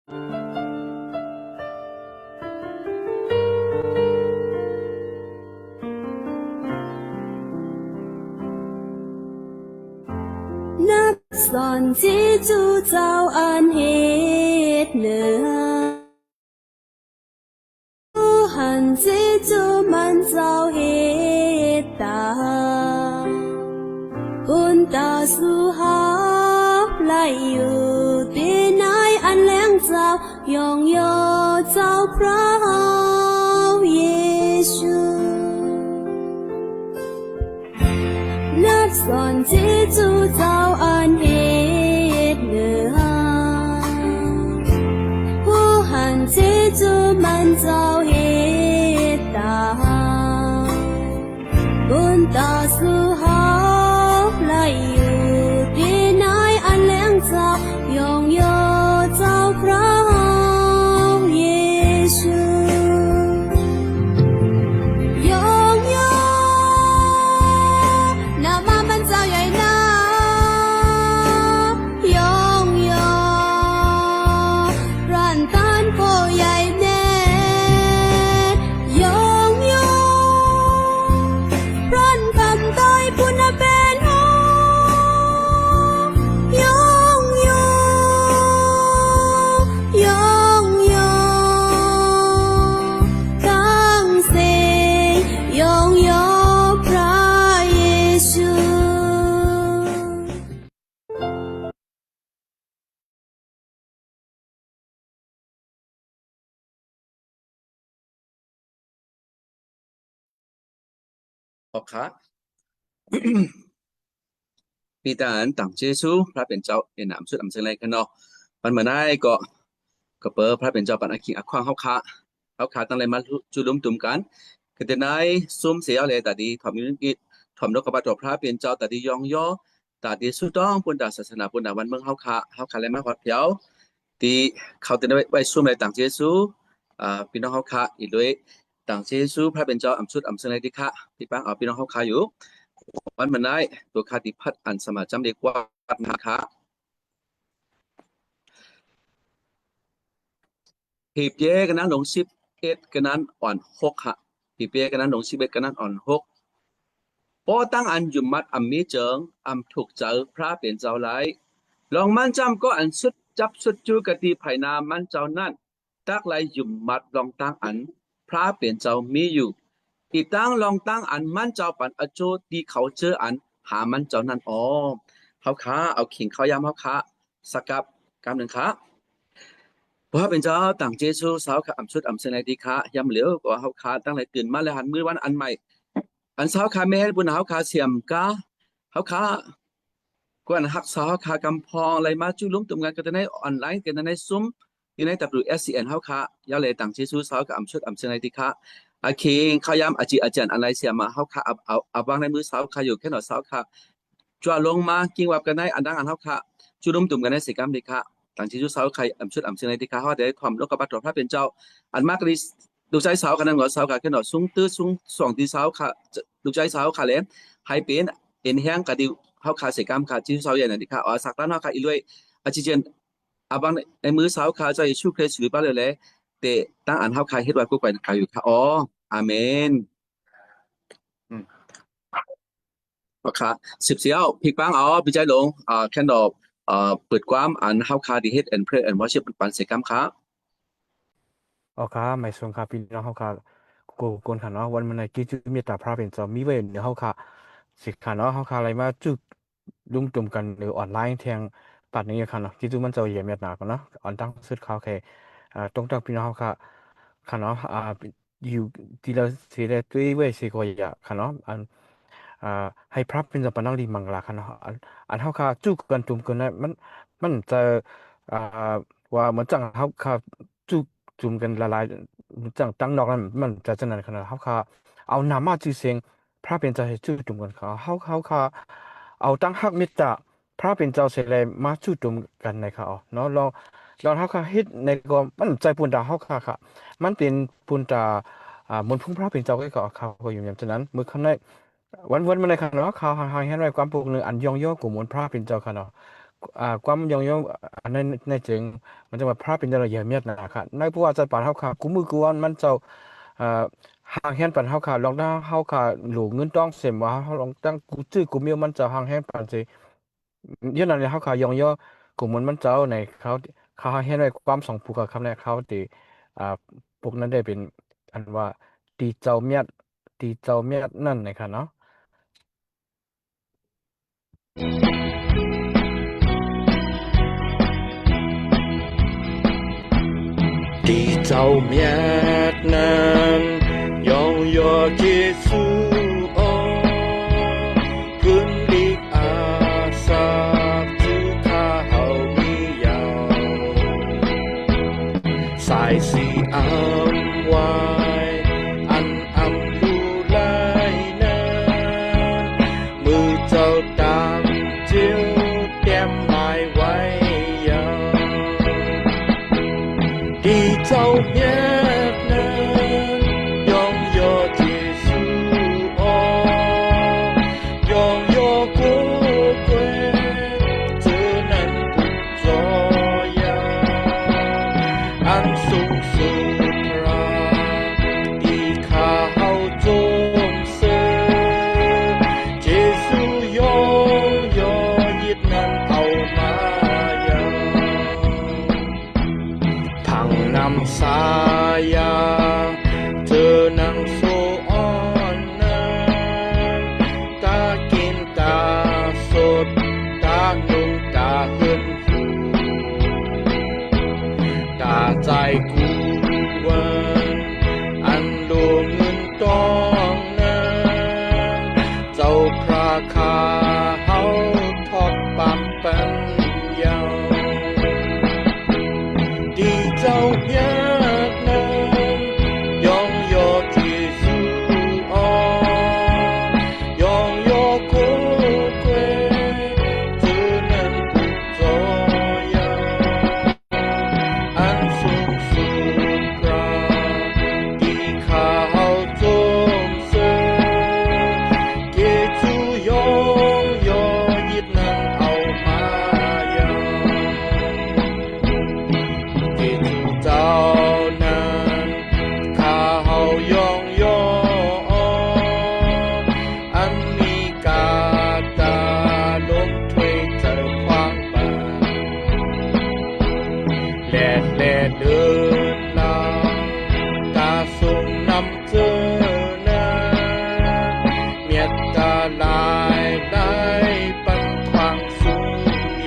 นับสอนที่จูเจ้าอันเหตุเหนือหันที่จูมันเจ้าเหตุตาบุญตาสู่หาไล่อยู่ที่ไหนอันแหลงเจ้ายองโยเจ้าพระเยซูนับสอนที่จูเจ้าอันเหตุเหนือผู้หันที่จูมันเจ้าเหตุตาบุญตาสู่หาไล่อยู่ที่ไหนอันแหลงเจ้ายองโยเจ้าพระเยซูยองโยนามามันเจ้าใหญ่นายองโยรันตันโพใหญ่แน่ยองโยรันคำต้อยปุณเป็นโอยองโยยองโยตั้งเสยองโยพระเยซู ขอบค่ะ ปีตาอันต่างเจซูพระเป็นเจ้าเอ็นามสุดอำเสนไรกันเนาะมันมาได้ก็เปิดพระเป็นเจ้าปันอาคิงอาควางเขาขาตั้งไรมาจุลุมตุ่มกันก็จะได้ซุ่มเสียเลยแต่ดีถ่อมยุนกิจถ่อมดอกกระบาดพระเป็นเจ้าแต่ดียองย่อแต่ดีสุดต้องปุ่นดาศาสนาปุ่นดาวันเมืองเขาขาเลยมาขอดเพียวที่เขาจะได้ไว้ซุ่มในต่างเจซูพี่น้องเขาขาอีกด้วยต่างเจซูพระเป็นเจ้าอำสุดอำเสนไรดีค่ะพี่ปังพี่น้องเขาขาอยู่วันมันได้ตัวคาติพัดอันสมาจำเด็กว่านะคะหีบเย่กันนั้นหลง11กันนั้นอ่อน6ค่ะหีบเย่กันนั้นหลง11กันนั้นอ่อน6พอตั้งอันยุมมัดอัมมีเจิงอัมถูกเจอพระเป็นเจ้าไรลองมันจำก็อันสุดจับสุดจูกติภายนามันเจ้านั่นตักไรยุมมัดลองตั้งอันพระเป็นเจ้ามีอยู่อีตั้งลองตั้งอันมันเจ้าปันอโจที่เขาเจออันหามันเจ้านั่นเขาค้าเอาขิงเขายำเขาค้าสกับกำหนึ่งค้าพระเป็นเจ้าต่างเจซูสาวขาอำชุดอำเสนดีค้ายำเหลียวกว่าเขาค้าตั้งไรตื่นมาเลยหันมือวันอันใหม่อันสาวขาไม่ให้บุญเขาค้าเสียมก้าเขาค้ากวนหักสาวขากำพองอะไรมาจุลุ่มตุ่มกันกันในออนไลน์กันในซุ้มอยู่ใน WSCN เขาค้ายาเลยต่างเจซูสาวขาอำชุดอำเสนดีค้าอาคิงขยำอาจารย์อะไรเสียมาเขาขาเอาวางในมือสาวขาอยู่แค่หน่อยสาวขาจั่วลงมากิ้งวับกันในอันดังอันเขาขาจุลุ่มตุ่มกันในสิกรรมดีค้าต่างเจซูสาวขาอำชุดอำเสนดีค้าเขาได้ความโลกบัตรพระเป็นเจ้าอันมากรีดูใจสาวขนาดหัวสาวขาแค่หน่อยซุ้งตื้อซุ้งส่องที่สาวขาดูใจสาวขาเล่มให้เป็นเอ็นแห้งกระดิวเขาขาสิกรรมขาที่สาวใหญ่นั่นดีค้าสักตั้งเขาขาอีลุยอาจารย์บางในมือสาวขาใจชูเครสหรือเปล่าเลยแต่ตั้งอันเขาขาเฮ็ดไว้กูไปขาอยู่ค่ะอาเมนค่ะ14พี่ปังพี่ใจหลงแค่ดอกเปิดความอันเฮาคาดีเฮ็ดแอนด์เพรย์แอนด์วอร์ชิปปันเสกรรมค่ะไม่ส่งค่ะพี่น้องเขาค่ะกูคนค่ะเนาะวันมันในกิจมีแต่พระเป็นเจ้ามีไว้เดี๋ยวเขาค่ะสิค่ะเนาะเขาค่ะอะไรมาจุดลุ่มตุ่มกันหรือออนไลน์แทงปัดนี้ค่ะเนาะกิจมันจะเยี่ยมยาดหนากันเนาะออนตั้งสุดเขาแค่ตรงตั้งพี่น้องเขาค่ะค่ะเนาะอยู่ที่เราที่เราด้วยเว้ยสิกว่าอย่าค่ะเนาะอ่าให้พระเป็นเจ้าปนังดีมังลาค่ะเนาะอันเขาค่ะจุกกันตุ่มกันนะมันจะอ่าว่าเหมือนจังเขาค่ะจุก จุ่มกันละลายจังตั้งนอกนั้นมันจะจังนั้นขนาดเขาเอาน้ำมาจือเสียงพระเป็นเจ้าให้จุ่จุ่มกันเขาเอาตั้งหักมิตรพระเป็นเจ้าเสร็จมาจุ่จุ่มกันในเขาเนาะลองเขาเฮ็ดในก็มันใจปุ่นดาเขามันเป็นปุ่นดามนต์พุ่งพระเป็นเจ้าก็เขาอยู่อย่างนั้นมือข้างในวันมันในขนาดเขาเห็นไว้ความปลูกหนึ่งอันย่องย่อกูมนต์พระเป็นเจ้าขนาด ความยองยองอันนั้นในจึงมันจะมาพระเป็นระยะเมียดนะครับในผู้ว่าจะปานเฮาค่ะกูมือกูว่ามันเจ้าอ่าหางแฮนปันเฮาค่ะลองได้เฮาค่ะหลูเงินต้องเสียมว่าเฮาลองตั้งกูจื้อกูมีมันเจ้าหางแฮนปันสิยันนั้นเฮาค่ะยองยอกูมันเจ้าในเขาหางแฮนไว้ความสองผูกกับคำในเขาติอ่าพวกนั้นได้เป็นอันว่าตีเจ้าเมียดนั่นนะครับเนาะ 地走面南，永远结束哦。คุณลิกอาสาจือข้าเฮามียาวสายสีอำไว้อันอำลูไลนามือเจ้าตามจิ้วเต็มหมายไว้ยาว地走面南，永远结束哦。永远过归，只能不作样。安松树พระที่ข้าเฮาจงเสเจสุยองยอยิดนั้นเอามายังพังนำสายาเธอนังโซอ่อนนั้นตากินตาสดตานุ่งตาเฮินฟูตาใจกูวันอันโลเงินต้องนั้นเจ้าพระคาเฮาทอกปังปันยาว地走面南，永远结束哦。永远过归，只能不作样。安松树พระที่ข้าเฮาจงเสเกจูยองยอยิดนั้นเอามายังเกจูเจ้านั้นข้าเฮายองยออันมีกาตาลมถ้วยเจอความบาแลเดินลางตาส่งนำเจอนั้นเมียตาลายได้ปันความสูง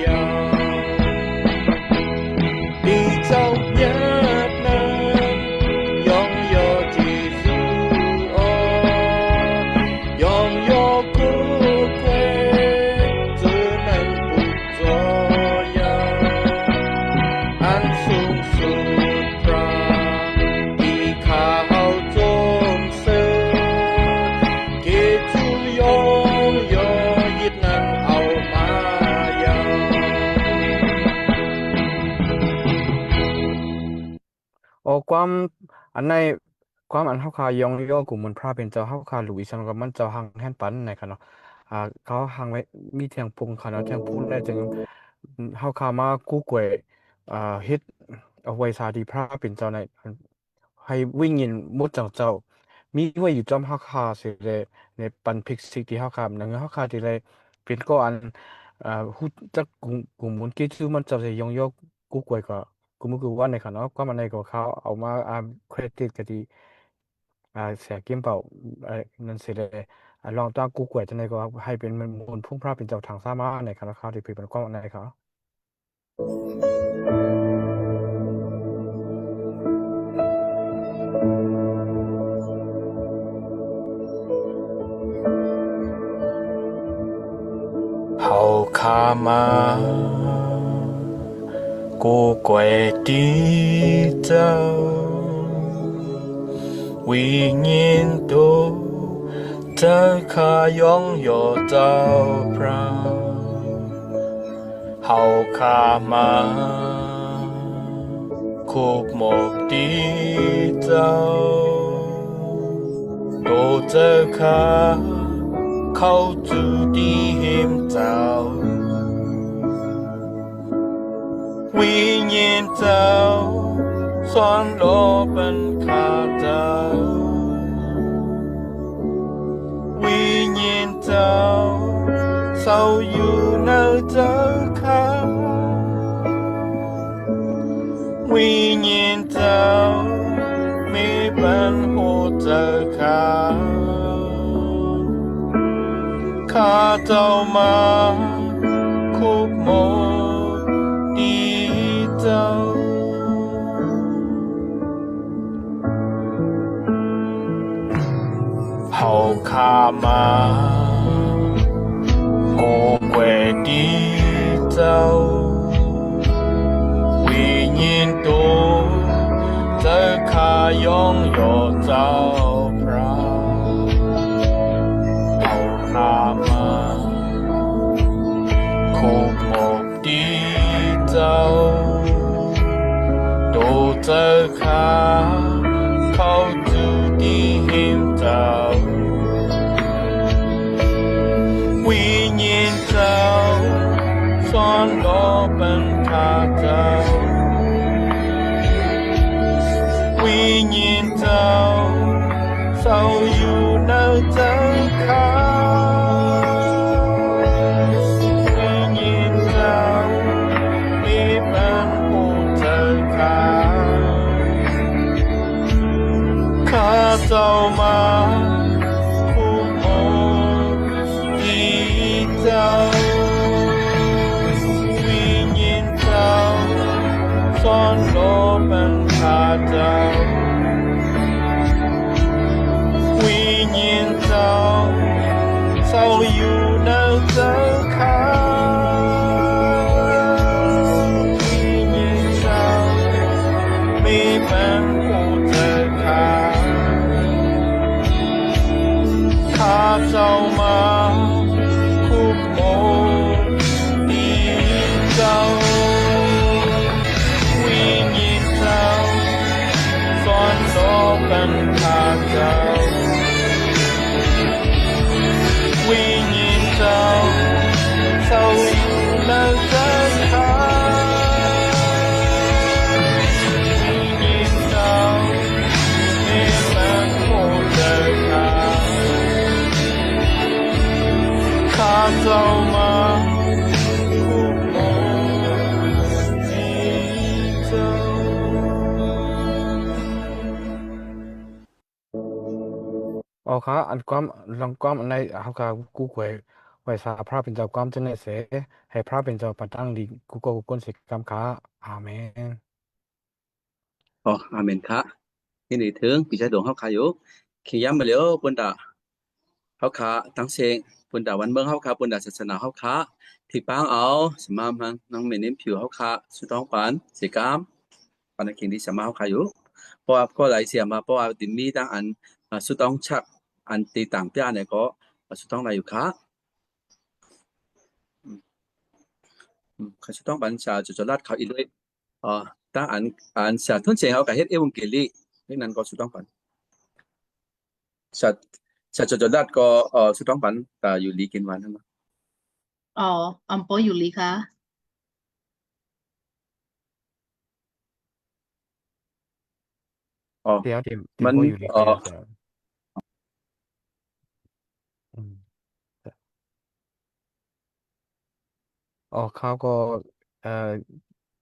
ยาว地走面南，永远结束哦。永远过归，只能不作样。安松树พระที่ข้าเฮาจงเสเกจูยองยอยิดนั้นเอามายัง โอ้ความอันในความอันเฮาคายองย่อกุมมันพระเป็นเจ้าเฮาคาหลุยซันกับมันเจ้าหังแห่นปันในค่ะเนาะเขาหังไว้มีเทียงพุงค่ะเนาะเทียงพุงได้จึงเฮาคามากู้กวยเฮ็ดเอาไว้สาดีพระเป็นเจ้าในให้วิ่งยินมุดจังเจ้ามีไว้อยู่จอมเฮาคาสิเลยในปันพิกซิกที่เฮาคาหนังเฮาคาที่เลยเป็นก็อันฮู้จักกุมมันกิจูมันเจ้าสิยองย่อกู้กวยก็ กูมึงกูว่าในขณะก็มันในก็เขาเอามาเครดิตก็ดีเสียเกมเปล่านั่นเสียเลยลองตั้งกูกวยจะในก็ให้เป็นมูลพุ่งพระเป็นเจ้าทางสามารถในขณะเขาที่เป็นกว้างในเขาเฮาขามากูกวยดีเจ้าวิญญาณตัวเจ้าข้ายองยอเจ้าพระเฮาขามาคูบหมกดีเจ้าตัวเจ้าข้าเข้าจูดีเห็มเจ้า วิญญาณเจ้าสอนโลเป็นข้าเจ้าวิญญาณเจ้าเศร้าอยู่ในเจ้าข้าวิญญาณเจ้ามีเป็นหัวเจ้าข้าเจ้ามาคุกโมดีเจ้าเฮาข้ามาโกเวดีเจ้าวิญญาณตัวเจ้าข้ายองโยเจ้าพระเฮาข้ามาคุกโมดีเจ้าดูเจ้าข้าเข้าจูดีหิมเจ้าวิญญาณเจ้าสอนโลเป็นข้าเจ้าวิญญาณเจ้าเศร้าอยู่ในเจ้าข้าวิญญาณเจ้ามีเป็นผู้เจ้าข้าเจ้ามาคุมโอดีเจ้าวิญญาณเจ้าสอนโลเป็นข้าเจ้าวิญญาณเจ้าเศร้าอยู่ในเจ้าข้าวิญญาณเจ้ามีเป็นผู้เจ้าข้าเจ้ามาคุกโมดีเจ้าวิญญาณเจ้าสอนโลเป็นข้าเจ้าวิญญาณเจ้าเศร้าอยู่ในเจ้าข้าวิญญาณเจ้ามีเป็นผู้เจ้าข้าเจ้ามาคุกโมดีเจ้า เอาค่ะอันความลองความอันในเฮาก็กูไว้สาพระเป็นเจ้าความจังได๋เสให้พระเป็นเจ้าประตั้งดีกูก็คนสิกรรมค่ะอาเมน อ๋ออาเมนค่ะยินดีถึงพี่ชายดวงเฮาค่ะอยู่ขี้ย้ำมาแล้วปุ่นดาเฮาค่ะตั้งเสียงปุ่นดาวันเมืองเฮาค่ะปุ่นดาศาสนาเฮาค่ะที่ปางเอาสมามหังน้องเมนิมผิวเฮาค่ะสุดท้องปานสิกรรมปานคิงที่สมาเฮาค่ะอยู่เพราะว่าก็หลายเสียมาเพราะว่าติมีตั้งอันสุดท้องชักอันตีต่างเปียเนี่ยก็สุดท้องหลายอยู่ค่ะเขาสุดท้องปานชาจุลัดเขาอีเลยตั้งอันชาทุนเสียงเฮาก็เฮ็ดเอวงเกลีนี่นั่นก็สุดท้องปานชาจุลัดก็สุดท้องปานก็อยู่ลีกินวันนั่นนะ อ๋ออำปออยู่ลีคะอ๋อ เดี๋ยวเดี๋ยว มัน บ่อยู่ดีก็จะอืมอ๋อเขาก็เอ่อ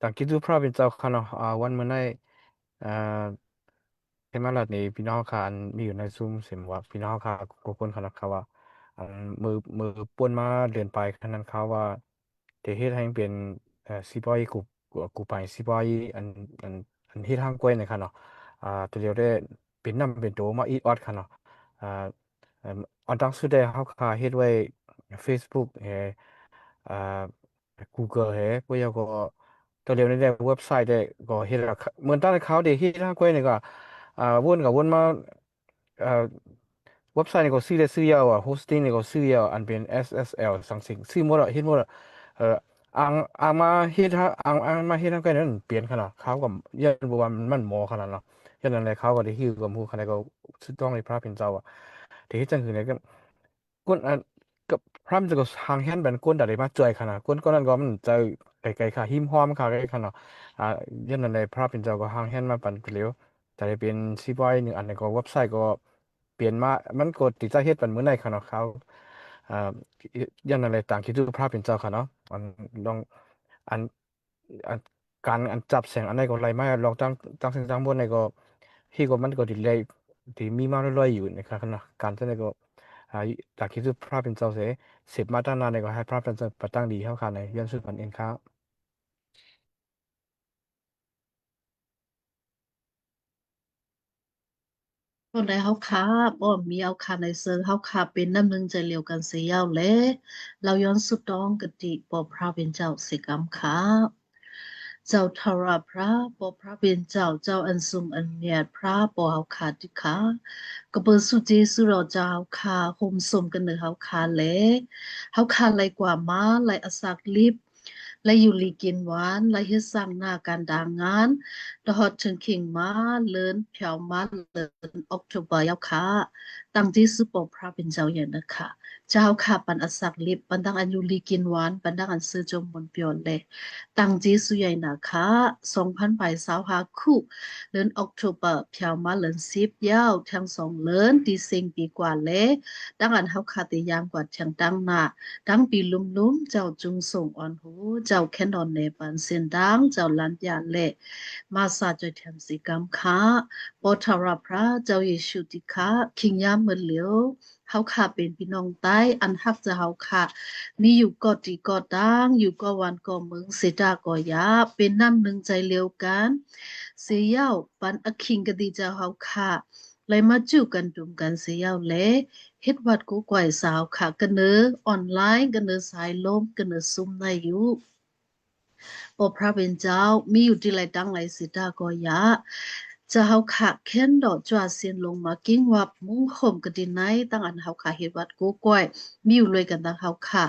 ต่างคิดดูพระเป็นเจ้าค่ะเนาะวันมื้อนั้นอ่าเทมารัดนี่พี่น้องค่ะอันมีอยู่ในซุมเสียมว่าพี่น้องค่ะทุกคนค่ะนะครับว่าอันมือป่วนมาเดินไปคันนั้นเขาว่าจะเฮ็ดให้เป็นสิปล่อยกูไปสิปล่อยอันอันอันเฮ็ดทางกล้วยนี่ค่ะเนาะตัวเดียวได้เป็นนำเป็นโตมาอีออดค่ะเนาะอ่าอันตั้งสุดได้เฮาค่ะเฮ็ดไว้ Facebook อ่า Google ก็ยังก็ตัวเดียวในเว็บไซต์ได้ก็เฮ็ดแล้วเหมือนตอนเขาได้เฮ็ดทางกล้วยนี่ก็วนมาอ่าเว็บไซต์นี่ก็ซื้อได้ซื้อยาวโฮสติ้งนี่ก็ซื้อยาวอันเป็น SSL สังสิ่งซื้อหมดอะเฮ็ดหมดอะเอ่ออ่างมาเฮ็ดอ่างมาเฮ็ดทางกล้วยนั้นเปลี่ยนขนาดเขาก็ยันบ่ว่ามันหมอขนาดเนาะฉะนั้นเลยเขาก็ได้ฮือกับฮู้ขนาดก็สุดต้องในพระเป็นเจ้าที่เฮ็ดจังคือเนี่ยก็กวนกับ พระมันจะก็หางแฮนเป็นก้นแต่ได้มาจ่วยขนาดก้นก็นั่นก็มันจะไกลๆค่ะหิมห้อมค่ะไกลขนาดยันนั้นเลยพระเป็นเจ้าก็หางแฮนมาปั่นไปเร็วแต่ได้เป็นซีบอยหนึ่งอันในก็เว็บไซต์ก็เปลี่ยนมามันก็ติดใจเฮ็ดเป็นมื้อในขนาดเขาอ่ายันนั้นเลยต่างคิดดูพระเป็นเจ้าค่ะเนาะมันลองอันอันการอันจับแสงอันไหนก็ไรมาลองตั้งเสียงตั้งบนในก็ที่ก็มันก็ดีเลยที่มีมาเรื่อยๆอยู่นะครับขนาดการเท่านั้นก็จากคิดดูพระเป็นเจ้าเสีย 10มาตรฐานในก็ให้พระเป็นประตั้งดีเข้าค่ะในย้อนสุดปันเองครับคนใดเขาขาบ่มีเอาคาในเซิงเขาขาเป็นน้ำหนึ่งใจเลียวกันเสียยาวแลเราย้อนสุดดองกติปอพระเป็นเจ้าสิกรรมขาเจ้าทราพระปอพระเป็นเจ้าเจ้าอันทรงอันเนียดพระปอเขาขาดิขากระเบิดสุเจสุเราเจ้าขาโฮมสมกันเนือเขาขาแลเขาขาไรกว่าม้าไรอสักลิบไรอยู่ลีกินหวานไรเฮ็ดสร้างหน้าการด่างงานดอดถึงเข่งม้าเลินเผียวม้าเลินออกโทบายาค่ะตั้งที่สุปอพระเป็นเจ้าอย่างนะคะเจ้าค่ะปันอสักลิบปันดังอันอยู่ลีกินหวานปันดังอันซื้อจมบนเปียนเลยตั้งที่สุใหญ่นะคะ2025เดือนออกโทบาเผียวม้าเลิน10ยาวทั้ง2เลินตีเซ็งปีกว่าเลยดังอันเฮาคาติยามกว่าเชียงดังหน้าดังปีลุ่มๆเจ้าจุงส่งอ่อนหูเจ้าแค่นอนในปันเสียนดังเจ้าลันยาเละมาสาจอยแถมสีกรรมค้าปอทาราพระเจ้าเยซูติคะคิงยามเมือเหลียวเฮาค่ะเป็นพี่น้องใต้อันฮักจะเฮาค่ะมีอยู่กอดีกอดังอยู่ก็วันก็เมืองเสดาก็ยาเป็นน้ำหนึ่งใจเลียวกันเสียาวปันอคิงกดีเจ้าเฮาค่ะเลยมาจู้กันดุมกันเสียาวเละเฮ็ดวัดกูก่อยสาวค่ะกันเนอออนไลน์กันเนอสายลมกันเนอซุ่มในอยู่พอพระเป็นเจ้ามีอยู่ที่ไรตั้งไรสิดาก็ยาจะเฮาขาแค้นดอกจวาเสียนลงมากิ้งวับมุ้งข่มกระดินไหนตั้งอันเฮาขาเฮ็ดวัดกูก่อยมีอยู่เลยกันตั้งเฮาขา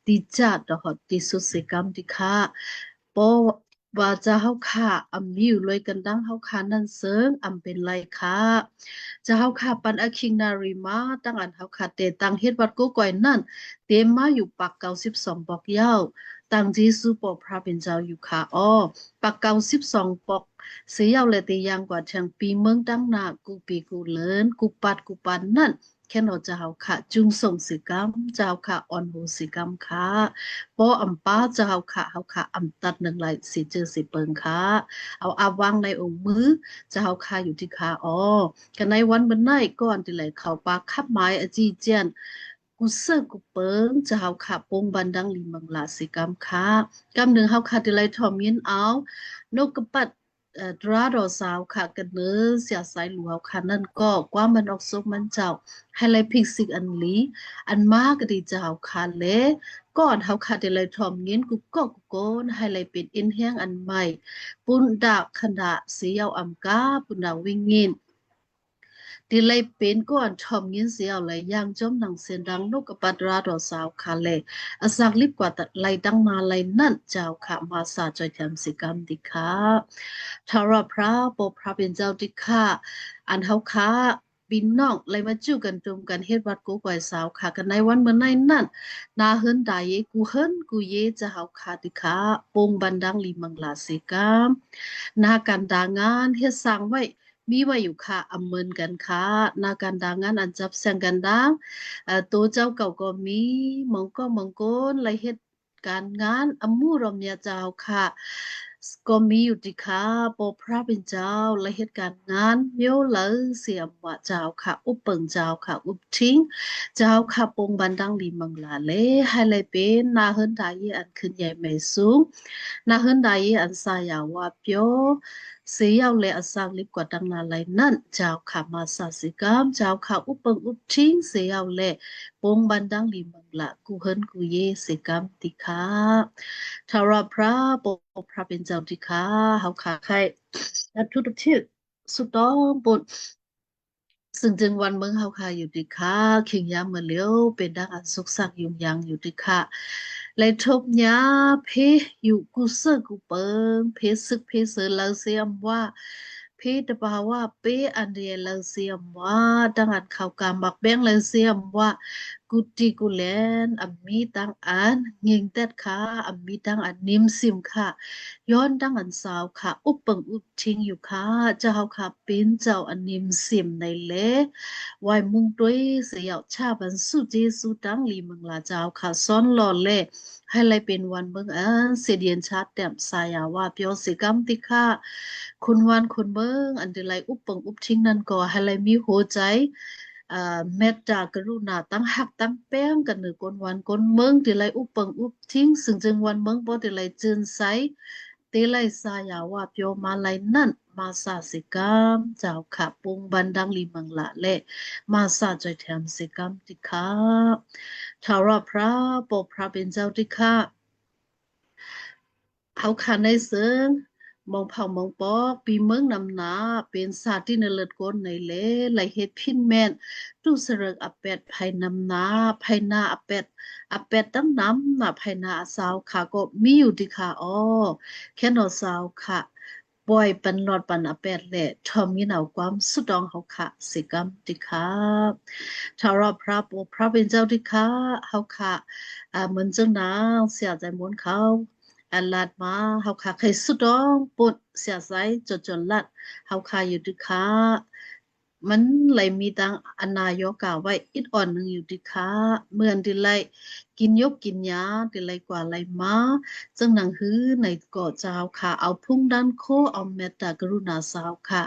ติจัดดอกติสุดสิกรรมติค่ะปอว่าจะเฮาขามีอยู่เลยกันตั้งเฮาขานั่นเซิงเป็นไรค่ะจะเฮาขาปันอคิงนารีมาตั้งอันเฮาขาเตตั้งเฮ็ดวัดกูก่อยนั่นเต็มมาอยู่ปัก92บอกยาวตั้งจีซูปอพระเป็นเจ้าอยู่ค่ะปัก92ปอกเสียเอาเลยแต่ยังกว่าทางปีเมืองตั้งหน้ากูปีกูเลินกูปันนั่นแค่นอจะเฮาค่ะจุงส่งสิกรรมเจ้าค่ะอ่อนโหสิกรรมค่ะปอป้าเจ้าค่ะเฮาค่ะตัดหนึ่งไหลสิเจอสิเปิงค่ะเอาอาวางในองค์มือเจ้าค่ะอยู่ที่ค่ะกันในวันบันไดก่อนที่ไหลเข้าปากคับไม้อจีเจียนกูเซอร์กูเปิงจะเฮาค่ะปงบันดังลิมังลาสิกรรมค่ะกำหนึ่งเฮาค่ะที่ไหลทอมยินเอานกกระปัดตราดอสาวค่ะกันเนื้อเสียสายหลวงค่ะนั่นก็กว่ามันออกซกมันเจ้าให้ไลพิกซิกอันลีอันมากก็ดีเจ้าค่ะเละก่อนเฮาค่ะที่ไหลทอมยินกูก็กูโกนให้ไลเป็นอินแห้งอันใหม่ปุนดาขณะเสียวอำกาปุนดาวิ่งยินตีเลยเป็นก่อนทอมยินเสียอะไรย่างจอมหนังเสียงดังนกกระปัดราดอสาวค่ะเลยอสักลิบกว่าตัดไลดังมาไลนั่นเจ้าค่ะมาสาจอยแถมสิกรรมดิค่ะทาราพระปพระเป็นเจ้าดิค่ะอันเฮาค่ะบินน้องเลยมาจู้กันจุมกันเฮ็ดวัดกูก่อยสาวค่ะกันในวันเมื่อในนั่นนาเฮินดาเยกูเฮินกูเยจะเฮาค่ะดิค่ะปงบันดังลีมังลาสิกรรมนาการดางานเฮ็ดสร้างไว้มีไว้อยู่ค่ะเมินกันค่ะนาการดางานอันจับแสงกันดังตัวเจ้าเก่าก็มีมองโกนไรเฮ็ดการงานมูรอมยาเจ้าค่ะก็มีอยู่ที่ค่ะปอพระเป็นเจ้าไรเฮ็ดการงานเมียวเลยเสียมว่าเจ้าค่ะอุปเปิงเจ้าค่ะอุปทิ้งเจ้าค่ะปงบันดังลีมังลาเลให้เลยเป็นนาเฮินดายอันขึ้นใหญ่ไม่สูงนาเฮินดายอันสายาวว่าเปียวเสียเอาเลยอสังลิบกว่าดังนาไลนั่นเจ้าค่ะมาสาสิกรรมเจ้าค่ะอุปเปิงอุปทิ้งเสียเอาเลยปงบันดังลีมังละกูเฮินกูเยสิกรรมติค่ะทาราพระปกพระเป็นเจ้าติค่ะเฮาค่ะใครและทุกที่สุดต้องปนซึ่งจึงวันเมืองเฮาค่ะอยู่ติค่ะคิงยามเมื่อเลี้ยวเป็นดังอันสุขสักยุ่งยังอยู่ติค่ะเลยทบยาเพอยู่กูเซอร์กูเปิงเพซึกเพเสอลาเซียมว่าเพตบาว่าเปอันเดียลาเซียมว่าดังอันข่าวกามักแบงลาเซียมว่า กุฏิกุแลนอัมมีตังอันเงิงเต็ดค่ะอัมมีตังอันนิมซิมค่ะย้อนดังอันสาวค่ะอุปเปิงอุปทิ้งอยู่ค่ะเจ้าค่ะเป็นเจ้าอันนิมซิมในเลวายมุงด้วยเสียวชาบันสุเจสุดังลีมังลาเจ้าค่ะซ้อนหล่อเล่ให้ไลเป็นวันเบิ่งอันเสดียนชาติแต้มสายาว่าเปียวสิกรรมติค่ะคุณวันคุณเบิ่งอันเดไลอุปเปิงอุปทิ้งนั่นก็ให้ไลมีหัวใจเมตตากรุณาตั้งหักตั้งแป้งกันหนึ่งคนวันคนเมืองที่ไรอุปเปิงอุปทิ้งซึ่งจึงวันเมืองบ่ที่ไรจืนใสที่ไรสายาว่าเปียวมาไลนั่นมาสาสิกรรมเจ้าค่ะปุงบันดังลีมังละและมาสาจอยแถมสิกรรมติค่ะทาราพระปกพระเป็นเจ้าติค่ะเอาค่ะในเสิงมองเผามองปอกปีเมืองนำหนาเป็นศาสตร์ที่เนเลิศก้นในเลไหลเฮ็ดพินแม่นตู้เสริกอเป็ดไผนำหนาไผนาอเป็ดตั้งน้ำหนาไผนาสาวค่ะก็มีอยู่ที่ค่ะอ๋อแค่นอสาวค่ะปล่อยปันหลอดปันอเป็ดแหละทอมยินเอาความสุดดองเขาค่ะสิกรรมติค่ะชาวรอบพระปกพระเป็นเจ้าติค่ะเขาค่ะเหมือนเจ้านางเสียใจม้วนเขาอันลาดมาเฮาคาเคยสุดองปดเสียใจจนลัดเฮาคาอยู่ดิค่ะมันเลยมีตังอนายกกล่าวไว้อิดอ่อนหนึ่งอยู่ดิค่ะเหมือนที่ไรกินยกกินยาที่ไรกว่าไรมาจึงหนังฮื้อในก่อเจ้าค่ะเอาพุ่งด้านโคเอาเมตตากรุณาสาวค่ะ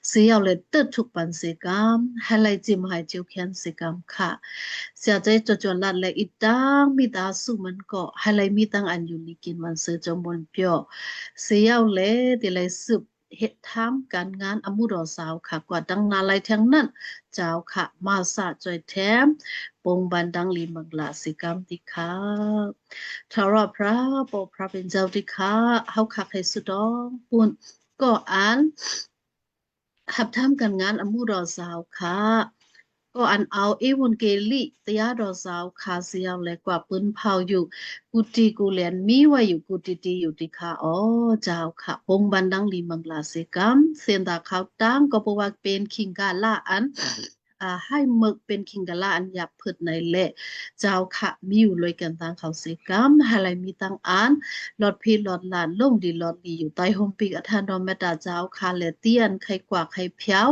เสียเอาเลยเติดทุกปันเสกรรมให้ไรจิมหายเจียวแค้นเสกรรมค่ะเสียใจจนลัดและอีตังมีตาสู้มันก็ให้ไรมีตังอันอยู่ลีกินวันเสือจมบนเปียวเสียเอาเลยที่ไรสืบเฮ็ดทำการงานอมุดอสาวค่ะกว่าดังนาไลทั้งนั้นเจ้าค่ะมาสะจอยแถมปงบันดังลีมังลาสิกรรมติค่ะทารพระปกพระเป็นเจ้าติค่ะเฮาคักให้สุดองปุ่นก็อ่านหับทำการงานอมุดอสาวค่ะก็อันเอาเอวันเกลิตยาดอสาวคาเซียวและกว่าปืนเผาอยู่กุฏิกุเลียนมีไว้อยู่กุฏิตีอยู่ที่ค่ะอ๋อเจ้าค่ะปงบันดังลีมังลาเสกัมเสียนตาเขาตั้งก็บอกว่าเป็นคิงกาล่าอันให้หมึกเป็นคิงกาล่าอันหยับพืดในเละเจ้าค่ะมีอยู่เลยกันตั้งเขาเสกัมอะไรมีตั้งอันหลอดพีหลอดลานล่มดีหลอดดีอยู่ใต้โฮมปีกอธานดอมเมตาเจ้าค่ะเลเตียนใครกว่าใครเพียว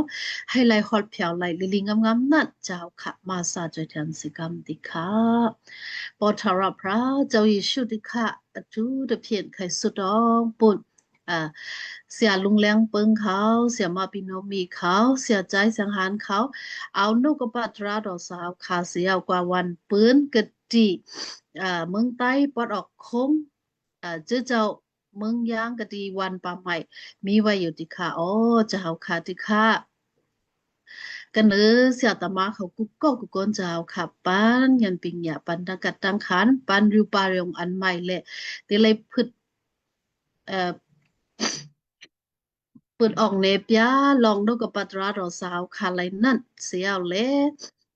ให้ไล่ฮอดเพียวไล่ลิลิงงามๆนั่นเจ้าค่ะมาสาจอยแทนสิกรรมติค่ะปอทาราพระเจ้ายิชุติค่ะจูเดเพียนไข่สุดองปุ่นเสียลุงแรงเปิงเขาเสียมาปิโนมีเขาเสียใจสังหารเขาเอานกปัตราดอกสาวขาเสียกว่าวันปืนกะดีเมืองใต้ปอดออกคงเจ้าเมืองย่างกะดีวันป่าใหม่มีไว้อยู่ติค่ะอ๋อเจ้าค่ะติค่ะกันเนอเสียตมาเขากุกก็กุกคนเจ้าค่ะปันยันปิงหยาปันดังกัดดังขันปันริวปาเรียงอันใหม่แหละที่เลยพึดเปิดออกเนปยาลองนกกับปัตราดอสาวคาไลนั่นเสียวเละ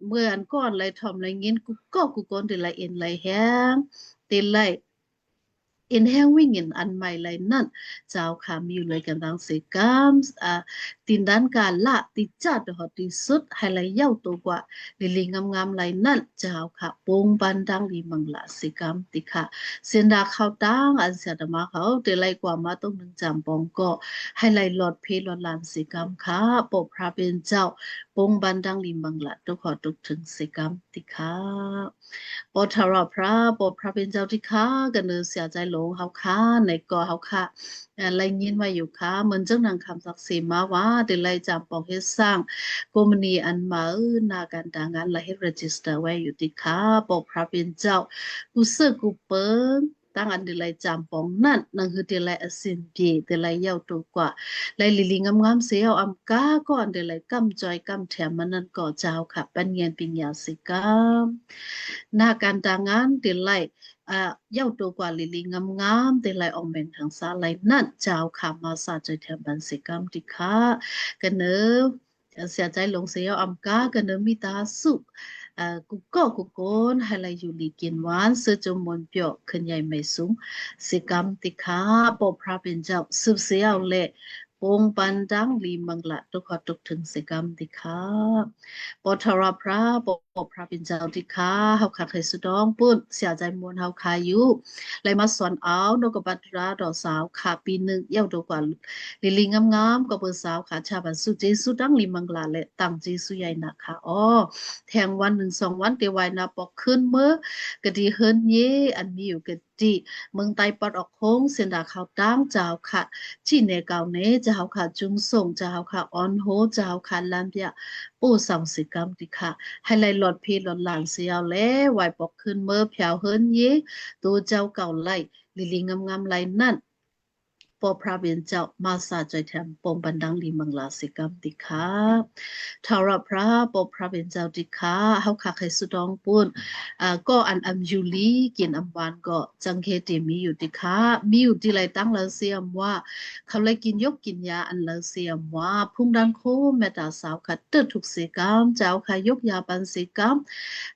เมื่ออันก่อนไลทอมไลเงินกุกก็กุกคนที่ไลเอ็นไลแห้งตีไลเอ็นแห้งวิ่งเงินอันใหม่ไลนั่นเจ้าค่ะมีอยู่เลยกันดังเสกัมตินด้านการละติจัดหอติสุดให้ไลเย้าตัวกว่าลิลิงงามๆไลนั่นเจ้าค่ะปงบันดังลีมังละเสกัมติค่ะเสียนดาเขาตั้งอันเสียดมาเขาเตไลกว่ามาต้องหนึ่งจำปองก็ให้ไลหลอดเพลหลอดลานเสกัมค่ะปกพระเป็นเจ้าปงบันดังลีมังละตุกขอตุกถึงเสกัมติค่ะปอทาราพระปอพระเป็นเจ้าที่ค่ะกันเนอเสียใจหลงเฮาค่ะในก่อเฮาค่ะไลยินมาอยู่ค่ะเหมือนเจ้านางคำศักดิ์สิทธิ์มาว่าเดไลจำปองเฮ็ดสร้างโกมณีอันมานาการต่างงานไลเฮ็ดรีจิสเตอร์ไว้อยู่ที่ค่ะปอพระเป็นเจ้ากูเสือกูเปิงตั้งอันเดลัยจำปองนั่นนั่นคือเดลัยอสินพีเดลัยเย้าตัวกว่าไลลิลิงงามๆเสียวอำกาก่อนเดลัยกำจอยกำแถมมันนั่นก่อเจ้าค่ะปัญญาปิญญาสิกามหน้าการต่างงานเดลัยเย้าตัวกว่าลิลิงามๆเดลัยออกเป็นทางสาไลนั่นเจ้าค่ะมาสาจอยแถมบันสิกามติค่ะกันเนอเสียใจหลงเสียวอำกากันเนอมีตาสุกุกก็กุกคนให้ไลอยู่ลีกินหวานเสือจมนเปียวขึ้นใหญ่ไม่สูงสิกรรมติขาปอพระเป็นเจ้าสืบเสียวเละปงปันดังลีมังละทุกขอทุกถึงสิกรรมติขาปอทาราพระปอ พระเป็นเจ้าที่ข้าเฮาขาเคยสุดองปุ้นเสียใจมวลเฮาขาอยู่เลยมาสอนเอานกกบัตราดอกสาวขาปีหนึ่งเย้าดอกกว่าลิลิงงามๆก็เบอร์สาวขาชาบันสุเจสุดังลิมังลาและตังจีสุใหญ่นะคะอ๋อแทงวันหนึ่งสองวันเตวายนาปอกขึ้นเมื่อกะดีเฮิรนเยอันมีอยู่กะดีเมืองไตปอดออกโค้งเสียนดาเขาตั้งเจ้าค่ะที่เนเกาเนเจ้าค่ะจุงส่งเจ้าค่ะออนโฮเจ้าค่ะลำเบียปู่สังสิกรรมติค่ะให้ไล่หลอดพีหลอดหลานเสียวแล้วไหวปอกขึ้นเมื่อเพียวเฮิรนเยตัวเจ้าเก่าไล่ลิลิงงามๆไล่นั่นปอพระเบียนเจ้ามาสาใจแถมปมบันดังลีมังลาสิกรรมติค่ะทาราพระปอพระเบียนเจ้าติค่ะเฮาคักให้สุดองปุ้นก็อัมยูลีกินอัมวานก็จังเคติมีอยู่ติค่ะมีอยู่ที่ไรตั้งแล้วเสียมว่าเขาเลยกินยกกินยาอันแล้วเสียมว่าพุ่งดังโคแม่ตาสาวค่ะเติดทุกเสกรรมเจ้าค่ะยกยาปันเสกรรม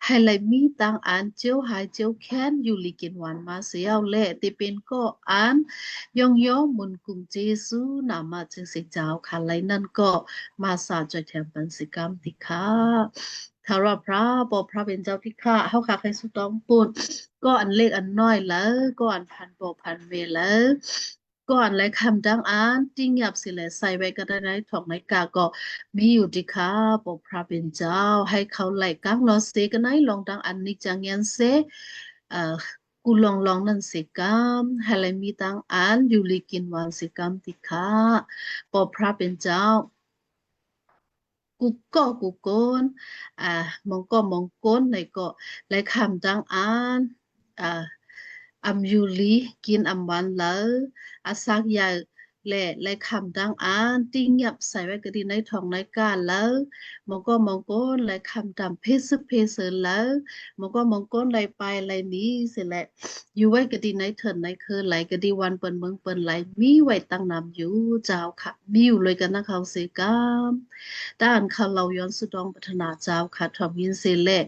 ให้เลยมีตังอันเจียวหายเจียวแค้นอยู่ลีกินหวานมาเสียวเละติเป็นก็อันยองย่อมุนกุงเจซูนามาจึงสิเจ้าค่ะไรนั่นก็มาสาจอยแถมปันสิกรรมติค่ะทาราพระบอพระเป็นเจ้าที่ข้าเฮาค่ะใครสุดต้องปูนก็อันเล็กอันน้อยแล้วก็อันพันบอพันเวแล้วก็อันไรคำดังอันจิ้งหยับสิแลใส่ไว้ก็ได้ในถองในกาก็มีอยู่ที่ค่ะบอพระเป็นเจ้าให้เขาไหลกังรอเสกันไหนลองดังอันนี้จังยันเสกูลองนั่นสิกรรมให้ไรมีตังอันอยู่ลีกินวันสิกรรมติค่ะปอพระเป็นเจ้ากูโกนอ่มองก้นในก็ไรคำตังอันอ่าอัมยูลีกินอัมวันแล้วอาซักใหญ่และคำดังอันติ้งเงียบใส่ไว้ก็ดีในท้องในกาแล้วมองก้นและคำดำเพซึเพเสอแล้วมองก้นไรไปไรนี้เสร็จแหละอยู่ไว้ก็ดีในเถินในคือไหลก็ดีวันเปินเมืองเปินไหลมีไว้ตั้งนำอยู่เจ้าค่ะมีอยู่เลยกันนะเขาเสกามด้านเขาเราย้อนสุดองพัฒนาเจ้าค่ะทอมยินเซเล่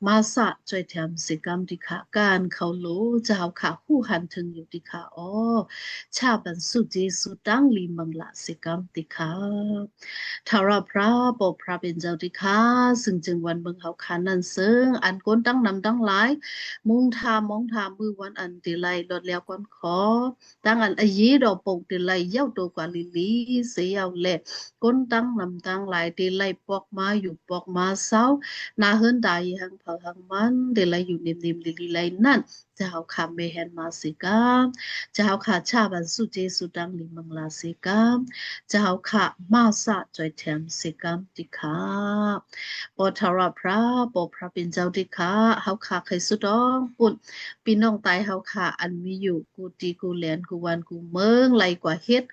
มาสะจอยแถมเสกามดิค่ะการเขาโลเจ้าค่ะคู่หันถึงอยู่ดิค่ะอ๋อชาบันสุเจสุดังลีมังละสิกรรมติค่ะทาราพระปอพระเป็นเจ้าติค่ะซึ่งจึงวันเบิ่งเขาขานันเซิงอันก้นตั้งนำตั้งหลายมุงทามองทามมือวันอันติไลลดแล้วก่อนขอตั้งอันอยีดอกปงติไลเย้าตัวกว่าลิลีเสียวเล่ก้นตั้งนำตั้งหลายติไลปอกมาอยู่ปอกมาเศร้านาเฮินใดหังเผาหังมันติไลอยู่นิ่มๆลิลีไลนั่นเจ้าขาเมเฮนมาสิกามเจ้าขาชาบันสุเจสุดังลิมังลาสิกามเจ้าขามาสะจอยแถมสิกามติขาปอทาราพระปอพระเป็นเจ้าติขาเฮาขาใครสุดองปุ่นพี่น้องตายเฮาขาอันมีอยู่กูตีกูแหลนกูวันกูเมืองไหลกว่าเฮ็ด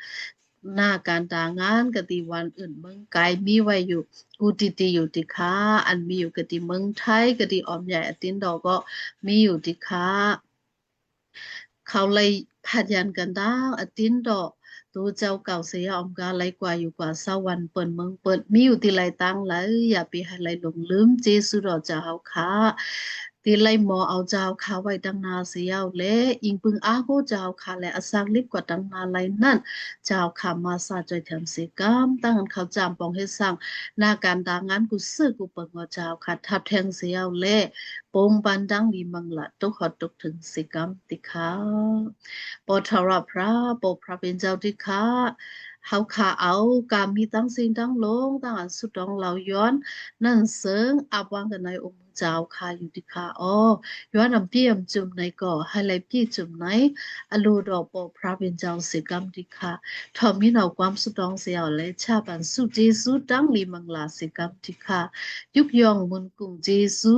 หน้าการตางานกติวันอื่นเมืองไกลมีไว้อยู่กูตีอยู่ติขาอันมีอยู่กติเมืองไทยกติออมใหญ่อตินดอกก็มีอยู่ติขาเขาเลยพัดยันกันดังอตินดอกตัวเจ้าเก่าเสียอมกาไรกว่าอยู่กว่าสวรรค์เปิดเมืองเปิดมีอยู่ที่ไรตั้งแล้วอย่าไปให้ไรหลงลืมเจสุดอเจ้าค่ะที่ไรหมอเอาเจ้าค่ะไว้ตั้งนาเสียวและอิงพึงอาโกเจ้าค่ะและอสักลิบกว่าตั้งนาไรนั่นเจ้าค่ะมาสาจอยแถมเสกามตั้งเขาจามปองเฮ็ดสั่งหน้าการตางานกูซื้อกูเปิดงอเจ้าค่ะทับแทงเสียวและปงปันดังดีมังละตกหอดตกถึงเสกามติขาปอทาราพระปอพระเป็นเจ้าติขาเฮาขาเอากามีตั้งสิ่งตั้งลงตั้งอันสุดองเหล่าย้อนนั่นเสิงอับวางกันในองค์เจ้าค่ะอยู่ติขาอ๋อย้อนอำเพียมจุ่มในก่อให้ไหลพี่จุ่มในอลูดอกปอพระเป็นเจ้าเสกามติขาทอมมีเอาความสุดองเสียวและชาบันสุเจสุดังลีมังลาเสกามติขายุกยองมุนกุงเจสุ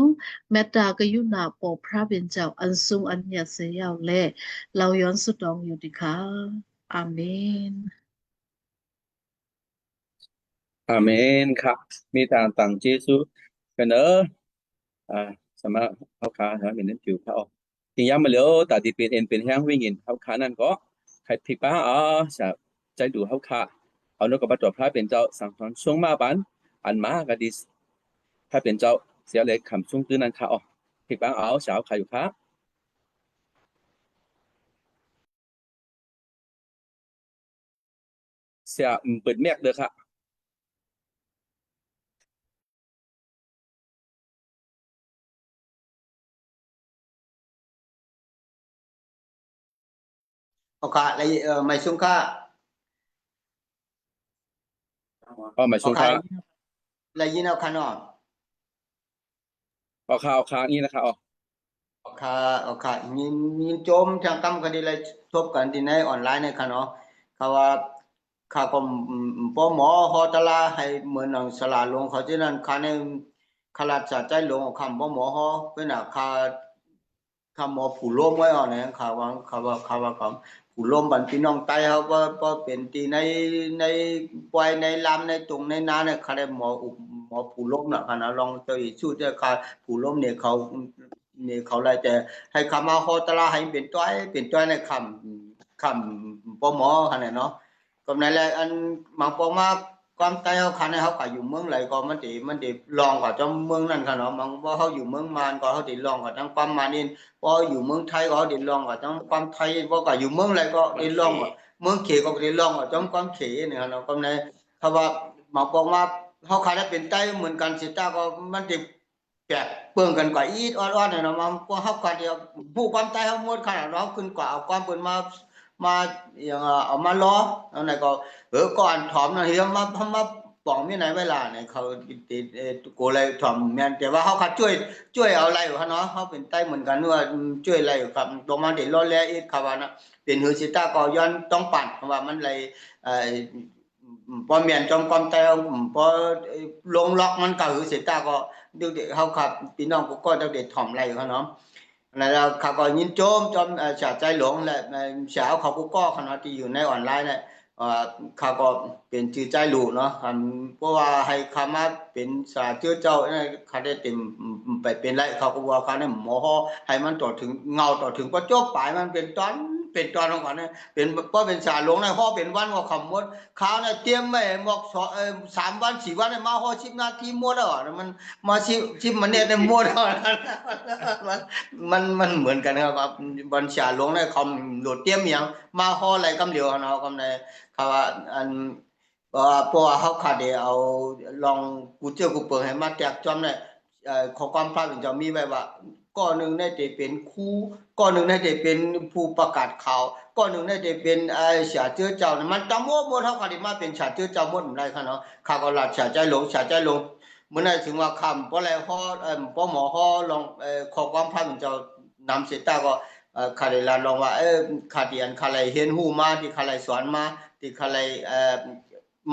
เมตตากยุนาปอพระเป็นเจ้าอันสูงอันยาเสียวและเราย้อนสุดองอยู่ติขาอาเมนอาเมนครับมีทางต่างเจสุกันเนอะสำหรับเขาขาฮะมีน้ำจิ๋วเขาทีย้ำมาแล้วแต่ที่เป็นเอ็นเป็นแห้งวิ่งเงินเขาขานั่นก็ใครผิดป้าจะใจดูเขาขาเอานกกระบาดตัวพระเป็นเจ้าสั่งสอนช่วงมาบันอันมาก็ดีถ้าเป็นเจ้าเสียเลยคำช่วงตื้นนั่นขาผิดป้าสาวขาอยู่ขาเสียเปิดเมียกเด้อค่ะ เอาค่ะอะไรไม่ซุ่มค่ะ อ๋อหมาย เอา ถึง ค่ะ ค่ะ อะไรยินเอาค่ะเนาะ เอาค่ะนี่นะคะอ๋อ เอาค่ะเอาค่ะยินโจมทางกรรมคดีอะไรทบกันที่ในออนไลน์ในค่ะเนาะเขาว่าข้าก็ปอหมอฮอตลาให้เหมือนหนังสลาลงเขาที่นั่นค่ะในขลาดสะใจลงคำปอหมอฮอเป็นน่ะค่ะหมอผู้ล้มไว้อ่อนเนี่ยเขาว่าผู้ล้มบันพี่น้องไตเขาบ่เป็นที่ในปล่อยในลำในตรงในนาเนี่ยเขาได้หมอผู้ล้มน่ะค่ะนะลองตัวอีกสู้จะค่ะผู้ล้มเนี่ยเขาเลยแต่ให้คำมาฮอตลาให้เป็นตัวในคำปอหมอค่ะเนี่ยเนาะก็นั่นแหละอันบางปอมาความไตเขาคันให้เขาก็อยู่เมืองไหนก็มันติลองกับจังเมืองนั่นค่ะเนาะบางว่าเขาอยู่เมืองมานก็เขาติลองกับจังความมานี่พออยู่เมืองไทยก็เขาติลองกับจังความไทยบ่ก็อยู่เมืองไหนก็ติลองกับเมืองเขก็ติลองกับจังความเขเนี่ยค่ะเนาะก็ในถ้าว่าบางปอมาเขาคันได้เป็นไตเหมือนกันสิตาก็มันติแปลกเปิ้งกันกว่าอีดอ้อนๆเนี่ยเนาะมันก็เฮาคันเดียวผู้ความไตเฮาหมดขนาดเนาะขึ้นกว่าเอาความเปิ้นมาอย่างเอามาล้ออันไหนก็ก่อนถอมนะเฮียมาปองมีไหนเวลาเนี่ยเขาติดโกเลยถอมแม่นแต่ว่าเขาคัดช่วยเอาอะไรอยู่ฮะเนาะเขาเป็นไต้เหมือนกันว่าช่วยอะไรอยู่ครับตัวมาเด็ดล้อแลอีกครับว่านะเป็นหือสิตาก็ย้อนต้องปั่นว่ามันเลยพอเมียนจอมความไต้พอลงล็อกมันก็หือสิตาก็ดูเด็กเขาขับพี่น้องก็เด็กถ่อมอะไรอยู่ฮะเนาะแล้วเขาก็ยินโจมฉาใจหลงแหละสาวเขาก็ขนาดที่อยู่ในออนไลน์เนี่ยเขาก็เป็นชื่อใจหลูเนาะเพราะว่าให้คำมาเป็นสาเจ้าเจ้าเนี่ยเขาได้เต็มไปเป็นไรเขาก็ว่าเขาเนี่ยหมอให้มันต่อถึงเงาต่อถึงพอจบปลายมันเป็นตอนของเขาเนี่ยเป็นเพราะเป็นสาหลงในห้อเป็นวันก็คำมดเขาเนี่ยเตรียมไม่บอก3 วัน 4 วันเนี่ยมาห้อ10 นาทีหมดแล้วมันมาชิมมันเนี่ยได้หมดแล้วมันเหมือนกันครับบัญชาหลวงในคำโหลดเตรียมอย่างมาห่ออะไรกำเหลียวเนาะกำในเขาว่าอันเพราะว่าเขาขาดเดียวเอาลองกูเจอกูเปิดให้มาแจกจอมเนี่ยขอความพลาดจะมีไว้ว่าก้อนหนึ่งได้จะเป็นครูก้อนหนึ่งได้จะเป็นผู้ประกาศข่าวก้อนหนึ่งได้จะเป็นฉาเจื้อเจ้ามันจำหมดเขาขาดมาเป็นฉาเจื้อเจ้าหมดได้ค่ะเนาะข้าก็หลัดฉาใจหลงเมื่อไหร่ถึงว่าคำเพราะอะไรพ่อหมอพ่อลองขอความพลาดจะนำเสตาก็ขาดลาลองว่าขาดเรียนขาดเห็นหูมาที่ขาดสอนมาที่ขาด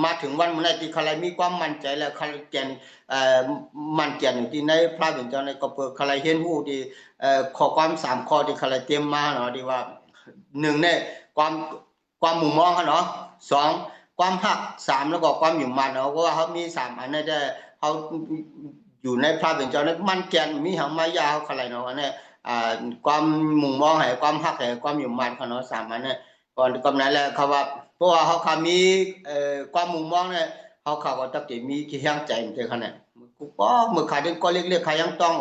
มาถึงวันมื้อนั้นที่ขาดมีความมั่นใจแล้วขาดแก่นมั่นแก่นอยู่ที่ในพระเป็นเจ้าในก็เปิดขาดเห็นหูที่ข้อความ3 ข้อที่ขาดเตรียมมาเนาะที่ว่า1เนี่ยความมุมมองเนาะ2ความหัก3แล้วก็ความอยู่มันเนาะเพราะว่าเขามี3อันนั้นได้เขาอยู่ในพระเป็นเจ้าในมันแก่นมีหางมายาเขาขาดเนาะอันนี้ความมุ่งมองให้ความหักให้ความอยู่มันเขาเนาะ3อันเนี่ยก่อนกำนั้นแหละเขาว่าเพราะว่าเขามีความมุ่งมองเนี่ยเขาก็ตักติมีที่ยังใจมันขนาดกูก็มือขายdenก็เล็กๆขายยังต้อง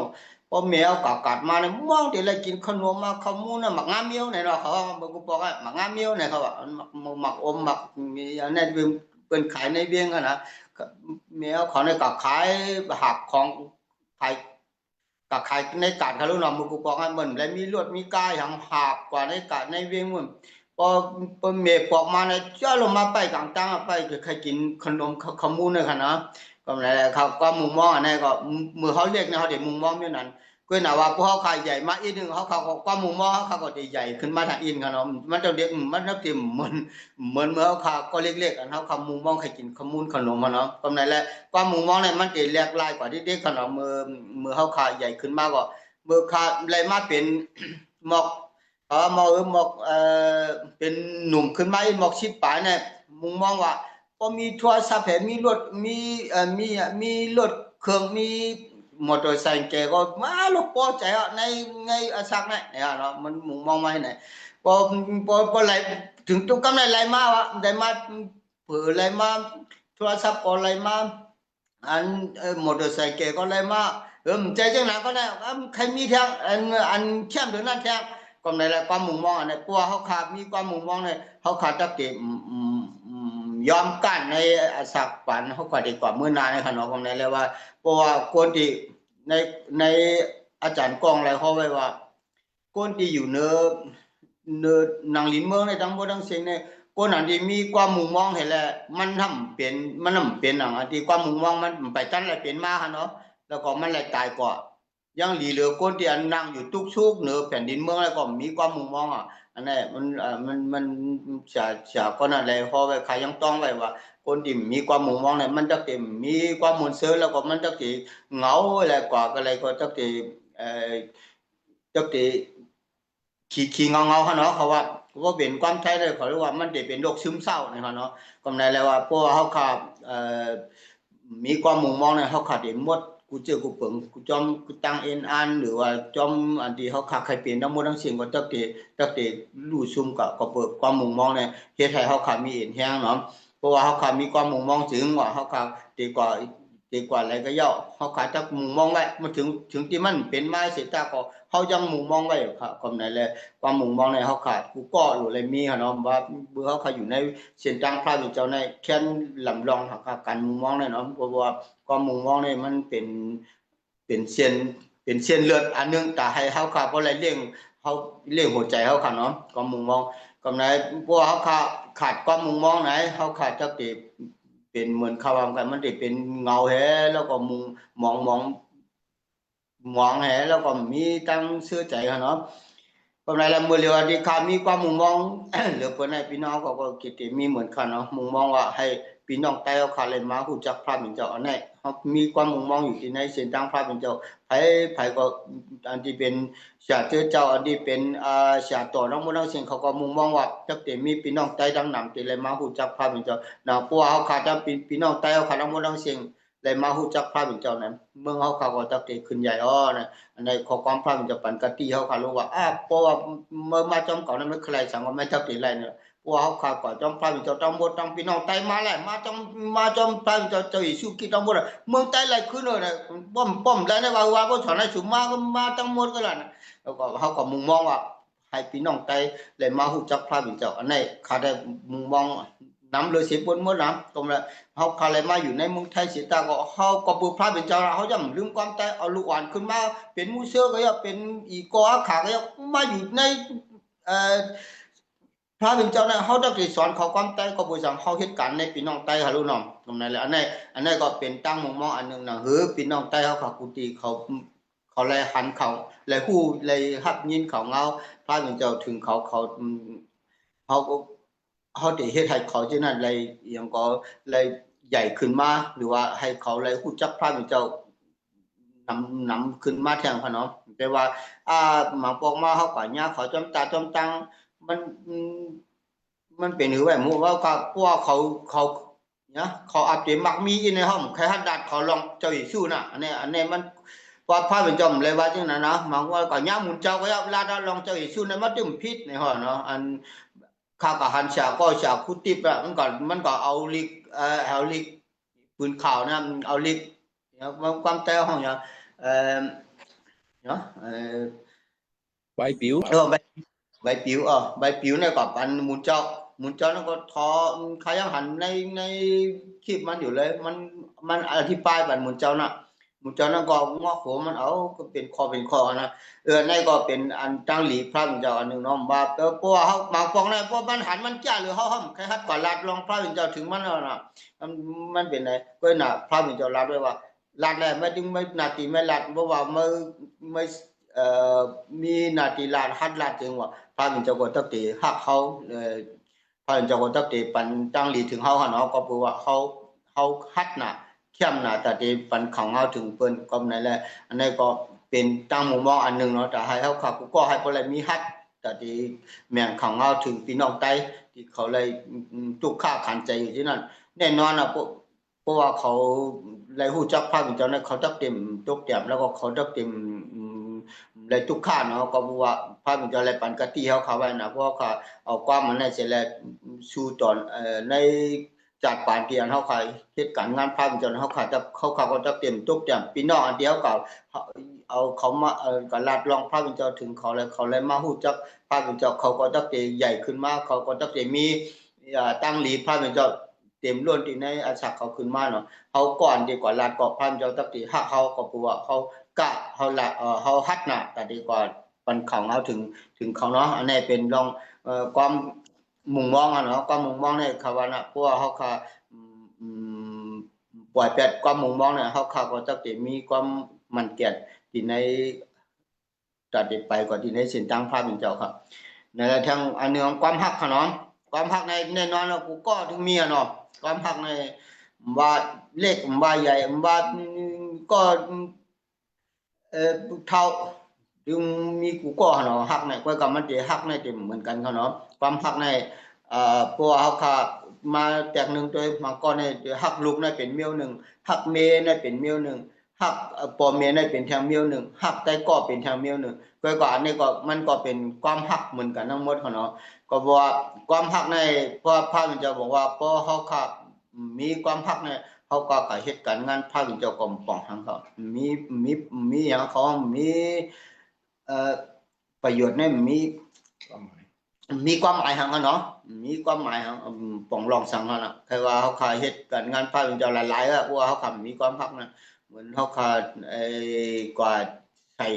พอแมวกัดมาเนี่ยมองที่ไรกินขนมมาขมูน่ะหมักงาเมียวเนี่ยเนาะเขาว่ากูบอกว่าหมักงาเมียวเนี่ยเขาว่าหมักอมหมักมีอันนั้นเป็นขายในเบี้ยงกันนะแมวเขาเนี่ยก็ขายหักของขายกับขายในกาดเขารู้เนาะมึงกูบอกให้เหมือนแล้วมีลวดมีกายหังหักกว่าในกาดในเบี้ยงมันพอเมฆปอกมาเนี่ยเจ้าลงมาไปกลางตั้งไปใครกินขนมขมูนเลยค่ะนะก็นั่นแหละครับก็มุมมองอันนี้ก็มือเขาเรียกเนี่ยเขาเดี๋ยวมุมมองเนี่ยนั้นก็น่าว่าพวกเขาขายใหญ่มาอีกนึงเขาก็มุมมองเขาก็ใหญ่ขึ้นมาทางอินค่ะเนาะมันจะเด็กมันนับถือเหมือนเมื่อเขาก็เล็กๆกันเขามุมมองใครกินขมูนขนมมาเนาะก็นั่นแหละก็มุมมองเนี่ยมันจะแหลกลายกว่าที่เด็กขนาดเมื่อเขาขายใหญ่ขึ้นมากก็เมื่อขาอะไรมาเป็นหมอกหมอกเป็นหนุ่มขึ้นมาอีหมอกชิดปลายเนี่ยมุมมองว่าพอมีโทรศัพท์มีรถมีรถเครื่องมีมอเตอร์ไซค์แกก็มาลูกพอใจอ่ะในสักเนี่ยเนาะมันมุมมองมาไหนพอไหลถึงตุ้มกำไรไหลมาวะได้มาเผื่อไหลมาโทรศัพท์ก็ไหลมาอันมอเตอร์ไซค์แกก็ไหลมาใจจังหนักก็ได้ใครมีแทงอันเข้มถึงนั้นแทงก็ในความมุมมองเนี่ยกลัวเขาขาดมีความมุมมองเนี่ยเขาขาดตะเกียบยอมกันในสักปันเขาก็ดีกว่าเมื่อนานในขนมของในเลยว่าเพราะว่าคนที่ในอาจารย์กองอะไรเขาไว้ว่าคนที่อยู่ เนื้อนางลินเมืองในทั้งหมดทั้งสิ้นเนี่ยคนอันที่มีความมุมมองเห็นแหละมันทำเป็นมันทำเป็นหนังอันที่ความมุมมองมันไปตั้นอะไรเป็นมาค่ะเนาะแล้วก็มันเลยตายก่อนยังหลีเหลือคนที่นั่งอยู่ทุกชุกเหนือแผ่นดินเมืองแล้วก็มีความมุมมองอ่ะอันนี้มันจะคนอะไรพอไปใครยังต้องไว้ว่าคนที่มีความมุมมองเนี่ยมันจะเต็มมีความมุนเสือแล้วก็มันจะตีเหงาอะไรกว่าอะไรก็จะตีจะตีขี้เงาค่ะเนาะเขาว่าเป็นความใช่เลยเขาเรียกว่ามันจะเป็นโรคซึมเศร้านะครับเนาะก็ในแล้วว่าพวกเขาขาดมีความมุมมองเนี่ยเขาขาดเห็นหมดกูเจอกูเปิงกูจอมกูตั้งเอ็นอันหรือว่าจอมอันที่เขาขาดใครเปลี่ยนทั้งหมดทั้งสิ่งก็ตั้งแต่รู้ซุ่มกับเปิดความมุมมองเนี่ยเฮ็ดให้เขาขาดมีเอ็นแห้งเนาะเพราะว่าเขาขาดมีความมุมมองถึงว่าเขาขาดดีกว่าอะไรก็ย่อเขาขาดจากมุมมองไว้มาถึงที่มันเป็นไม้เสียตาก็เขายังมุมมองไว้ครับก็ในเลยความมุมมองในเขาขาดกูก็หรืออะไรมีเนาะว่าเบื่อเขาอยู่ในเส้นทางพระอยู่เจ้าในแค่นลำลองหักการมุมมองในเนาะเพราะว่าความมุมมองเนี่ยมันเป็นเส้นเลือดอันนึงแต่ให้เขาขาดเพราะอะไรเลี้ยงหัวใจเขาขาดเนาะความมุมมองก็ในพวกเขาขาดความมุมมองไหนเขาขาดจะติดเป็นเหมือนเขาว่ากันมันจะเป็นเงาแหแล้วก็มุมมองแหแล้วก็มีตั้งเสื้อใจเนาะก็ในละเมื่อเรียกว่าที่ขามีความมุมมอง เหลือเพื่อนให้พี่น้องก็คิดมีเหมือนกันเนาะมุมมองว่าให้พี่น้องใต้เขาขาเลยมาหูจักพระเป็นเจ้าอันนี้เขามีความมุมมองอยู่ที่ในเส้นทางพระเป็นเจ้าไผก็อันที่เป็นเสียเจ้าอันที่เป็นเสียต่อน้องมุ่งน้องเสียงเขาก็มุมมองว่าจักแต่มีพี่น้องใต้ดังนำที่เลยมาหูจักพระเป็นเจ้านะพวกเขาขาดจะพี่น้องใต้เขาขาดน้องมุ่งน้องเสียงเลยมาหูจักพระเป็นเจ้านั้นเมืองเขาก็จักแต่ขึ้นใหญ่นะอันนี้ขอความพระเป็นเจ้าปันกติเขาขารู้ว่าเพราะว่าเมื่อมาจอมเก่านั้นไม่ใครสั่งว่าไม่จักแต่ไรเนี่ยพวกเขาขาก่อนจอมพระเป็นเจ้าต้องบดต้องพี่น้องใต้มาแหละมาจอมพระเป็นเจ้าอิสุกิต้องบดเมืองใต้ไรขึ้นเลยนะป้อมแล้วนะว่าก็สอนให้สุมาทั้งหมดก็แล้วนะแล้วก็เขาก็มุมมองว่าให้พี่น้องใต้เลยมาหูจักพระเป็นเจ้าอันนี้ขาได้มุมมองน้ำเลยเสียบนเมื่อน้ำตรงนั้นเขาขาเลยมาอยู่ในเมืองไทยเสียตาก็เขาก็ปูพระเป็นเจ้าเขาจะลืมความใต้เอาลูกหวานขึ้นมาเป็นมูเสือก็ยังเป็นอีกอขาก็ยังมาอยู่ในพระเป็นเจ้าเนี่ยเขาจะสอนเขาความใต้ก็บูชาเขาเหตุการณ์ในพี่น้องใต้ฮารุนอมตรงนั้นแหละอันนี้ก็เป็นตั้งมุมมองอันหนึ่งนะพี่น้องใต้เขาขากุฏิเขาเลยหันเขาเลยหู้เลยหับยินเขาเงาพระเป็นเจ้าถึงเขาได้เฮ็ดให้เขาที่นั่นเลยยังก็เลยใหญ่ขึ้นมาหรือว่าให้เขาเลยฮู้จักพระเป็นเจ้านำขึ้นมาแทนเขาเนาะแต่ว่าหมาปอกมาเขาก็ย่าเขาจอมตาจอมตังมันเป็นหือแบบหมู่ว่าพวกเขาเนี่ยเขาอาจจะมักมีในห้องใครหัดดัดเขาลองเจ้าอิสู้น่ะอันนี้มันว่าพระเป็นเจ้าเลยว่าจังนั้นนะหมายว่าก็ย่าหมุนเจ้าก็ย่าลาดลองเจ้าอิสู้ในมันตึมพิษในห้องเนาะอันข้ากับหันฉากก็ฉากคุติบอ่ะมันก็เอาลิกปืนข่าวนะเอาลิกความแต่ห้องอย่างเนาะใบปิ๋วใบปิ๋วใบปิ๋วเนี่ยก็ปันหมุนเจ้านั่นก็ทอใครยังหันในคลิปมันอยู่เลยมันอธิบายบันหมุนเจ้าน่ะหมุนเจ้านั่นก็งอหัวมันเอาก็เป็นคอนะนี่ก็เป็นอันตั้งหลีพระเป็นเจ้าอันหนึ่งเนาะว่าเพราะว่าเขามาฟ้องเนี่ยเพราะมันหันมันจ้าหรือเขาห้ามใครฮัดก่อนลาดลองพระเป็นเจ้าถึงมันแล้วน่ะมันเป็นไงก็น่ะพระเป็นเจ้าลาดด้วยว่าลาดแล้วไม่ถึงไม่นาทีไม่ลาดเพราะว่าไม่มีนาทีลาดฮัดลาดถึงว่าพระเป็นเจ้าก็ตักตีหักเขาพระเป็นเจ้าก็ตักตีปันตั้งหลีถึงเขาเนาะก็เพราะว่าเขาฮัดน่ะเข้มน่ะแต่ที่ปันของเขาถึงเปิ้นก็ไหนแหละอันนี้ก็เป็นตั้งมุมมองอันหนึ่งเนาะแต่ให้เขาขับก็ให้พอเลยมีฮัดแต่ที่แม่งของเขาถึงพี่น้องใต้ที่เขาเลยทุกข้าขันใจอยู่ที่นั่นแน่นอนนะเพราะว่าเขาเลยหู้จักพระเป็นเจ้าเนี่ยเขาตักเต็มตกเต็มแล้วก็เขาตักเต็มเลยทุกข้าเนาะก็เพราะว่าพระเป็นเจ้าเลยปันกติเขาไว้นะเพราะเขาเอาความมันในเสร็จแล้วสู่ตอนในจัดปานเตียนเขาขายเหตุการณ์งานพระเป็นเจ้าเขาขายเขาก็จะเต็มตกเต็มพี่น้องอันเดียวกับเอาเขามากับลาดลองพระเป็นเจ้าถึงเขาเลยมาหู้จักพระเป็นเจ้าเขาก็จะใหญ่ขึ้นมาเขาก็จะมีตั้งหลีพระเป็นเจ้าเต็มล้วนที่ในอาศักเขาขึ้นมาเนาะเขาก่อนดีกว่าลาดเกาะพระเป็นเจ้าตักตีหักเขาก็ปัวเขากะเขาละเขาฮัดน่ะแต่ดีกว่าป ปันของเอาถึงเขาเนาะอันนี้เป็นลองความมุมมองเนาะความมุมมองเนี่ยเขาว่านะเพราะว่าเขาค่ะปล่อยแปดความมุมมองเนี่ยเขาค่ะก็จะมีความมันเกียรติที่ในตัดไปกว่าที่ในสินตั้งภาพเป็นเจ้าครับในทางอันนึงความฮักค่ะเนาะความฮักในแน่นอนแล้วกูก็ถึงมีเนาะความฮักในว่าเล็กว่าใหญ่ว่าก็เท่าถึงมีกูก็เนาะฮักในก็กับมันจะฮักในจะเหมือนกันเขาเนาะความฮักในเพราะว่าเขาค่ะมาแตกหนึ่งตัวมาก็ในฮักลูกในเป็นเมียวหนึ่งฮักเมย์ในเป็นเมียวหนึ่งฮักปอเมียในเป็นทางเมียวหนึ่งฮักใต้ก็เป็นทางเมียวหนึ่งก็อันนี้ก็มันก็เป็นความฮักเหมือนกันทั้งหมดเขาเนาะก็บอกว่าความฮักในเพราะพระมันจะบอกว่าเพราะเขาค่ะมีความฮักในเขาก็กเหตุการณ์งานพระมันจะกลมป่องทางเขามีอย่างเขามีประโยชน์ในมีความหมายทางเขาเนาะมีความหมายทางป่องรองสังเขานะใครว่าเขาขายเหตุการณ์งานพระมันจะหลายๆแล้วว่าเขาทำมีความฮักนะเหมือนเขาขาดกว่าใส่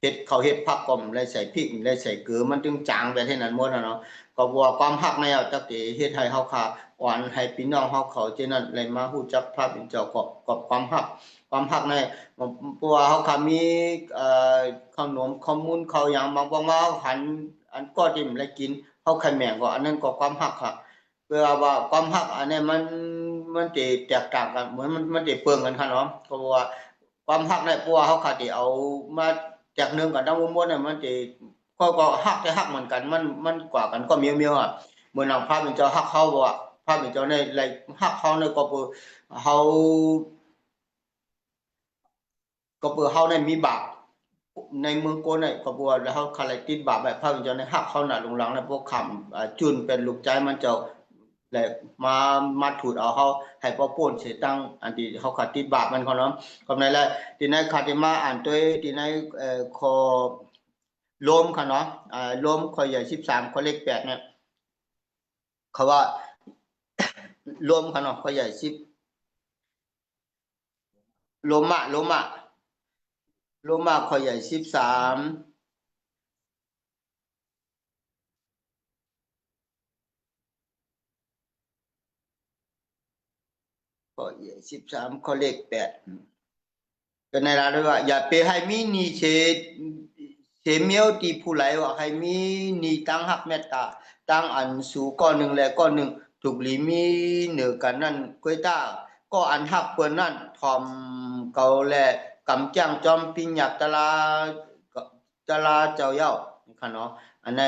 เฮ็ดเขาเฮ็ดผักก็ไม่ได้ใส่พริกไม่ได้ใส่เกลือมันจึงจางไปที่นั้นหมดเนาะก็ว่าความฮักในเอาจักติเฮ็ดให้เขาขาอ่อนให้พี่น้องเขาเช่นนั้นเลยมาฮู้จักพระเป็นเจ้ากับความฮักในเพราะว่าเขาขามีขนมข้าวมูลข้าวหยังบางว่าหันอันก็ดิ่มและกินเขาไข่แมงก็อันนั้นก็ความฮักค่ะเพื่อว่าความฮักอันนี้มันจะแตกต่างกันเหมือนมันจะเปลืองกันค่ะเนาะเพราะว่าความฮักในเพราะว่าเขาขาดที่เอามาจากหนึ่งกันทั้งหมดเนี่ยมันจะก็ฮักแต่ฮักเหมือนกันมันกว่ากันก็เมียวอ่ะเหมือนเอาพระเป็นเจ้าฮักเขาบอกว่าพระเป็นเจ้าในอะไรฮักเขาในก็เพื่อเขาในมีบาปในเมืองโกนเนี่ยก็บัวแล้วเขาคาราติดบาปแบบพระเป็นเจ้าในฮักเขาหนาลงหลังในพวกคำจุนเป็นลูกใจมันเจ้าและมาถูดเอาเขาให้พ่อป่นเสียตั้งอันที่เขาขาดติดบาปมันเขาเนาะก็ในแหละที่ในขาดที่มาอ่านตัวที่ในคอลมค่ะเนาะลมคอใหญ่13คอเล็ก8เนี่ยเขาว่าลมค่ะเนาะคอใหญ่10ลมอะคอใหญ่13ข้อ13ข้อเลข8ก็ในราด้วยว่าอย่าไปให้มีนีเฉเมียวตีผู้ไหลว่าให้มีนีตั้งหักเมตตาตั้งอันสู่ก้อนหนึ่งและก้อนหนึ่งถูกหลีมีเหนือกันนั่นก้อยต้าก็อันหักเปิ้นนั่นทอมเกาและกำจ้างจอมปิญญาตลาเจ้าเย้าค่ะเนาะอันใน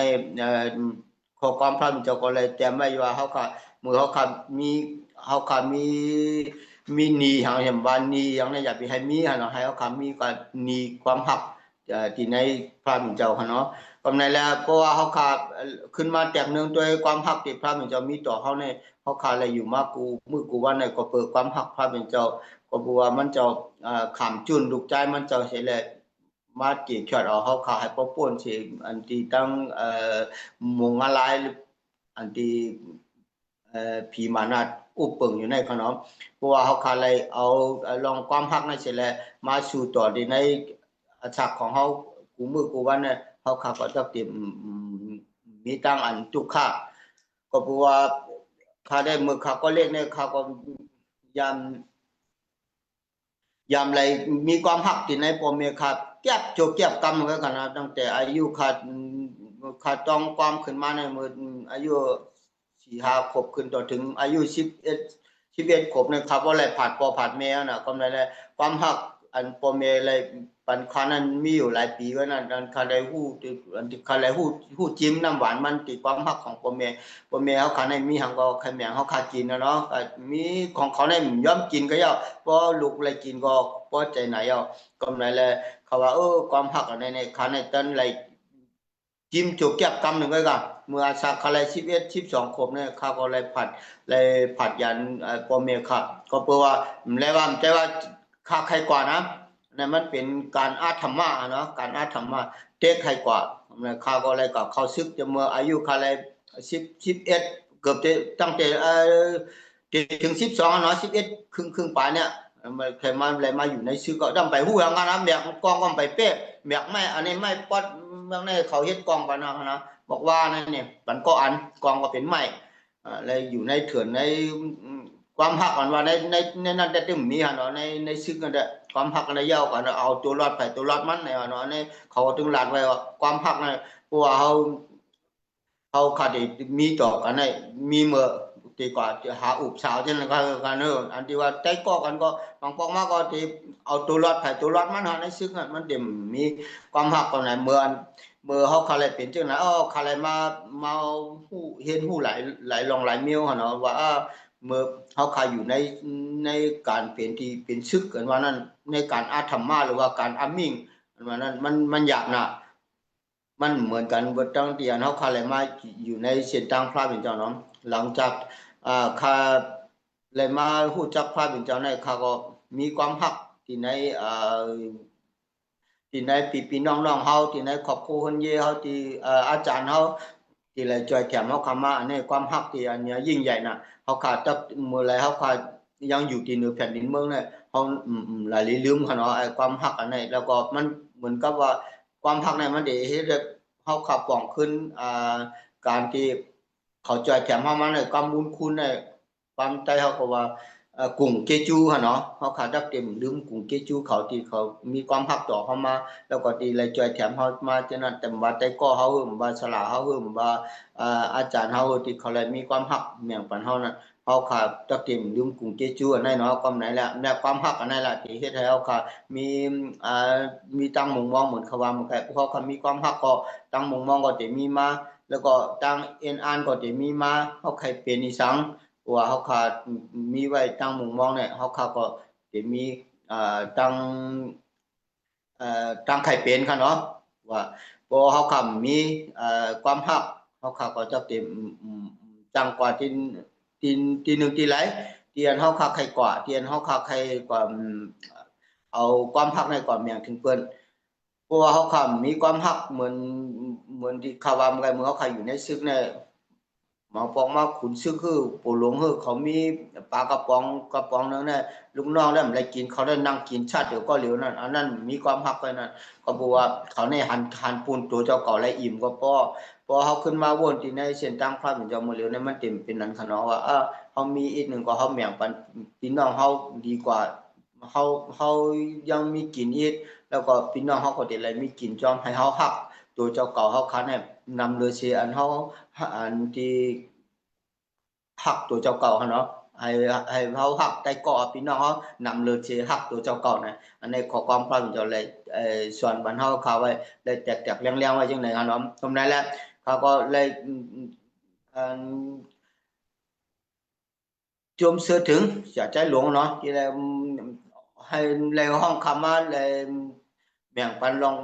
ข้อความพระมิเจ้าก็เลยเตรียมไว้ว่าเขาค่ะมือเขาค่ะมีนีหางเห็นว่านีอย่างนี้อย่าไปให้มีเนาะให้เขาค่ะมีก็นีความหักที่ในพระมิเจ้าค่ะเนาะก็ในแล้วเพราะว่าเขาค่ะขึ้นมาแตกหนึ่งด้วยความหักที่พระมิเจ้ามีต่อเขาเนี่ยเขาค่ะอะไรอยู่มากกูมือกูว่าในก็เปิดความหักพระมิเจ้าก็บัวมันเจ้าขำจุนลูกใจมันเจ้าเสียเลยมาจีเฉดเอาเขาค่ะให้ป้อป่นสิอันที่ตั้งมงอะไรอันที่ผีมานาดอุปเปิงอยู่ในขนมเพราะว่าเขาค่ะเลยเอาลองความหักนั่นเสร็จแล้วมาสู่ต่อในฉากของเขากูมือกูวันเนี่ยเขาค่ะก็จะเตรียมมีตั้งอันทุกข้าก็เพราะว่าข้าได้มือข้าก็เรียกเนี่ยข้าก็ยามไรมีความหักที่ในพ่อแม่ข้าเก็บโจเก็บกรรมกันกันนะตั้งแต่อายุข้าต้องความขึ้นมาในมืออายุ4-5 ขวบขึ้นต่อถึงอายุ11 ขวบเนี่ยครับว่าอะไรผ่านพ่อผ่านแม่นะก็ไม่ได้ความหักอันพ่อแม่อะไรปันคันนั้นมีอยู่หลายปีก็นั่นอันคันได้ฮู้อันที่คันได้ฮู้จิ้มน้ำหวานมันติดความหักของพ่อแม่เขาคันได้มีหังก็ใครแม่เขาขากินนะเนาะมีของเขาได้ย่อมกินก็ย่อพอลูกอะไรกินก็พอใจไหนย่อก็ไม่ได้เขาว่าความหักอันในคันในต้นอะไรจิ้มจุกเก็บกำหนึ่งไว้ก่อนเมื่อสักอะไร11-12 ขวบเนี่ยข้าก็เลยผัดยันพ่อแม่ข้าก็เพื่อว่าแล้วว่าใจว่าข้าใครกว่านะนั่นมันเป็นการอาธรรมะเนาะการอาธรรมะเด็กใครกว่าข้าก็เลยก็เข้าซึกจะเมื่ออายุข้าเลย11เกือบจะตั้งแต่ถึง12เนาะ11ครึ่งปลายเนี่ยมันเคยมาอะไรมาอยู่ในซึกก็ต้องไปฮู้อย่างนั้นนะแบกกองก็ไปเป๊ะแบกไม่อันนี้ไม่ปอด เมืองในเขาเฮ็ดกองปานนั้นนะบอกว่าเนี่ยมันก็อันกองก็เป็นไม้เลยอยู่ในเถื่อนในความหักกันว่าในนั้นแต่ตึมมีหั่นเนาะในซึกกันแหละความหักกันได้ยาวกันเอาตัวรอดไปตัวรอดมันเนี่ยเนาะในเขาถึงลาดไว้ว่าความหักนั้นเพราะว่าเขาขาดมีต่อกันได้มีเมื่อตีกว่าหาอุบสาวเช่นกันอันที่ว่าใจก่อกันก็บางปอกมาก็ที่เอาตัวรอดไปตัวรอดมันหาในซึกมันเต็มมีความหักกันไหนเมื่อเขาคาเลยเป็นจังได๋คาเลยมาฮู้เห็นฮู้หลายลองหลายมิ้วหั่นเนาะว่าเมื่อเขาคาอยู่ในการเป็นที่เป็นซึกกันว่านั้นในการอาธรรมะหรือว่าการอามิ่งว่านั้นมันอยากน่ะมันเหมือนกันบ่ตั้งที่อันเฮาคาเลยมาอยู่ในเส้นทางพระเป็นเจ้าเนาะหลังจากข้าเลยมาฮู้จักพระเป็นเจ้าในข้าก็มีความรักที่ในที่ในพี่น้องๆเฮาที่ในครอบครัวคนเยเฮาที่อาจารย์เฮาที่เลยจอยแถมเฮาเข้ามาอันนี้ความรักที่อันเนี้ยยิ่งใหญ่น่ะเฮาขาดจักมื้อใดเฮาขาดยังอยู่ที่เหนือแผ่นดินเมืองเนี่ยเฮาหลายลืมเขาเนาะไอ้ความรักอันนี้แล้วก็มันเหมือนกับว่าความรักเนี่ยมันได้เฮ็ดให้เฮาขับป้องขึ้นการที่เขาจอยแถมเฮามาเนี่ยความบุญคุณเนี่ยความใจเฮาก็ว่ากลุ่มเกจูหั่นเนาะเฮาขาดจักเต็มลืมกลุ่มเกจูเขาที่เขามีความรักต่อเฮามาแล้วก็ที่เลยจอยแถมเฮามาฉะนั้นแต่ว่าแต่ก็เฮาว่าสละเฮาว่าอาจารย์เฮาที่เขาเลยมีความรักแม่งปันเฮานั้นเฮาขาดจักเต็มลืมกลุ่มเกจูอันนั้นเนาะความไหนแหละแนวความรักอันนั้นล่ะที่เฮ็ดให้เฮาขาดมีตั้งมุมมองเหมือนเขาว่ามันก็เพราะเขามีความรักก็ตั้งมุมมองก็จะมีมาแล้วก็ตั้งเอ็นอ่านก็จะมีมาเฮาใครเป็นอีสังว่าเฮาขาดมีไว้ตั้งมุมมองเนี่ยเฮาขาก็จะมีตั้งใครเป็นค่ะเนาะว่าบ่เฮาคำมีความรักเฮาขาก็จะเต็มจังกว่าที่หนึ่งที่หลายเตียนเฮาคักใครกว่าเตียนเฮาคักใครกว่าเอาความรักในก่อนแม่งถึงเพิ่นเพราะว่าเฮาคำมีความรักเหมือนที่เขาว่ามันก็เหมือนเฮาอยู่ในซึกเนี่ยมาปองมาขุนซึกคือปู่หลวงเขามีปลากระป๋องนึงเนี่ยลูกน้องได้มากินเขาได้นั่งกินชาติเดียวก็เหลียวนั่นอันนั้นมีความรักไว้นั่นก็บอกว่าเขาในหันปูนตัวเจ้าเก่าและอิ่มก็พอเฮาขึ้นมาวนที่ในเส้นทางพระเป็นเจ้ามื้อเหลียวเนี่ยมันเต็มเป็นนั้นขนาดว่าเฮามีอีกนึงก็เฮาแม่งปันพี่น้องเฮาดีกว่าเฮายังมีกินอีกแล้วก็พี่น้องเฮาก็ได้เลยมีกินจอมให้เฮาฮักตัวเจ้าเก่าเฮาคันให้นำเลยสิอันเฮาอันที่ฮักตัวเจ้าเก่าเนาะให้เฮาฮักได้ก่อพี่น้องเฮานำเลยสิฮักตัวเจ้าเก่านะอันนี้ขอความพระเป็นเจ้าเลยส่วนบ้านเฮาเขาไว้ได้แตกๆเลี้ยงๆไว้จังได๋เนาะตรงนั้นแหละเขาก็เลยโจมเสือถึงจะใจหลวงเนาะที่เลยให้เลยห้องคำมาเลยแบ่งปันลอง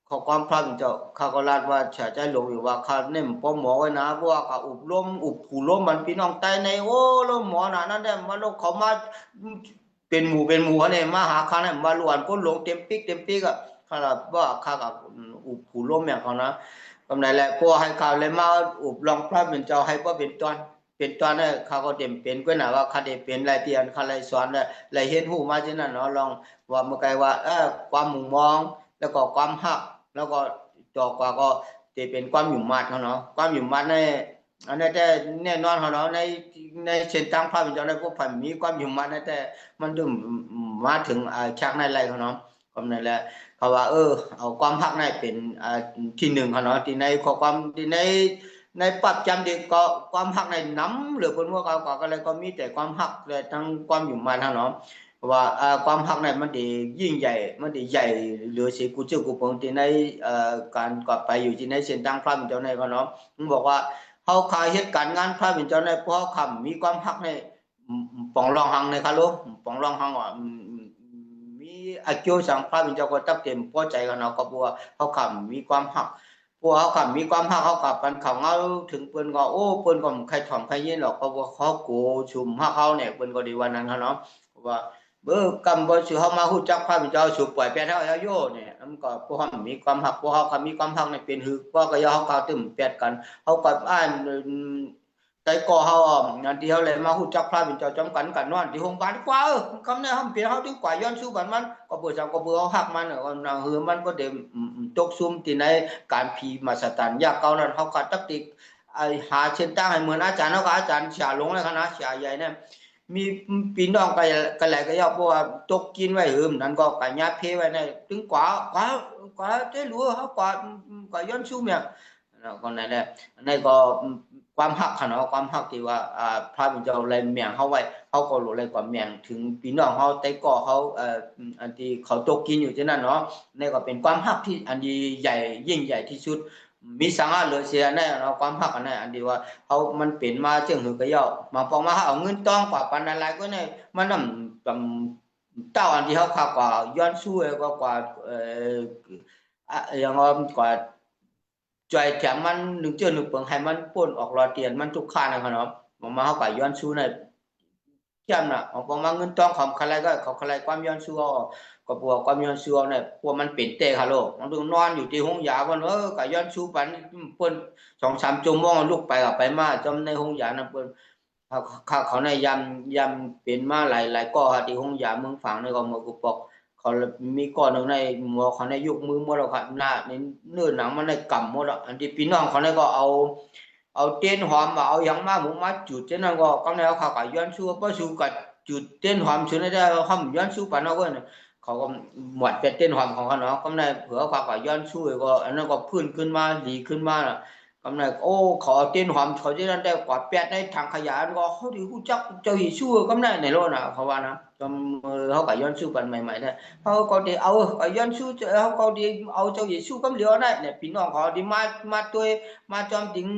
ขอความพระเป็นเจ้าเขาก็ลาดว่าจะใจหลวงอยู่ว่าเขาเนี่ยป้อหมอไว้นะเพราะว่าเขาอุบผูล้มมันพี่น้องใต้ในโอ้แล้วหมอน่ะนั่นได้มาโลกเขามาเป็นหมู่เนี่ยมาหาเขาเนี่ยมาล้วนก้นหลงเต็มปิกอ่ะเขาว่าเขากับอุบผูล้มอย่างเขานะกำไรแหละพอให้เขาเลยมาอุบลองพระเป็นเจ้าให้ว่าเป็นตอนเนี่ยเขาก็เต็มเป็นก็น่ะว่าเขาได้เป็นรายเตียนเขาเลยสอนเลยเฮ็ดฮู้มาจังนั้นเนาะลองว่าเมื่อไกลว่าความมุมมองแล้วก็ความฮักแล้วก็ต่อกว่าก็จะเป็นความอยู่มัดเขาเนาะความอยู่มัดในอันนี้แต่แน่นอนเขาเนาะในเส้นทางพระเป็นเจ้าได้พวกพันมีความอยู่มัดแต่มันถึงมาถึงชักในไรเขาเนาะความนั่นแหละเขาว่าเอาความฮักในเป็นที่หนึ่งเขาเนาะที่ในข้อความที่ในปรับจำเด็กก็ความฮักในน้ำหรือคนพวกเขาก็เลยก็มีแต่ความฮักเลยทั้งความอยู่มัดเนาะว่าความฮักในมันได้ยิ่งใหญ่มันได้ใหญ่เหลือสิกูเจ้ากูปงที่ในการกลับไปอยู่ที่ในเส้นทางพระเป็นเจ้าในเขาเนาะมันบอกว่าเฮาขายเหตุการณ์งานพระเป็นเจ้าในเพราะคำมีความฮักในปองรองหังในคาลูปองรองหังว่ามีอาเกียวสังพระเป็นเจ้าก็ตักเต็มพอใจกันเนาะก็เพราะว่าเฮาคำมีความฮักพวกเฮาคำมีความฮักเฮากับกันเขาเอาถึงเปิ้นก็เปิ้นก็ใครถ่อมใครยินหรอกเพราะว่าเขาโกชุมฮักเขาเนี่ยเปิ้นก็ดีวันนั้นเนาะว่ากำบ่สิเฮามาฮู้จักพระเป็นเจ้าสุปล่อยแปดเฮาโยเนี่ยมันก็พวกเฮามีความฮักพวกเฮาก็มีความฮักในเป็นหือพวกก็ยาเฮาก็ตึมแปดกันเฮาก็อ่าน tại có họ thì họ lại mà hút chắc pha bên cho trong cắn cả non thì hôm bán quá cắm này hôm phía họ tiếng quả yon su bản man có bữa sau có bữa họหักมันcòn hứaมันก็เดมตกซุ่มที่ในการพีมาสตันยากเก่านั้นเขาก็ตักติกหาเส้นตั้งให้เหมือนอาจารย์เขาก็อาจารย์เสียลงเลยคณะเสียใหญ่เนี่ยมีพี่น้องก็หลายก็ยากเพราะว่าตกกินไว้หืมนั้นก็กัญญาเพไว้ในถึงกว่าเจ้าหลวงเขากว่าย้อนซูเมียคนนั้นแหละในก็ความหักขนาดความหักที่ว่าพระบิดาอะไรเมียงเขาไว้เขาก็รู้อะไรกว่าเมียงถึงพี่น้องเขาแต่ก็เขาอันที่เขาตกกินอยู่ที่นั่นเนาะนี่ก็เป็นความหักที่อันที่ใหญ่ยิ่งใหญ่ที่สุดมีสังหารเลยเสียแน่เนาะความหักอันนั้นอันที่ว่าเขามันเป็นมาเชิงหือกระยามาพอมาเอาเงินต้องกว่าปันอะไรก็เนี่ยมันนำเต้าอันที่เขาขากว่าย้อนสู้ก็กว่าอย่างกว่าใจแถมมันหนึ่งเจอหนึ่งเปิงให้มันป่นออกรอเตียนมันทุกข้านะครับมาเขากว่าย้อนสู้ในเทียมน่ะออกมาเงินต้องของใครก็ของใครความย้อนสู้ก็พวกความย้อนสู้เนี่ยพวกมันเป็นเตะฮัลโหลมันต้องนอนอยู่ที่ห้องยาวันกับย้อนสู้ปันป่น2-3 ชั่วโมงลูกไปกับไปมาจำในห้องยานะเปิ้นเขาในยำเป็นมาหลายก็ที่ห้องยาเมืองฝางในก็มือกุปอกเขามีก่อนหนึ่งในหมอเขาในยกมือหมดแล้วครับหน้าในเนื้อหนังมันในกำหมดแล้วอันที่พี่น้องเขาในก็เอาเต้นหอมมาเอายังมาหมูมาจุดเช่นนั้นก็กำเนิดเขาก็ย้อนสู้เพราะสู้กับจุดเต้นหอมชนได้เขาย้อนสู้ปานเอาก็เนี่ยเขาก็หมดเป็นเต้นหอมของเขาเนาะกำเนิดเผื่อเขาก็ย้อนสู้ก็อันนั้นก็พื้นขึ้นมาดีขึ้นมาน่ะกำเนิดโอ้ขอเต้นหอมเขาที่นั่นได้กว่าแปดในทางขยะก็เขาดีหูจักเจ้าหิสู้กำเนิดในโลกน่ะเขาว่านะจำเขาก็ย้อนสู้ปันใหม่ๆได้เขาก็ดีเอาก็ย้อนสู้เขาก็ดีเอาเจ้าหิสู้กำเหลียวได้เนี่ยพี่น้องเขาดีมาตัวมาจอมถึง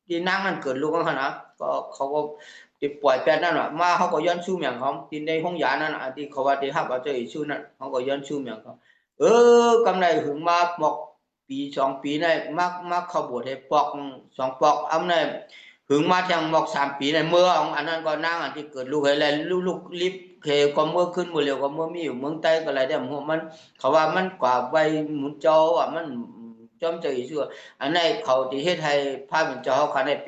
ที่นางนั่นเกิดลูกเขานะก็เขาก็ติดปล่อยแปดนั่นแหละมาเขาก็ย้อนสู้อย่างเขาที่ในห้องยานั่นที่เขาว่าที่ฮับเอาเจ้าหิสู้นั่นเขาก็ย้อนสู้อย่างเขากำไรหึงมาบอกปี2 ปีได้มักเข้าบวชให้ปอก2 ปอกอำในหึงมาแทงบอก3 ปีในเมื่อของอันนั้นก็นางอันที่เกิดลูกให้แล้วลูกลิบเคก็เมื่อขึ้นเมื่อเร็วก็เมื่อมีอยู่เมืองใต้ก็อะไรได้มันเขาว่ามันกว่าใบหมุนจอว่ามันจอมเจออีชั่วอันนั้นเขาที่เฮ็ดให้พระเป็นเจ้าเขาได้เ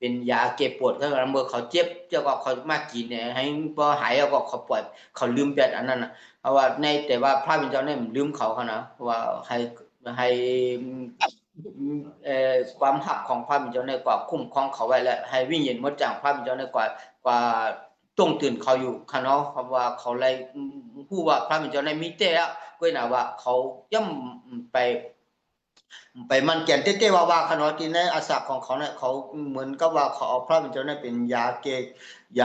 ป็นยาเก็บปวดเขาเมื่อเขาเจ็บเจ้าก็เขามากินเนี่ยให้พอหายแล้วก็เขาปล่อยเขาลืมแปดอันนั้นน่ะเพราะว่าในแต่ว่าพระเป็นเจ้าเนี่ยลืมเขานะว่าให้ความหักของพระบิดาในกว่าคุ้มครองเขาไว้และให้วิ่งเย็นมดจังพระบิดาในกว่าต้องตื่นเขาอยู่ค่ะเนาะเพราะว่าเขาเลยผู้ว่าพระบิดาในมีเตะก็น่ะว่าเขาย่ำไปมันเกียนเต้ๆว่าค่ะเนาะที่ในอาสาของเขาเนี่ยเขาเหมือนกับว่าเขาเอาพระบิดาในเป็นยาเกย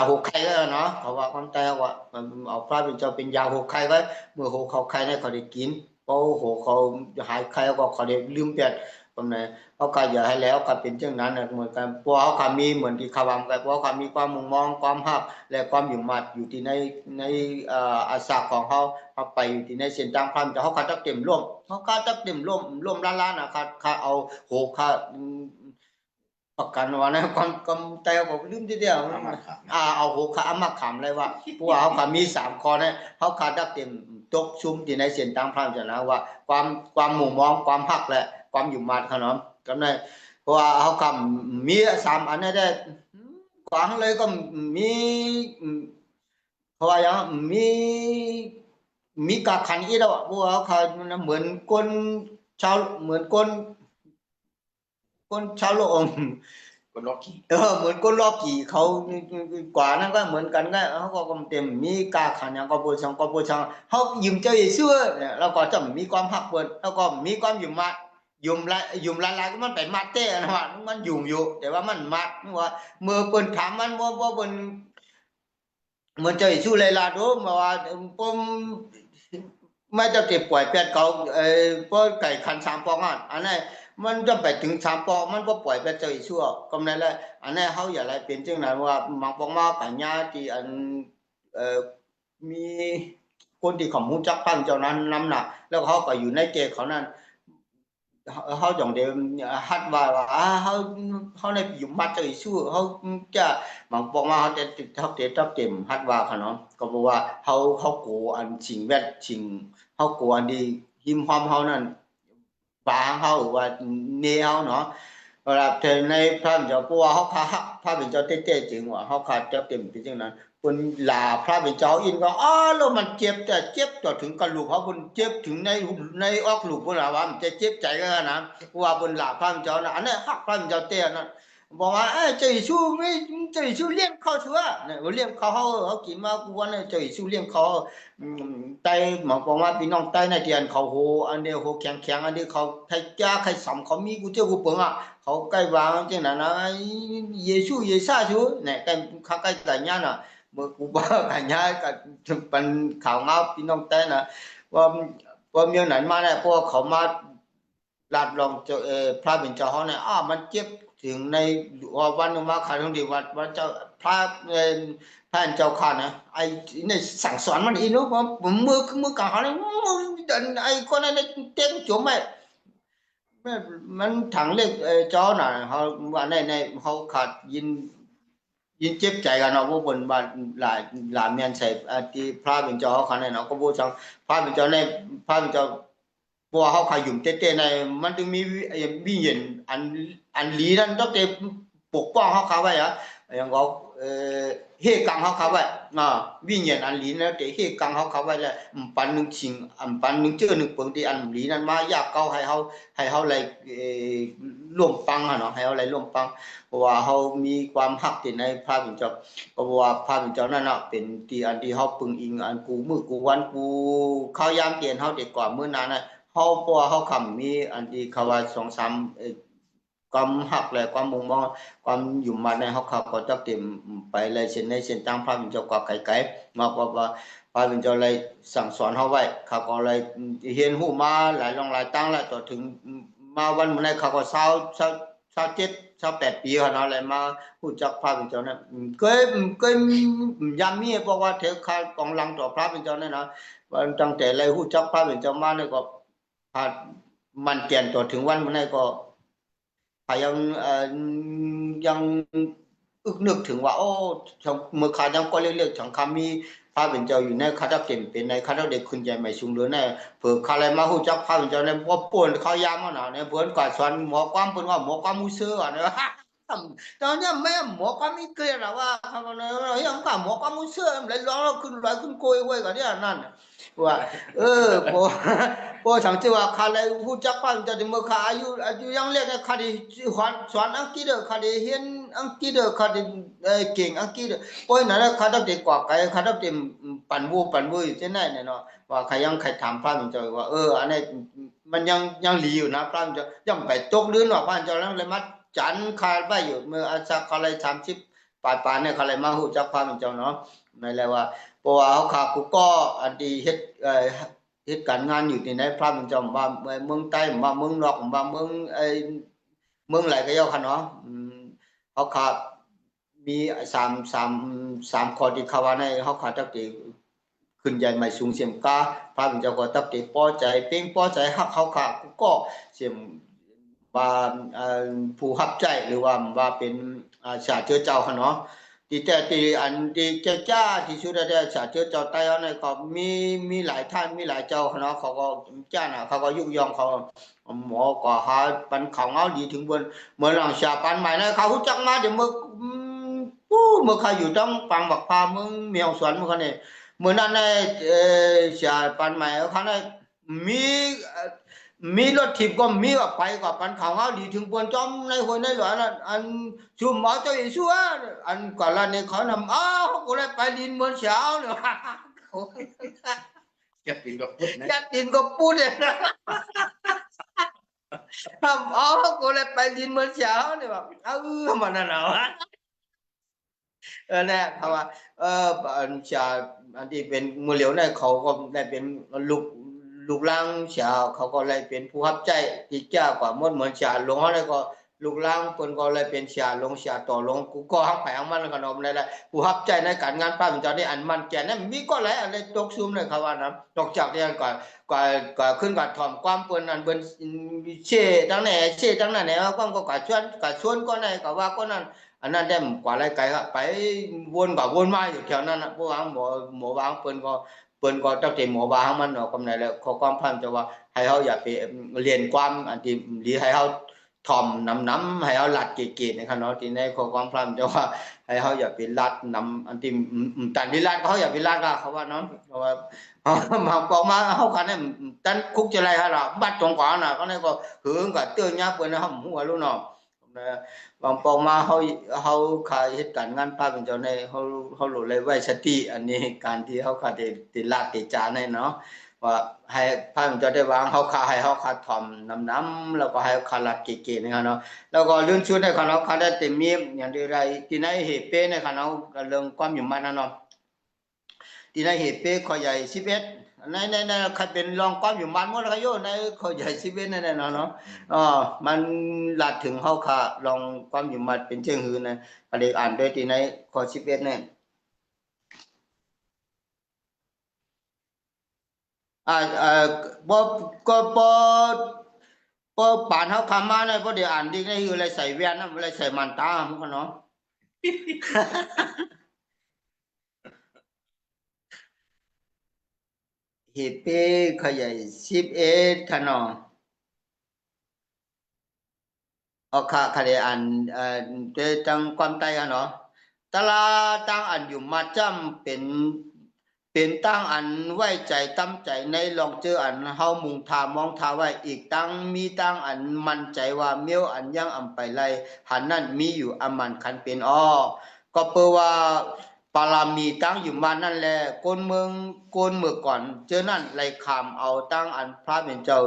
าหกไข้แล้วเนาะเขาว่าคนแต่ว่าเอาพระบิดาเป็นยาหกไข้ไว้เมื่อหกเขาไข้เนี่ยเขาได้กินโอ้โหเขาหายใครก็เขาได้ลืมเปลี่ยนตรงไหนเขาก็อย่าให้แล้วก็เป็นเช่นนั้นเหมือนกันเพราะเขามีเหมือนที่เขาวางกันเพราะเขามีความมุงมองความหักและความอยู่หมัดอยู่ที่ในอาสาของเขาไปอยู่ที่ในเส้นทางพระมิตรเขาตักเต็มร่วมเขาตักเต็มร่วมล้านนะครับเอาโหเขาประกันว่านะความแต่บอกลืมทีเดียวเอาโหเขามาขำเลยว่าเพราะว่าเขามี3 ข้อเนี่ยเขาตักเต็มตกชุมที่ในเส้นทางพระมิตรนะว่าความหมู่มองความหักและความอยู่หมัดเขาเนาะก็ได้เพราะว่าเขาคำมี3 อันนี้ได้กวางเลยก็มีเพราะว่าอย่างมีกาขันอีแล้วเพราะว่าเขาเหมือนคนชาวเหมือนคนชาวโลกคนล็อกกี้เหมือนคนรอบกี่เขากว่านั้นก็เหมือนกันก็เขาก็เต็มมีกาขันอย่างก็บูชาเขายืมเจ้าเยซูเนี่ยแล้วก็จะมีความหักเปิ้นแล้วก็มีความอยู่มัดยุ่มลายก็มันไปมัดเต้นะว่ามันอยู่แต่ว่ามันมัดว่าเมื่อเปิ้นถามมันว่าเปิ้นเหมือนเจ้าเยซูเลยล่ะดูว่าผมไม่จะเจ็บป่วยแปดเขาเพราะไก่คัน3 ปองอันนั้นมันจะไปถึง3 ปองมันก็ปล่อยไปเจออีชั่วก็นั่นแหละอันนี้เขาอย่าอะไรเป็นจังนั้นว่ามังปองมาปัญญาที่อันมีคนที่เขารู้จักพังเจ้านั้นน้ำหนักแล้วเขาก็อยู่ในเกศเขานั้นเขาอย่างเดียวฮัดว่าเขาในอยู่มัดเจออีชั่วเขาจะมังปองมาเขาจะทับเต็มฮัดว่าเขาเนาะก็บอกว่าเขาโกอันชิงแวดชิงเขาโกอันดีหิมหอมเขานั่นปลาเขาว่าเนเขาเนาะ เวลาในพระเป็นเจ้าเพราะว่าเขาขาพระเป็นเจ้าเต้ๆจริงว่าเขาขาดเต็มเป็นจริงนั้นคนลาพระเป็นเจ้าอินก็แล้วมันเจ็บแต่เจ็บจนถึงกระดูกเขาคนเจ็บถึงในออกลูกคนละว่ามันจะเจ็บใจกันนะว่าคนลาพระเป็นเจ้านะอันนี้ฮักพระเป็นเจ้าเต้นะบอกว่าเจ้าชูไม่เจ้าชูเลี้ยงเขาชัวเนี่ยเลี้ยงเขากินมากูว่าเนี่ยเจ้าชูเลี้ยงเขาไตหมอบอกว่าพี่น้องไตในเตียนเขาโหอันเดียวโหแข็งอันนี้เขาใครจ้าใครสำเขามีกูเจ้ากูเปิงอ่ะเขาใกล้วางจังนั้นนะเยซูเยซ่าชูเนี่ยใกล้เขาใกล้กันเนี่ยน่ะเมื่อกูบ้ากันเนี่ยก็เป็นข่าวเงาพี่น้องไตนะว่าเมียไหนมาเนี่ยเพราะเขามาลาดลองเจ้าพระเป็นเจ้าเขาเนี่ยมันเจ็บถึงในวันมาขายทั้งดีวันเจ้าพระพระเจ้าข้านะไอ้ในสั่งสอนมันอีนู้ผมมือกลางเขาเลยไอ้คนนั้นเต้นจุ๋มไม่มันถังเล็กเจ้าน่ะเขาว่าในเขาขาดยินเจ็บใจกันเนาะว่าบนบ้านหลายเมียนใส่ที่พระเป็นเจ้าเขาเนี่ยเนาะก็บูชาพระเป็นเจ้าในพระเป็นเจ้าเพราะว่าเขาขายยุ่มเต้ๆในมันจึงมีวิญญาณอันลีนั้นต้องเตปกป้องเขาไว้อะอย่างเขาเฮกังเขาไว้วิญญาณอันลีนั้นเตเฮกังเขาไว้แล้วปันนึงชิงปันนึงเจอนึงเปิงที่อันลีนั้นมายากเก้าให้เขาอะไรร่วมปังเนาะให้เขาอะไรร่วมปังเพราะว่าเขามีความฮักติดในพระเป็นเจ้าเพราะว่าพระเป็นเจ้านั่นน่ะเป็นที่อันที่เขาปึงอิงอันกูมือกูวันกูเข้ายามเตียนเขาเด็กกว่ามื้อนั้นน่ะเขาเพราะว่าเขาคำมีอันที่เขาว่า2-3ความหักและความมุ่งมั่นความอยู่มาในเขาก็จะเต็มไปเลยเช่นในเส้นทางพระเป็นเจ้าก็ไกลๆมาว่าพระเป็นเจ้าเลยสั่งสอนเขาไว้เขาก็เลยเห็นหูมาหลายหลายตั้งแล้วต่อถึงมาวันมื้อนั้นเขาก็27-28 ปีเขาเนาะเลยมารู้จักพระเป็นเจ้านั้นเคยยามมีบอกว่าเถอะข้ากองหลังต่อพระเป็นเจ้านั่นนะตั้งแต่เลยรู้จักพระเป็นเจ้ามาเนี่ยก็มันเปลี่ยนต่อถึงวันมื้อนั้นก็ยังอึกนึกถึงว่าเมื่อขายังก็เรียกๆฉันคำมีพระเป็นเจ้าอยู่ในคาทับเต็มเป็นในคาทับเด็กคุณใหญ่ใหม่สูงเหลือแน่เผื่อใครมาฮู้จักพระเป็นเจ้าในบ่ป่วนเขายามเอาหน่ะเนี่ยเพิ่นก็สอนหมอความเพิ่นว่าหมอความมูซื่ออ่ะเนี่ยตอนนี้แม่หมอความมีเกลียดล่ะว่าเขาก็เลยยังก็หมอความมูซื่อเลยร้องแล้วขึ้นโกยไว้ก็เนี่ยนั่นว่าพอฉันจะว่าใครฮู้จักพระเป็นเจ้าเมื่อขาอายุยังเล็กเนี่ยใครสอนอังกฤษใครเรียนอังกฤษใครเก่งอังกฤษเพราะนั้นใครต้องเด็กกว่าใครต้องเต็มปั่นวูอยู่ที่ไหนเนี่ยเนาะว่าใครถามพระเป็นเจ้าว่าอันนี้มันยังหลีอยู่นะพระเป็นเจ้ายังไปตกลื่นว่าพระเป็นเจ้าแล้วเลยมาจันคาไว้อยู่เมื่ออาจารย์เขาเลย30ปลายเนี่ยเขาเลยมาฮู้จักพระเป็นเจ้าเนาะนั่นแหละว่าเพราะว่าเขาขากูก็อันดีเฮ็ดการงานอยู่ที่ไหนพระเป็นเจ้ามาเมืองใต้มาเมืองนอกมาเมืองไหนก็เยาะค่ะเนาะเขาขามี3ข้อที่เขาว่าในเขาขาตักติขึ้นใหญ่ใหม่สูงเสียมกาพระเป็นเจ้าก็ตักติพอใจเพ่งพอใจฮักเขาขากูก็เสียมว่าผู้รับใจหรือว่าเป็นชาเชื้อเจ้าค่ะเนาะที่อันที่จ้าที่สุดได้ชาเชื้อเจ้าใต้เขาเนี่ยก็มีหลายท่านมีหลายเจ้าค่ะเนาะเขาก็จ้าน่ะเขาก็ยุ่งยองเขาหมอก็หาปันเขาเงาดีถึงบนเมื่อหลังชาปันใหม่นะเขารู้จักมาเดี๋ยวเมื่อเขาอยู่ต้องฟังบักพาเมืองเมียวสวนเมื่อเนี่ยเมื่อนั้นในชาปันใหม่เขาเนี่ยมีรถถีบก็มีว่าไปกับปันเขาเงาดีถึงบนจอมในหัวในหลวงนั้นอันชุมหมอเจ้าอิสุอันก่อนละเนี่ยเขานำเขาก็เลยไปดินเมืองเช้าเนี่ย แกปินกับพุทธนะ ยัดดินก็พูดเลยนะทำก็เลยไปดินเมืองเช้าเนี่ยแบบมันนั่นเหรอเนี่ยเขาว่าชาอันที่เป็นมือเหลียวเนี่ยเขาก็ได้เป็นลูกล่างชาเขาก็เลยเป็นผู้รับใจที่เจ้ากว่าเหมือนชาหลวงเขาเลยก็ลูกล่างเพิ่นก็เลยเป็นชาลงชาต่อลงกูก็ฮักแผงมันก็นมเลยแหละผู้รับใจในการงานพระเป็นเจ้านี่อันมันแก่นั้นมีก็หลายอะไรตกซุ่มเลยเขาว่านะตกจากเรียนก่อนขึ้นก่อนถ่อมความเปิ้นอันเปิ้นเช่ตั้งไหนความก็ชวนก็ไหนก็ว่าก็นั้นอันนั้นได้กว่าไรไกลครับไปวนมาอยู่แถวนั้นนะพวกหมอวางเปิ้นก็ตั้งแต่หมอบางมันเนาะกำไหนแล้วขอความพันจะว่าให้เฮาอย่าไปเรียนความอันที่ดีให้เฮา ทอมน้ำให้เอาลัดเกตนะครับเนาะที่ในข้อความพร่ำจะว่าให้เขาอย่าไปลัดน้ำอันที่ตันที่ลัดเขาอย่าไปลัดก็เขาว่าเนาะเพราะว่ามาบอกมาเขาคันเนี่ยตันคุกจะไรฮะล่ะบัดตรงกว่าน่ะก็เนี่ยก็หือก็เตือนยากเปิ้นนะหัวรู้เนาะบางปองมาเขาขายเหตุการณ์งานพาเป็นเจ้าในเขาหลุดเลยไว้สติอันนี้การที่เขาขาดติลาติจานในเนาะว่าให้พาเป็นเจ้าได้วางเขาขาให้เขาขาถ่อมน้ำแล้วก็ให้ขาลัดเก๋ๆนะครับเนาะแล้วก็เรื่องชุดในคณะเขาได้เต็มมีอย่างใดที่ในเหตุเป้ในคณะเรื่องความอยู่มันนั่นเนาะที่ในเหตุเป้ข้อใหญ่11ในใครเป็นรองความอยู่มันหมดแล้วก็โยในข้อใหญ่11นั่นเนาะมันหลัดถึงเขาขาลองความอยู่มันเป็นเชิงหือนะอะไรอ่านด้วยที่ในข้อ11เนี่ยบ่ก็บ่ป่านเฮาคำมาเนี่ยบ่ได้อ่านดีในคืออะไรใส่แว่นนะอะไรใส่มันตามันก็เนาะ เฮเป้ขยาย11คะเนาะเอาค่ะได้อ่านได้ตั้งความใต้อะเนาะตะลาตั้งอันอยู่มาจำเป็นตั้งอันไว้ใจตั้มใจในลองเจออันเฮามุงทามองทาไว้อีกตั้งมีตั้งอันมั่นใจว่าเมียวอันยังอำไปไลหันนั่นมีอยู่อมันคันเป็นก็เปว่าปารามีตั้งอยู่มานั่นแหละโกนเมือก่อนเจอนั่นไล่ขามเอาตั้งอันพระเป็นเจ้า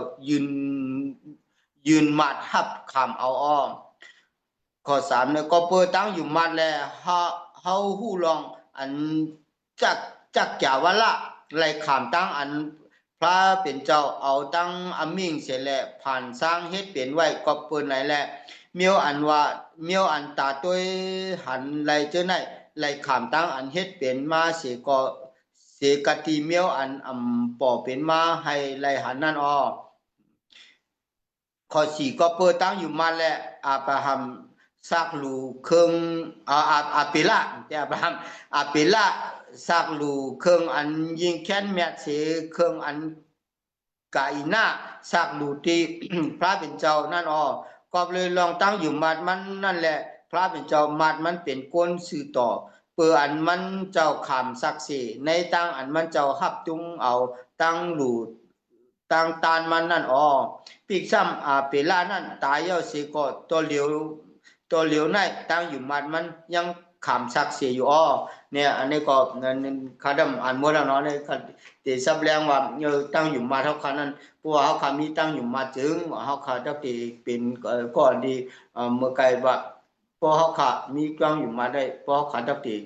ยืนมัดฮับขามเอาข้อ3เนี่ยก็เปิดตั้งอยู่มัดแลเฮาฮู้ลองอันจักจ่าวะละไล่ขามตั้งอันพระเป็นเจ้าเอาตั้งอมิ่งเสียแหละผ่านสร้างเฮ็ดเป็นไว้ก็เปิ้นไหนแหละเมียวอันตาต้วยหันไล่เจอไหนไล่ขามตั้งอันเฮ็ดเป็นมาเสียก็เสกติเมียวอันป่อเป็นมาให้ไล่หันนั่นข้อ4ก็เปิดตั้งอยู่มาแหละอาบราฮัมซักลูเครื่องอาเปล่าแต่อาบราฮัมอาเปล่าซักลูเครื่องอันยิงแค้นแมทเสเครื่องอันกาอินาซักลูที่ พระเป็นเจ้านั่นก็เลยลองตั้งอยู่มัดมันนั่นแหละพระเป็นเจ้ามัดมันเป็นก้นสื่อต่อเปื่ออันมันเจ้าขามซักเสในตั้งอันมันเจ้าหับจุงเอาตั้งลูตั้งตานมันนั่นปีกซ้ำเปล่านั่นตายเย้าเสียก็ตัวเหลียวนั่นตั้งอยู่มัดมันยังขามซักเสียอยู่เนี่ยอันนี้ก็คาดำอ่านหมดแล้วเนาะเนี่ยแต่ซับแรงว่าตั้งอยู่มาเท่าคันนั้นเพราะว่าเขามีตั้งอยู่มาถึงเขาขาดที่เป็นก่อนดีเมื่อไกลว่าพอเขาขามีกล้องอยู่มาได้พอเขาขาดที่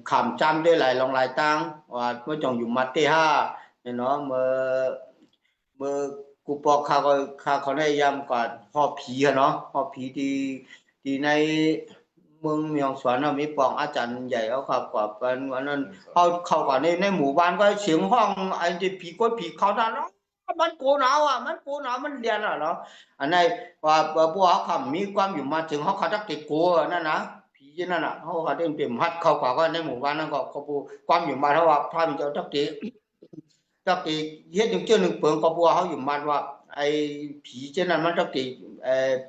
ขามจำได้หลายลองหลายตั้งว่าเมื่อจงอยู่มาที่5เนาะเมื่อกูปอกเขาได้ย้ำก่อนหอบผีเนาะหอบผีที่ในเมืองเมียงสวนมีปองอาจารย์ใหญ่เขาขับกว่าเป็นวันนั้นเข้าก่อนในหมู่บ้านก็เสียงห้องไอ้ที่ผีก้นผีเขานั่นเนาะมันโกหนาวมันโกหนาวมันเรียนเนาะอันนี้ว่าพวกเขามีความอยู่มาถึงเขาจักติโกนั่นนะผีนั่นน่ะเขาได้เต็มฮัดเข้ากว่าก็ในหมู่บ้านนั้นก็เขาความอยู่มาเท่าว่าพระเป็นเจ้าจักติเฮ็ด1เปิงก็บัวเขาอยู่มันว่าไอ้ผีเจ้านั้นมันจักติ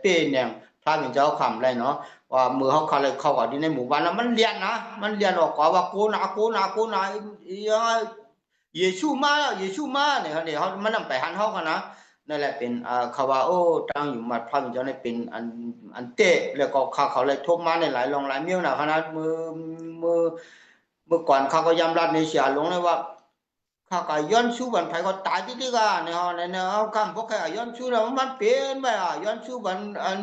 เป้แนงพระเป็นเจ้าคำไรเนาะว่ามือเขาเข้าเลยเข้ากับที่ในหมู่บ้านแล้วมันเรียนนะมันเรียนออกกว่าโกนาเยซูมาเนี่ยเขามันนำไปหันเขากันนะนั่นแหละเป็นเขาว่าตั้งอยู่มัดพระเป็นเจ้าในเป็นอันเตะแล้วก็เขาเลยทบมาในหลายลองหลายเมี้ยวนะขนาดมือก่อนเขาก็ยำรัดในเสียลงเลยว่าข้าก็ย้อนชูบันไผก็ตายที่กันเนี่ยเอาคำพวกใครย้อนชูแล้วมันเป็นไปย้อนชูบันอัน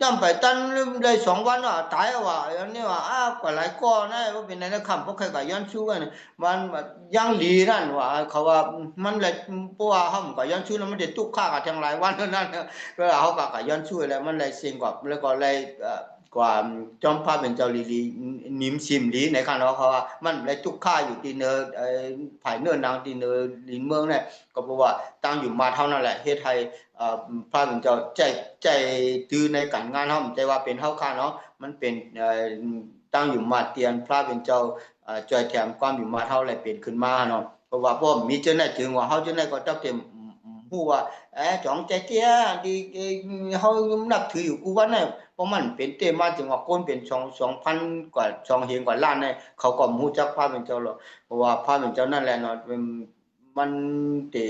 จำไปตั้งได้2 วันตายว่าอันนี้ว่าก็หลายก้อนนะว่าเป็นในคำพวกใครก็ย้อนชูกันมันยังดีนั่นว่าเขาว่ามันเลยเพราะว่าเขาก็ย้อนชูแล้วมันได้ตุกฆ่ากันทั้งหลายวันนั่นก็เขาก็ย้อนชูแล้วมันเลยเสี่ยงกว่าแล้วก็เลยกว่าจอมพระเป็นเจ้าลีนิมซิมลีในคันเขาว่ามันเลยทุกค่าอยู่ที่เนภายเนื้อนางที่เนลินเมืองเนี่ยก็เพราะว่าตั้งอยู่มาเท่านั้นแหละเฮ็ดให้พระเป็นเจ้าใจตื้อในการงานเฮาใจว่าเป็นเฮาค่าเนาะมันเป็นตั้งอยู่มาเตียนพระเป็นเจ้าจอยแถมความอยู่มาเท่าไหร่เป็นขึ้นมาเนาะเพราะว่าพวกมีเจ้าไหนถึงว่าเฮาเจ้าไหนก็จักเต็ม ฮู้ว่าจ่องใจเตี้ยที่เฮานับถืออยู่กูว่าเนี่ยเพราะมันเป็นเตมาถึงว่าคนเป็น2,000 กว่า2,000 กว่าล้านเนี่ยเขาก็ฮู้จักพระเป็นเจ้าหรอกเพราะว่าพระเป็นเจ้านั่นแหละเนาะมันติ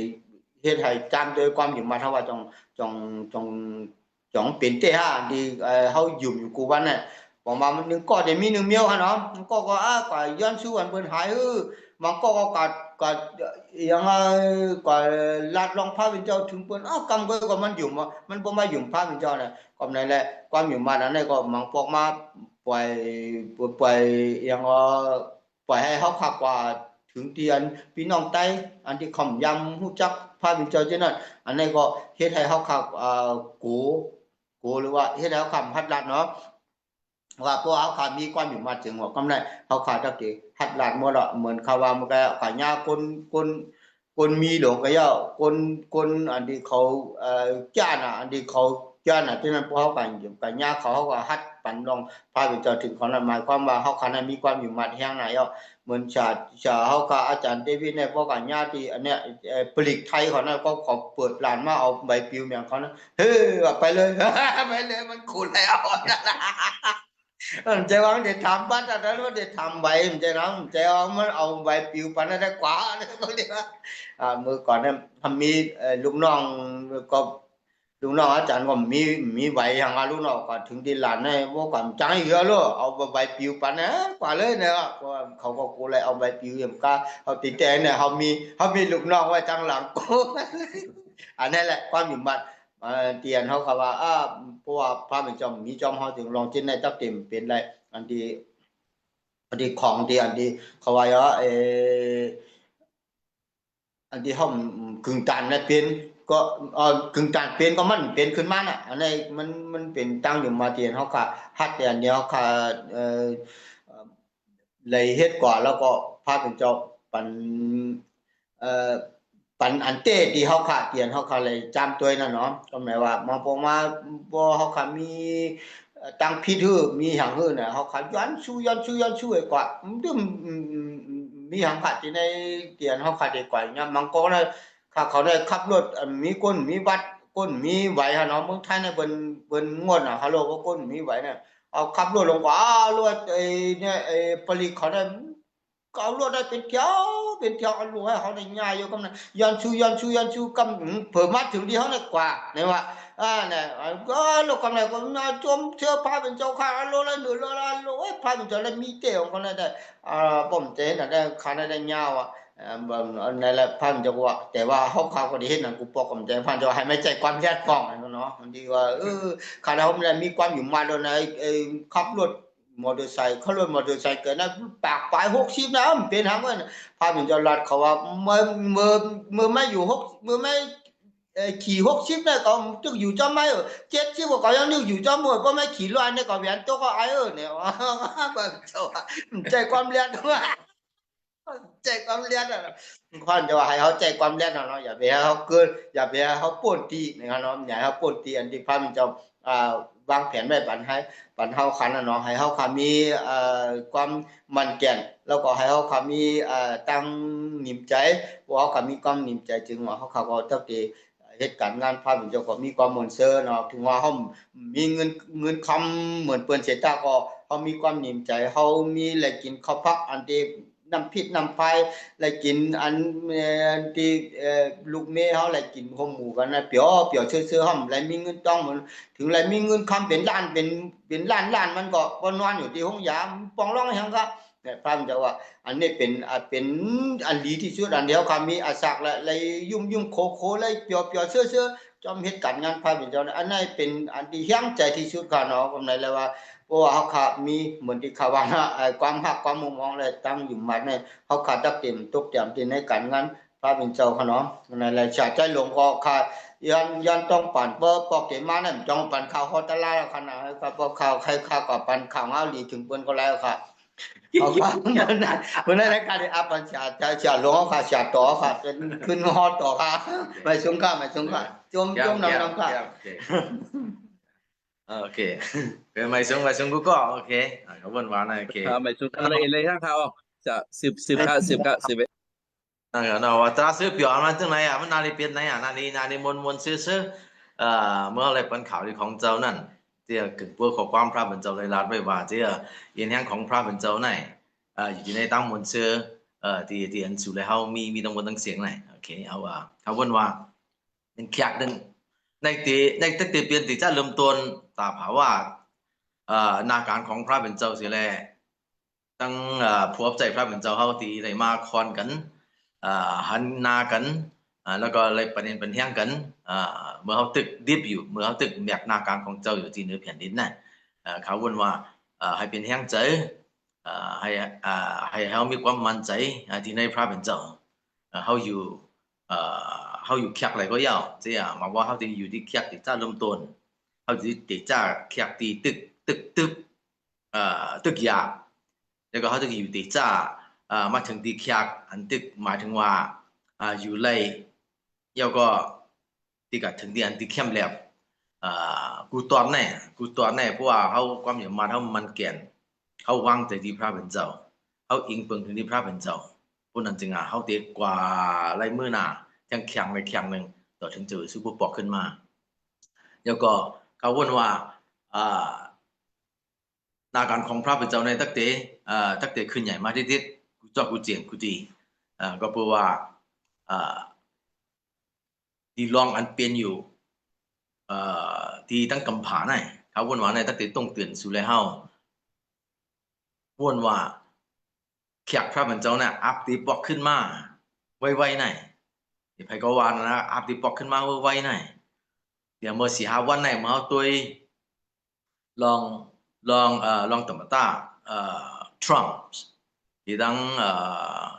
เฮ็ดให้จำโดยความอยู่มาถ้าว่าจองเป็นเตฮะที่เฮาอยู่กูว่าเนี่ยบอกมามันนึงก็ได้มี1 เมียวฮะเนาะมันก็กว่าย้อนสู้อันเพิ่นหายมันก็ยังก็ลาดรองพระเป็นเจ้าถึงเปิ้นกำก็มันอยู่มันบ่มาอยู่พระเป็นเจ้าน่ะก็นั่นแหละความอยู่มานั้นก็มันพวกมาปล่อยยังปล่อยให้เฮาคักกว่าถึงเตียนพี่น้องไต้อันที่คำยำฮู้จักพระเป็นเจ้าจังนั้นอันนี้ก็เฮ็ดให้เฮาคักโกหรือว่าเฮ็ดให้เฮาคำฮัดลัดเนาะว่าพวกเขาขามีความอยู่มาถึงว่ากำไรเขาขาดตะกี้หัดหลานหมดละเหมือนเขาว่ามันก็ขายาคนมีหลงก็ย่อคนอันที่เขาจ้าน่ะอันที่เขาจ้าน่ะที่นั้นพวกเขากันอยู่กันยาเขาก็หัดปั่นลงพาไปจอถึงของนั้นหมายความว่าเขาขานั้นมีความอยู่มาแห่งไหนอ่ะเหมือนชาเขาขาอาจารย์เดวิดเนี่ยพวกกันยาที่อันเนี้ยผลิตไทยเขานั้นก็ขอเปิดร้านมาเอาใบปลิวอย่างเขานั้นเฮ้ยไปเลยไปเลยมันขุดแล้วใจว่าเด็ดทำบ้านอะไรว่าเด็ดทำใบใจน้ำใจว่ามันเอาใบปิวปันได้กว่าเนี่ยเขาเรียกว่าเมื่อก่อนเนี่ยทำมีลูกน้องก็ลูกน้องอาจารย์ก็มีใบอย่างลูกน้องก็ถึงที่หลานเนี่ยว่าความจังเยอะเลยเอาใบปิวปันนะกว่าเลยเนี่ยเขาก็กูเลยเอาใบปิวอย่างก้าเขาติดใจเนี่ยเขามีลูกน้องไว้จังหลังกูอันนี้แหละความหยิ่งบัดเตียนเขาเขาว่าเพราะว่าพระเป็นจอมมีจอมเขาถึงลองจิ้นในตับเต็มเป็นไรอันที่ของที่อันที่เขาว่าอันที่เขากึ่งตันนะเป็นก็กึ่งตันเป็นก็มันเป็นขึ้นมาน่ะอันนี้มันเป็นตั้งอยู่มาเตียนเขาค่ะฮัดเตียนเนี้ยเขาค่ะเลยเฮ็ดกว่าแล้วก็พระเป็นจอมปันอันเต้ที่เฮาขาเตียนเฮาขาเลยจำตัวนั่นเนาะก็หมายว่ามาบ่เฮาขามีตั้งพิธีมีหยังน่ะเฮาขาย้อนชูกว่ามีหยังขาที่ในเตียนเฮาขาได้กว่าเนี่ยมังก็น่ะเขาได้ขับรถมีก้นมีบัดก้นมีไหวฮะเนาะเมืองไทยเนี่ยเปิ้นงดน่ะฮัลโหลว่าก้นมีไหวเนี่ยเอาขับรถลงกว่ารถเนี่ยผลิตเขาได้ก็เอารถได้เป็นเที่ยวเอาลูกให้เขาได้ง่ายอยู่กำนั้นย้อนชูกำเพิ่มมาถึงที่เขาได้กว่าเนี่ยว่าเนี่ยก็ลูกกำนั้นก็น่าจมเชื่อพาเป็นเจ้าข้าโลละ1 โลละโลพาเป็นเจ้าแล้วมีเตของเขาได้ผมเจน่ะได้คันได้ยาวอ่ะนั่นแหละพันจะว่าแต่ว่าเขาก็ได้เห็นนั่นกูปอกกับใจพันจะให้ไม่ใจความแยกฟ้องเนาะบางทีว่าคันเขามันมีความอยู่มาแล้วนะขับรถมอเตอร์ไซค์เขารถมอเตอร์ไซค์เกิดนะปากปลาย60นะมันเป็นทางนั้นพาเป็นเจ้าลัดเขาว่าเมื่อไม่อยู่6เมื่อไม่ขี่60เนี่ยก็จึงอยู่จอมไม่70ก็ยังนึกอยู่จอมหมดเพราะไม่ขี่ลอยเนี่ยก็เวียนตัวก็ไอ้เนี่ยว่าเจ้าใจความเลียนว่าใจความเลียนอ่ะควานจะว่าให้เขาใจความเลียนเนาะอย่าไปให้เขาเกินอย่าไปให้เขาป่นตีนะครับเนาะอย่าให้เขาป่นตีอันที่พาเป็นเจ้าวางแผนไว้ปันเฮาคันเนาะให้เฮามีความมั่นแก่นแล้วก็ให้เฮามีตั้งนิ่มใจว่าเขามีความนิ่มใจจึงว่าเขาก็เท่าที่เหตุการณ์งานพาเป็นเจ้าก็มีความมนเซอร์เนาะถึงว่าเฮามีเงินคำเหมือนเปิ้นเสียตาก็เฮามีความนิ่มใจเฮามีแหล่งกินข้าวผักอันที่น้ำพริกน้ำไฟแหล่งกินอันที่ลูกเมย์เฮาแหล่งกินข้าวหมูกันนะเปียวซื่อๆเฮาแหล่มีเงินต้องมันถึงแหล่มีเงินคำเป็นล้านเป็นล้านมันก็บ่นอนอยู่ที่ห้องยามปองร้องหยังก็เนี่ยพระมันจะว่าอันนี้เป็นอันดีที่สุดอันเดียวค่ะมีอาศักและเลยยุ่มโคเลยเปียวซื่อๆจอมเฮ็ดการงานพระเป็นเจ้าอันนั้นเป็นอันที่แฮงใจที่สุดค่ะเนาะผมไหนเลยว่าเพราะว่าเขาขามีเหมือนที่เขาว่าความหักความมุมมองอะไรตั้งอยู่มาเนี่ยเขาขาดตักเต็มตุกเต็มที่ในการงานพระเป็นเจ้าเขาเนาะในรายชาติใจหลวงก็ขาดยันต้องปั่นเพื่อปอกเกมาเนี่ยจ้องปั่นข่าวฮอตลาแล้วขนาดครับพอข่าวใครข่าวกับปั่นข่าวเอาดีถึงเปิ้นก็แล้วค่ะเอาว่าเมื่อนั้นรายการที่อาปัญชาหลวงค่ะชาต่อค่ะเป็นขึ้นฮอตต่อค่ะไม่สงค่ะจมน้ำค่ะ OK 佢咪送姑哥 OK 咁溫玩啦 OK ไม่สุดอะไรเลยข้างเขาจะ10那个那我当时表嘛，正ไหนอ่ะมันนาลีเป็นไหนอ่ะนาลีมนซื่อเมื่ออะไรเป็นข่าวที่ของเจ้านั่นที่กึ่งพวกของความพระเป็นเจ้าเลยลาดไว้ว่าที่ยินแห่งของพระเป็นเจ้าไหนอยู่ในตั้งมนซื่อที่อันสุดแล้วมีตั้งมนตั้งเสียงไหนโอเคเอาเขาวนว่าเป็นแขกหนึ่งในตั้งแต่เปลี่ยนที่จะเริ่มต้นตาผาว่านาการของพระเป็นเจ้าเสียแล้วตั้งผู้รับใจพระเป็นเจ้าเขาที่ได้มาคอนกันหันหน้ากันแล้วก็เลยประเด็นเป็นแห่งกันเมื่อเขาตึกดิบอยู่เมื่อเขาตึกแบกหน้าการของเจ้าอยู่ที่เหนือแผ่นดินนั่นเขาวนว่าให้เป็นแห่งใจให้เขามีความมั่นใจที่ในพระเป็นเจ้าเขาอยู่แขกอะไรก็ยาวเสียมาว่าเขาจะอยู่ที่แขกที่จ้าเริ่มต้นเขาจะที่จ้าแขกที่ตึกยาแล้วก็เขาจะอยู่ที่จ้ามาถึงที่แขกอันตึกหมายถึงว่าอยู่เลยแล้วก็ที่กัดถึงที่อันที่เข้มแหลมกูตอนไหนเพราะว่าเขาความอย่างมาเขามันแก่นเขาวางใจที่พระเป็นเจ้าเขาอิงเปิงถึงที่พระเป็นเจ้าพวกนั้นจึงเขาเด็กกว่าไรมือหน้ายังแข็งไปแข็งหนึ่งต่อถึงเจอซูเปอร์ปอกขึ้นมาแล้วก็เขาวนว่านาการของพระเป็นเจ้าในตักเตะขึ้นใหญ่มาที่กูจอกูเจียงกูดีก็เพราะว่าที่ลองอันเป็นอยู่ที่ตั้งกำผาในเขาวนว่าในตักเตะต้องเตือนสู่แล้ววนว่าแขกพระเป็นเจ้าเนี่ยอัพตีปอกขึ้นมาไวๆในที่ไพก็วานนะอัพตีปอกขึ้นมาไวๆในเดี๋ยวเมื่อ4-5 วันในเมื่อตัวลองต่อมาตาทรัมป์ที่ตั้ง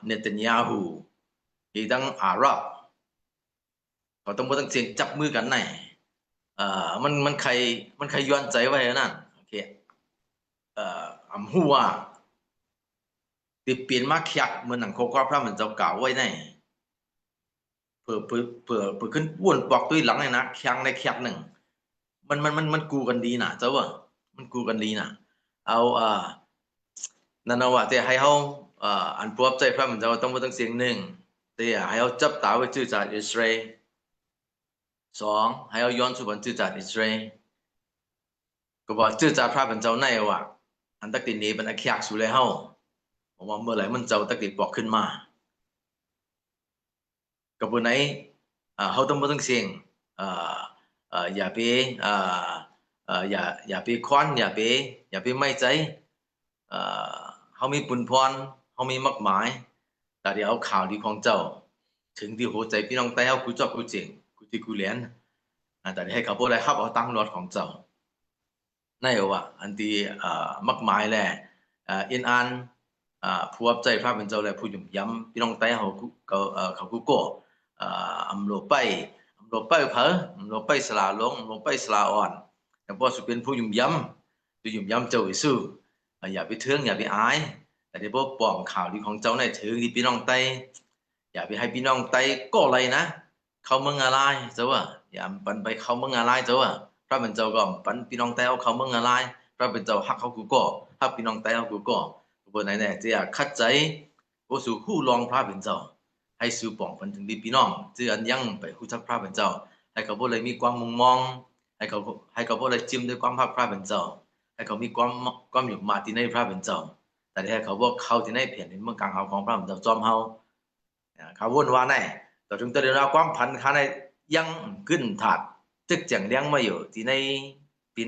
เนตันยาฮูที่ตั้งอาหรับเขาต้องเสียงจับมือกันในมันใครย้อนใจไว้นั่นโอเคหัวติเปลี่ยนมาแขกเหมือนหนังโคกพระมันเจ้าเก่าไว้ในเผื่อขึ้นวนปอกตัวหลังเลยนะแข็งในแขกหนึ่งมันกูกันดีนะเจ้าว่ามันกูกันดีนะเอานั่นเอาว่าแต่ให้เขาอันพวบใจพระมันเจ้าต้องเสียงหนึ่งแต่ให้เขาจับตาไว้ชื่อจากอิสราเอล2ให้เขาย้อนสู่บนชื่อจากอิสราเอลก็บอกชื่อจากพระมันเจ้าในว่าอันตักตินี้เป็นแขกสู่เลยเขาบอกว่าเมื่อไหร่มันเจ้าตักติปอกขึ้นมากับวันไหนเขาต้องเสียงอย่าไปอย่าไปค้อนอย่าไปไม่ใจเขามีปุณพรเขามีมักหมายแต่เดี๋ยวเอาข่าวดีของเจ้าถึงที่หัวใจพี่น้องใต้เขากูจอบกูเจ๋งกูตีกูเลียนแต่เดี๋ยวให้เขาพูดอะไรครับเอาตั้งรถของเจ้านั่นเหรอวะอันที่มักหมายแหละอินอันผู้รับใจพระเป็นเจ้าแหละผู้หยุ่มย้ำพี่น้องใต้เขากูโก้อำโลไปเผออำโลไปสลาลงอำโลไปสลาอ่อนแต่พอสุเป็นผู้หยุ่มย้ำเจ้าอิสุอย่าไปเทืองอย่าไปอายแต่เดี๋ยวพวกปลอมข่าวดีของเจ้าในถือที่พี่น้องไต้อย่าไปให้พี่น้องไต้ก็อะไรนะเขาเมืองอะไรเจ้าว่าอย่าปันไปเขาเมืองอะไรเจ้าว่าพระเป็นเจ้าก็ปันพี่น้องไต้เอาเขาเมืองอะไรพระเป็นเจ้าฮักเขากูก็ฮักพี่น้องไต้เอากูก็บนไหนเนี่ยจะคัดใจผู้สู่ผู้รองพระเป็นเจ้าให้สู่ปองพันถึงดีพี่น้องจะอันยังไปผู้ชักพระเป็นเจ้าให้เขาพวกเลยมีความมองให้เขาพวกเลยจิ้มด้วยความฮักพระเป็นเจ้าให้เขามีความอยู่มาที่ในพระเป็นเจ้าแต่ให้เขาบอกเขาที่ในเพียรในเมืองกลางเขาของพระเป็นเจ้าจอมเฮาเขาวนว่าในต่อถึงตัวเดียวเราความพันข้าในยังขึ้นถาดจึกแจงเลี้ยงมาอยู่ที่ในวิญ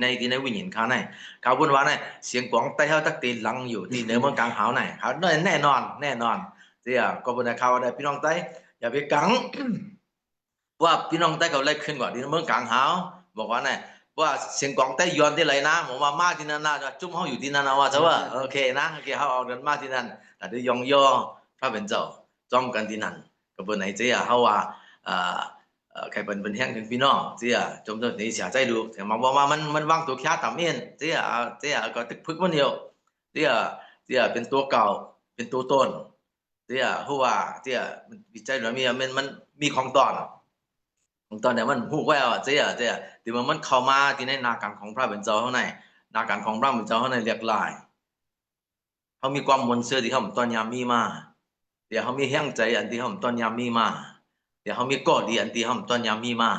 ญาณข้าในเขาวนว่าในเสียงกวางใต้เขาตักตีหลังอยู่ที่เหนือเมืองกลางเขาในเขาแน่นอนเสียก็บนเขาได้พี่น้องใต้อย่าไปกังว่าพี่น้องใต้เขาไล่ขึ้นกว่าที่เมืองกลางเขาบอกว่าเนี่ยว่าเสียงกวางใต้ย้อนที่ไรนะผมว่ามาที่นั่นนะจุ่มเขาอยู่ที่นั่นนะว่าเจ้าว่าโอเคนะโอเคเขาเอาเดินมาที่นั่นแต่ได้ยองย่อพระเป็นเจ้าจอมกันที่นั่นก็บนไหนเจ้าเขาว่าใครเป็นแห่งถึงพี่น้องเจ้าจมตัวนี้เสียใจดูแต่มาบอกว่ามันวางตัวแค่ต่ำเองเจ้าก็ตึกพึกมันเดียวเจ้าเป็นตัวเก่าเป็นตัวต้นเจ้าหัวเจ้าวิจัยหน่อยมันมีของตอนเนี่ยมันหูแววเจ้าที่มันเข้ามาที่ในนาการของพระเป็นเจ้าข้างในนาการของพระเป็นเจ้าข้างในเรียกลายเขามีความมนเสื้อที่เขาตอนยามมีมา เดี๋ยวเขามีแห้งใจอันที่เขาตอนยามมีมาเดี๋ยวเขามีก่อดีอันที่เขาตอนยามมีมา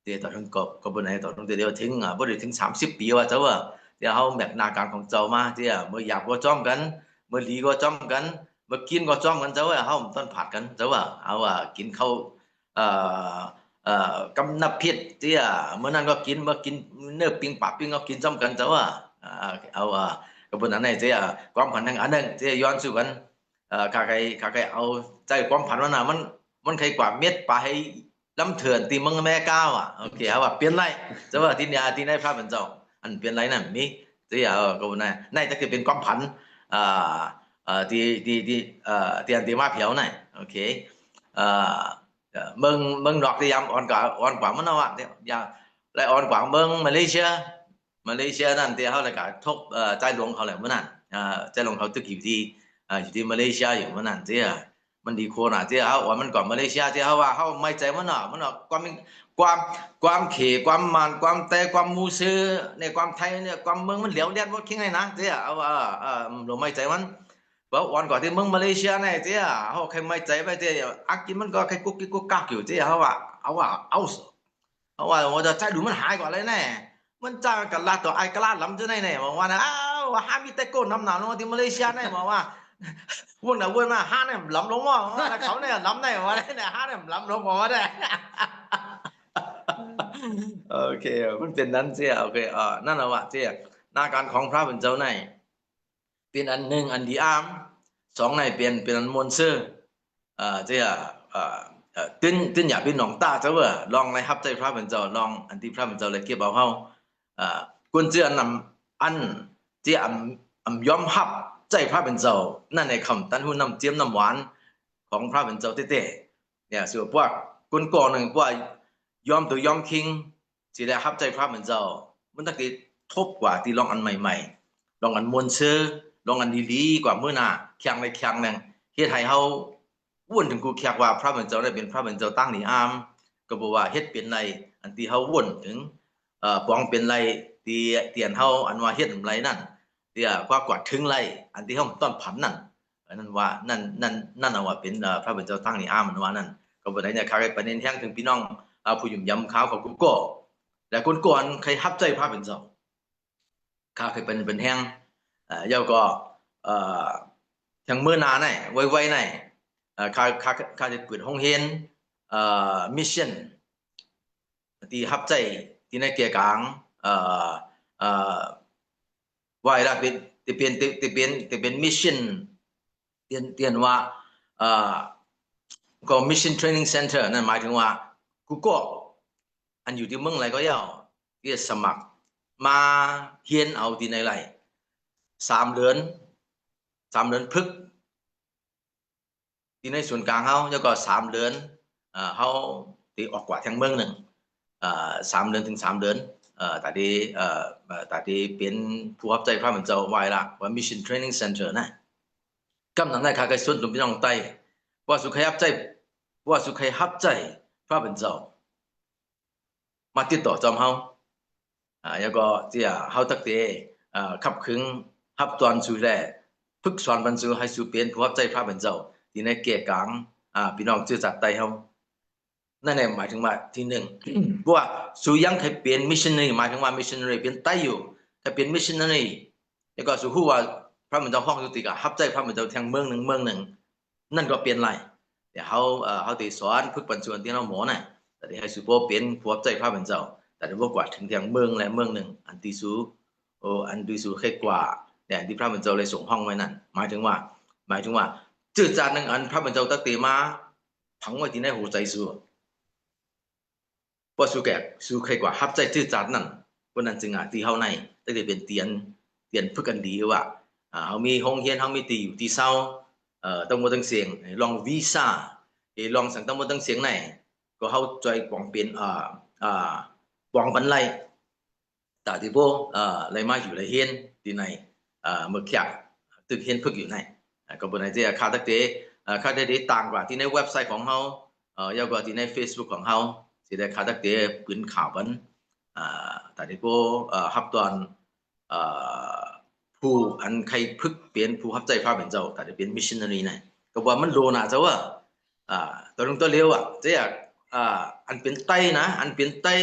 เดี๋ยวตอนนั้นก็บนไหนตอนนั้นเดี๋ยวถึงบ่ได้ถึง30 ปีว่าเจ้าว่าเดี๋ยวเขาแบบนาการของเจ้ามาเดี๋ยวเมื่ออยากก็จ้อมกันเมื่อดีก็จ้อมกันเมื่อกินก็จ้อมกันเจ้าว่าเขาต้นผัดกันเจ้าว่าเอาว่ากินข้าวกำนับพิษเจ้าเมื่อนั้นก็กินเมื่อกินเนื้อปิ้งปากปิ้งก็กินจ้อมกันเจ้าว่าเอาก็บนนั้นเจ้าความผันทางอันนึงเจ้าย้อนสู่กันข้าใครเอาใจความผันว่าน่ะมันใครกว่าเม็ดปลาให้ลำเถื่อนตีมังแม่ก้าวโอเคเอาว่าเปลี่ยนไรเจ้าว่าที่ในพระเป็นเจ้าอันเปลี่ยนไรนั่นมีเจ้าก็บนนั้นในถ้าเกิดเป็นความผันที่อันที่มาเผียวนั่นโอเคเมืองดอกที่ยามอ่อนกว่ามันเอาอ่ะอย่าlạiอ่อนกว่าเมืองมาเลเซียนั่นที่เขาเลยก็ทบใจหลวงเขาแหละเมื่อนั้นใจหลวงเขาตึกอยู่ที่มาเลเซียอยู่เมื่อนั้นที่มันดีโคน่ะที่เขาว่ามันก่อนมาเลเซียที่เขาว่าเขาไม่ใจมันความเขความมันความแต่ความมูซื้อเนี่ยความไทยเนี่ยความเมืองมันเหลียวเลียดว่าคิดไงนะที่เอาว่าเราไม่ใจมันเพราะวันก่อนที่เมืองมาเลเซียเนี่ยที่เขาใครไม่ใจไปที่อักกินมันก็ใครกุ๊กกักอยู่ที่เขาว่าเอาว่าจะใจดูมันหายกว่าเลยแน่มันจ้ากับลาตัวไอ้กะลาล้ำจะไหนเนี่ยบอกว่านะว่าห้ามีแต่โกนน้ำหนาวลงที่มาเลเซียเนี่ยบอกว่าวุ่นมาห้าเนี่ยล้ำลงว่าเขาเนี่ยล้ำเนี่ยว่าเนี่ยห้าเนี่ยล้ำลงว่าเนี่ยโอเคมันเป็นนั้นเสียโอเคนั่นแหละว่าเสียหน้าการของพระเป็นเจ้าในเป็นอันหนึ่งอันดีอามสองในเป็นอันมวลซื่อเสียตื่นอยากเป็นหนองตาเจ้าว่าลองในฮับใจพระเป็นเจ้าลองอันที่พระเป็นเจ้าเลยเก็บเอาเขากุญเจือนำอันที่ยอมฮับใจพระเป็นเจ้านั่นในคำตันหูน้ำเจียมน้ำหวานของพระเป็นเจ้าเต้เนี่ยส่วนพวกกุญก่อหนึ่งพวกยอมตัวยอมคิงที่ได้ฮับใจพระเป็นเจ้ามันตั้งแต่ทบกว่าที่ลองอันใหม่ๆลองอันมวลเชื่อลองอันดีๆกว่าเมื่อหน้าแข่งในแข่งนึงเฮ็ดให้เขาวนถึงกูแขกว่าพระเป็นเจ้าได้เป็นพระเป็นเจ้าตั้งนี่อามก็บอกว่าเฮ็ดเป็นไรอันที่เขาวนถึงปองเป็นไรที่เตียนเขาอันว่าเฮ็ดไรนั่นเตียกว่าถึงไรอันที่เขาต้นผันนั่นนั่นว่านั่นเอาว่าเป็นพระเป็นเจ้าตั้งนี่อามมันว่านั่นก็บ่ได้เนี่ยข้าไปเน้นแห้งถึงพี่น้องผู้ยุ่มยำข้าวของกูก็แต่คนก่อนใครฮับใจพระเป็นเจ้าข้าเคยเป็นแห้งเย้าก็ทางเมื่อนาไหนไวๆไหนข้าจะเปิดห้องเรียนมิชชั่นที่ฮับใจที่ในเกียร์กลางว่าอะไรเป็นมิชชั่นเตียนว่าก็มิชชั่นเทรนนิ่งเซ็นเตอร์นั่นหมายถึงว่ากูก็อันอยู่ที่เมืองอะไรก็ย่าที่สมัครมาเรียนเอาที่ในไร3 เดือนพึกที่ในส่วนกลางเขาแล้วก็3 เดือนเขาที่ออกกว่าทางเมืองหนึ่ง3 เดือนถึง3 เดือนแต่ที่เป็นผู้รับใจพระเป็นเจ้าไว้ละว่า Mission Training Center นะกำลังได้ข้าเคยส่วนพี่น้องไต้ว่าสุขรับใจพระเป็นเจ้ามาติดต่อจอมเขาแล้วก็ที่เขาตักเตะขับขึงฮับตอนสู่แรพึกสอนบรรจุให้สู่เป็นผู้รับใจพระเป็นเจ้าที่ในเกียร์กลางพี่น้องชื่อจัดไต้เขานั่นเองหมายถึงว่าที่หนึ่งเพราะว่าสู่ยังเคยเป็นมิชชันนารีหมายถึงว่ามิชชันนารีเป็นไต้อยู่เคยเป็นมิชชันนารีแล้วก็สู่ว่าพระเป็นเจ้าห้องยุติกะฮับใจพระเป็นเจ้าแทงเมืองหนึ่งนั่นก็เปลี่ยนไรเดี๋ยวเขาตีสอนพึกบรรจุที่เราหมอน่ะแต่ที่ให้สู่พวกเป็นผู้รับใจพระเป็นเจ้าแต่ที่พวกกว่าถึงแทงเมืองและเมืองหนึ่งอันที่สู่แค่กว่าเนี่ยที่พระเป็นเจ้าเลยส่งห้องไว้นั่นหมายถึงว่าจืดจานหนึ่งอันพระเป็นเจ้าตักตีมาผังไว้ที่ในหัวใจสู่ว่าสู่ใครกว่าฮับใจจืดจานนั่นวันนั้นจึงที่เขาในตั้งแต่เป็นเตียนพึกกันดีว่าเขามีห้องเรียนเขามีตีอยู่ที่เศร้าต้องมาตั้งเสียงลองวีซ่าลองสั่งต้องมาตั้งเสียงไหนก็เขาใจปองเป็นปองบันไลแต่ที่พวกเลยมาอยู่เลยเฮียนที่ไหนเมื่อกี้ตึกเฮียนพึกอยู่ไหนก็บนไหนที่ค่าตักเตะค่าได้ต่างกว่าที่ในเว็บไซต์ของเขายาวกว่าที่ใน Facebook ของเขาสิได้ค่าตักเตะปืนข่าวบันแต่ที่พวกฮับตอนผู้อันใครพึกเป็นผู้ฮับใจพระเป็นเจ้าแต่จะเป็นมิชชันนารีไหนก็ ก็ว่ามันโลน่ะเจ้าว่าตัวลงตัวเร็วเจ๊อันเป็นไต้นะอันเป็นไต้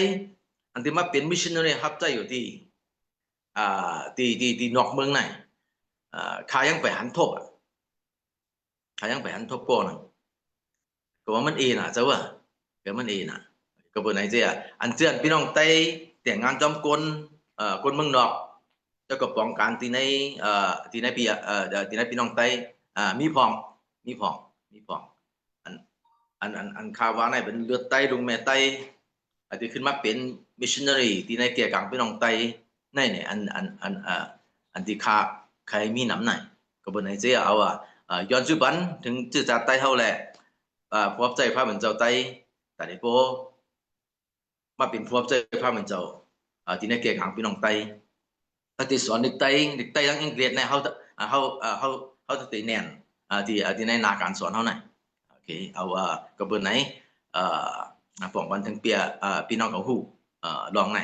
อันที่มาเป็นมิชชันนารีฮับใจอยู่ที่นอกเมืองไหนข้ายังไปหันทบข้ายังไปหันทบก่อนก็ว่ามันเอน่ะเจ้าว่าก็มันเอน่ะก็บ่ไหนเจ๊อันเจือนพี่น้องไต้แต่งงานจอมกลคนเมืองนอกแล้วก็ป้องกันที่ในที่ในพี่น้องไต้มีพองอันข่าวว่าในเป็นเลือดไต้ลุงแม่ไต้ที่ขึ้นมาเป็นมิชชันนารีที่ในเกี่ยกังพี่น้องไต้ในเนี่ยอันที่ใครมีน้ำไหนก็บ่ไหนเจ๊เอาย้อนจุบันถึงจื่อจากไต้เฮาแหละพวบใจพระเหมือนเจ้าไต้แต่นี่โปมาเป็นพวบใจพระเหมือนเจ้าที่ในเกี่ยกังพี่น้องไต้ที่สอนเด็กไต้ทั้งอังกฤษเนี่ยเขาจะตีแน่นที่ในนาการสอนเฮาไหนโอเคเอากระบวนไหนป้องกันทั้งเปียพี่น้องเขาฮู้ลองไหน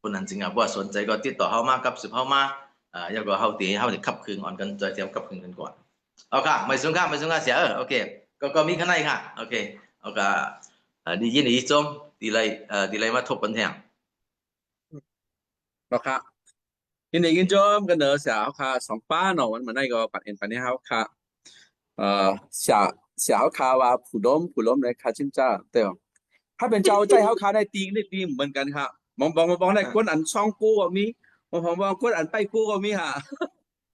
คนนั้นจริงว่าสนใจก็ติดต่อเฮามากับสืบเฮามาอยากว่าเฮาตีเฮาสิขับคืนอ่อนกันจะเตรียมขับคืนกันก่อนเอาค่ะไม่สงค่ะเสียโอเคก็มีข้างในค่ะโอเคเอาค่ะดียินดีจมดีไรมาทบกันแทง แล้วค่ะยินดีกินจอมกันเด้อเสียค่ะ2ป้าเนาะวันมันได้ก็ปัดเอ็นปัดนี้เฮาค่ะเสียเฮาค่ะว่าผู้ล้มในค่ะจินจ้าเต้ถ้าเป็นเจ้าใจเฮาค่ะได้ตีเหมือนกันค่ะมองได้คนอันช่องกู้ก็มีมองคนอันไปกู้ก็มีค่ะ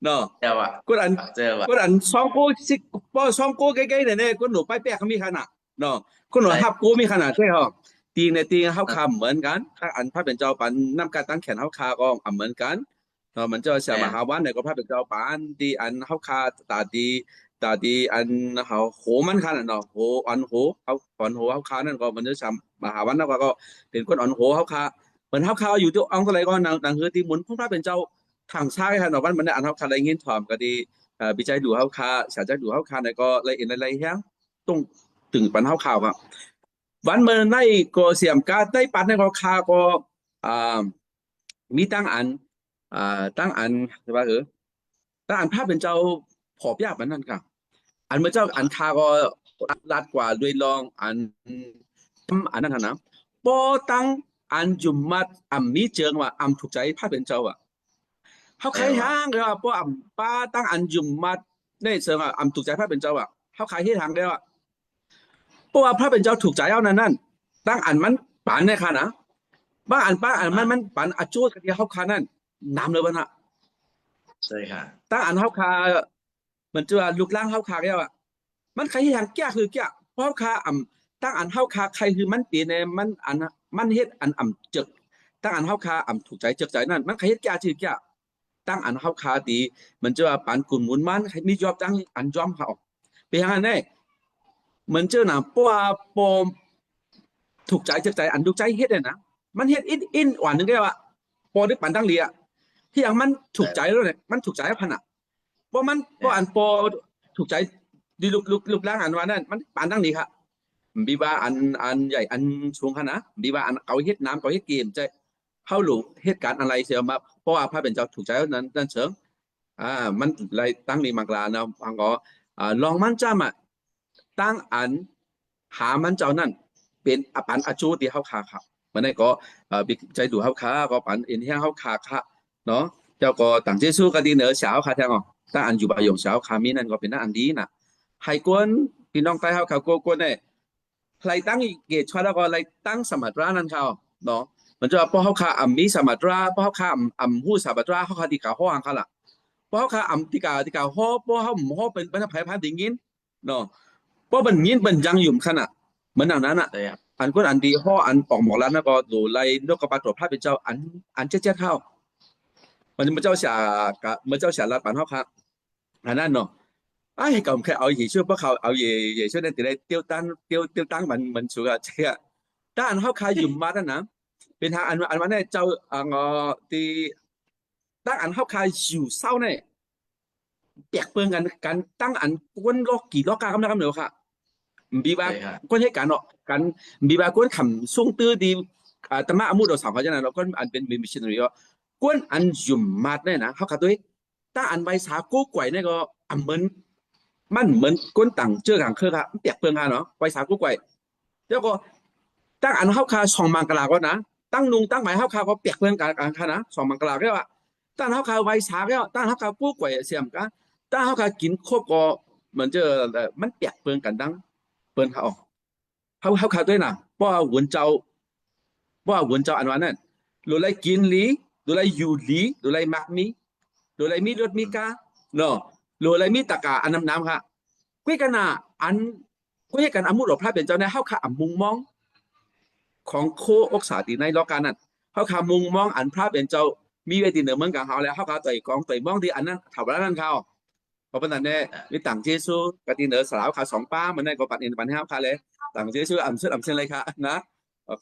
เนาะ เจ้าว่ะ คนอัน เจ้าว่ะ คนอันช่องกู้สิบ่ช่องกู้ใกล้ๆเนี่ยคนหนูไปแปะเขามีขนาดเนาะคนหนูฮับกู้มีขนาดใช่เหรอตีเฮาค่ะเหมือนกันถ้าอันพระเป็นเจ้าปันนำการตั้งแขนเฮาค่ะก็เหมือนกันเนาะมันจะเสียมหาวันเนี่ยก็พระเป็นเจ้าปันที่อันเฮาค่ะตาดีอันเฮาโหมันขนาดเนาะโหอันโหเฮาค่ะนั่นก็มันจะสมหาวันแล้วก็เป็นคนอ่อนโหเฮาค่ะเหมือนเฮาค่ะอยู่ที่องค์อะไรก็นางคือที่หมุนพระเป็นเจ้าทางซ้ายค่ะเนาะมันได้อันเฮาค่ะได้ยินถอมก็ดีวิจัยดูเฮาค่ะสาใจดูเฮาค่ะเนี่ยก็ละเอียดละแฮงต้องถึงปันเฮาข่าวครับวันเมื่อในก็เสียมกาได้ปันในก็ค่ะก็มีตั้งอันใช่ป่ะตั้งอันภาพเป็นเจ้าผอบยากมันนั่นค่ะอันเมื่อเจ้าอันคาก็ลัดกว่าด้วยลองอันนั้นนะปอตั้งอันจุมมัดมีเจิงว่าถูกใจภาพเป็นเจ้าเขาขายทางเลยว่าปอป้าตั้งอันจุมมัดในเชิงถูกใจภาพเป็นเจ้าเขาขายที่ทางได้ว่าเพราะว่าภาพเป็นเจ้าถูกใจเอานั่นตั้งอันมันปานในค่ะนะบ้างอันป้าอันมันปานอาจูกับที่เขาขานั่นน้ำเลยวันน่ะใช่ค่ะตั้งอันเฮาคามันจะลูกล่างเฮาคาแล้วมันใครที่ทางแก้คือแก้เพราะเฮาคาตั้งอันเฮาคาใครคือมันปีในมันเฮ็ดอันจึกตั้งอันเฮาคาถูกใจจึกใจนั่นมันใครเฮ็ดแก้ชื่อแก้ตั้งอันเฮาคาตีมันจะปานกุนหมุนมันใครมีจอบตั้งอันจอมเขาไปหาแน่มันเจอน่ะเพราะว่าปมถูกใจจึกใจอันถูกใจเฮ็ดเนี่ยนะมันเฮ็ดอินหวานนึงได้ว่าปอได้ปานตั้งเลียที่อย่างมันถูกใจแล้วเนี่ยมันถูกใจพันอ่ะเพราะอันปอถูกใจดีลูกล่างอันว่านั่นมันปานตั้งนี้ครับบีว่าอันใหญ่อันสูงขนาดบีว่าอันเอาเฮ็ดน้ำเอาเฮ็ดเกมจะเข้าหลูเหตุการณ์อะไรเสียมาเพราะว่าพระเป็นเจ้าถูกใจนั่นเชิงมันเลยตั้งนี้มากลานะพังก็ลองมันจ้ามาตั้งอันหามันเจ้านั่นเป็นปันอาจูที่เขาขาครับมันได้ก็บิใจดูเขาขาก็ปันเอ็นเฮียเขาขาค่ะเนาะเจ้าก็ต่างเจสู้กันดีเหนือสาวค่ะแท้งตั้งอันอยู่บ่ายงสาวขามีนั่นก็เป็นอันดีนะให้กวนพี่น้องใต้เขาขากวนเนี่ยใครตั้งเกตชวแล้วก็อะไรตั้งสมัตรานั่นเขาเนาะมันจะพอเขาขามีสมัตราพอเขาขาหู้สมัตราเขาขาดีกาห้องเขาล่ะพอเขาขาดีกาห้อพอเขาห้อเป็นบรรทัดพันดิ่งยินเนาะพอเป็นยินเป็นยังยุ่มขนาดเหมือนอย่างนั้นอ่ะอันก็อันดีห้ออันออกหมอกแล้วนะก็ดูไล่นกกระปาตัวพระเป็นเจ้าอันเจ๊เข้ามันเจ้าเสียรัดปันเขาครับอันนั้นเนาะไอ้ก็แค่เอาเหยื่อเพราะเขาเอาเหยื่อช่วยนั่นแต่ได้เตี้ยวตั้งมันชัวร์ใช่อ่ะถ้าอันเขาขายยุ่มมาแล้วนะเป็นทางอันวันนี้เจ้าที่ตั้งอันเขาขายอยู่เศร้าเนี่ยแตกเปิงกันตั้งอันกวนล็อกกี่ล็อกการกำลังเหนือค่ะบีบากวนให้การเนาะกันบีบากวนขำส่งตื้อดีตะมาอมูดเราสามเขาจะนั้นเราก็อันเป็นมิชชันนารีกวนอันยุ่มมาเนี่ยนะเขาขาดด้วยตั้งอันใบสากู้ไก่เนี่ยก็เหมือน มันเหมือนก้นต่างเจอกันคือค่ะเปียกเปลืองค่ะเนาะไว้สากุ๊กไว้แล้วก็ตั้งอันเฮาคาช่องมังกลาก็นะตั้งนุงตั้งหมายเฮาคาก็เปียกเปลืองกันค่ะนะช่องมังกลาก็ว่าตั้งเฮาคาไว้สาก็ตั้งเฮาคาปู้กไว้เสียมกันตั้งเฮาคากินครบก็เหมือนเจอมันเปียกเปลืองกันดังเปิ้นเขาออกเฮาคาด้วยนะเพราะว่าวนเจ้าอันวันนั้นดูไลกินลีดูไลอยู่ลีดูไลมักมีดูไลมีรถมีกาเนาะดูไลมีตะกาอันน้ำค่ะคุยกันนะอันคุยกันอามุหลบพระเป็นเจ้าในเฮาคาอัมุงมองของโคอกษาตีในโลกานั้นเฮาคามุงมองอันพระเป็นเจ้ามีเวทีเหนือเมืองกับเฮาแล้วเฮาคาต่อยกองต่อยมองที่อันนั้นถาวรนั้นเขาเพราะฉะนั้นเนี่ยมีต่างเจซูกตีเหนือสลาวคาสองป้ามันได้ก็ปัดอินปันให้เฮาคาเลยต่างเจซูอ่ำเส้นเลยค่ะนะ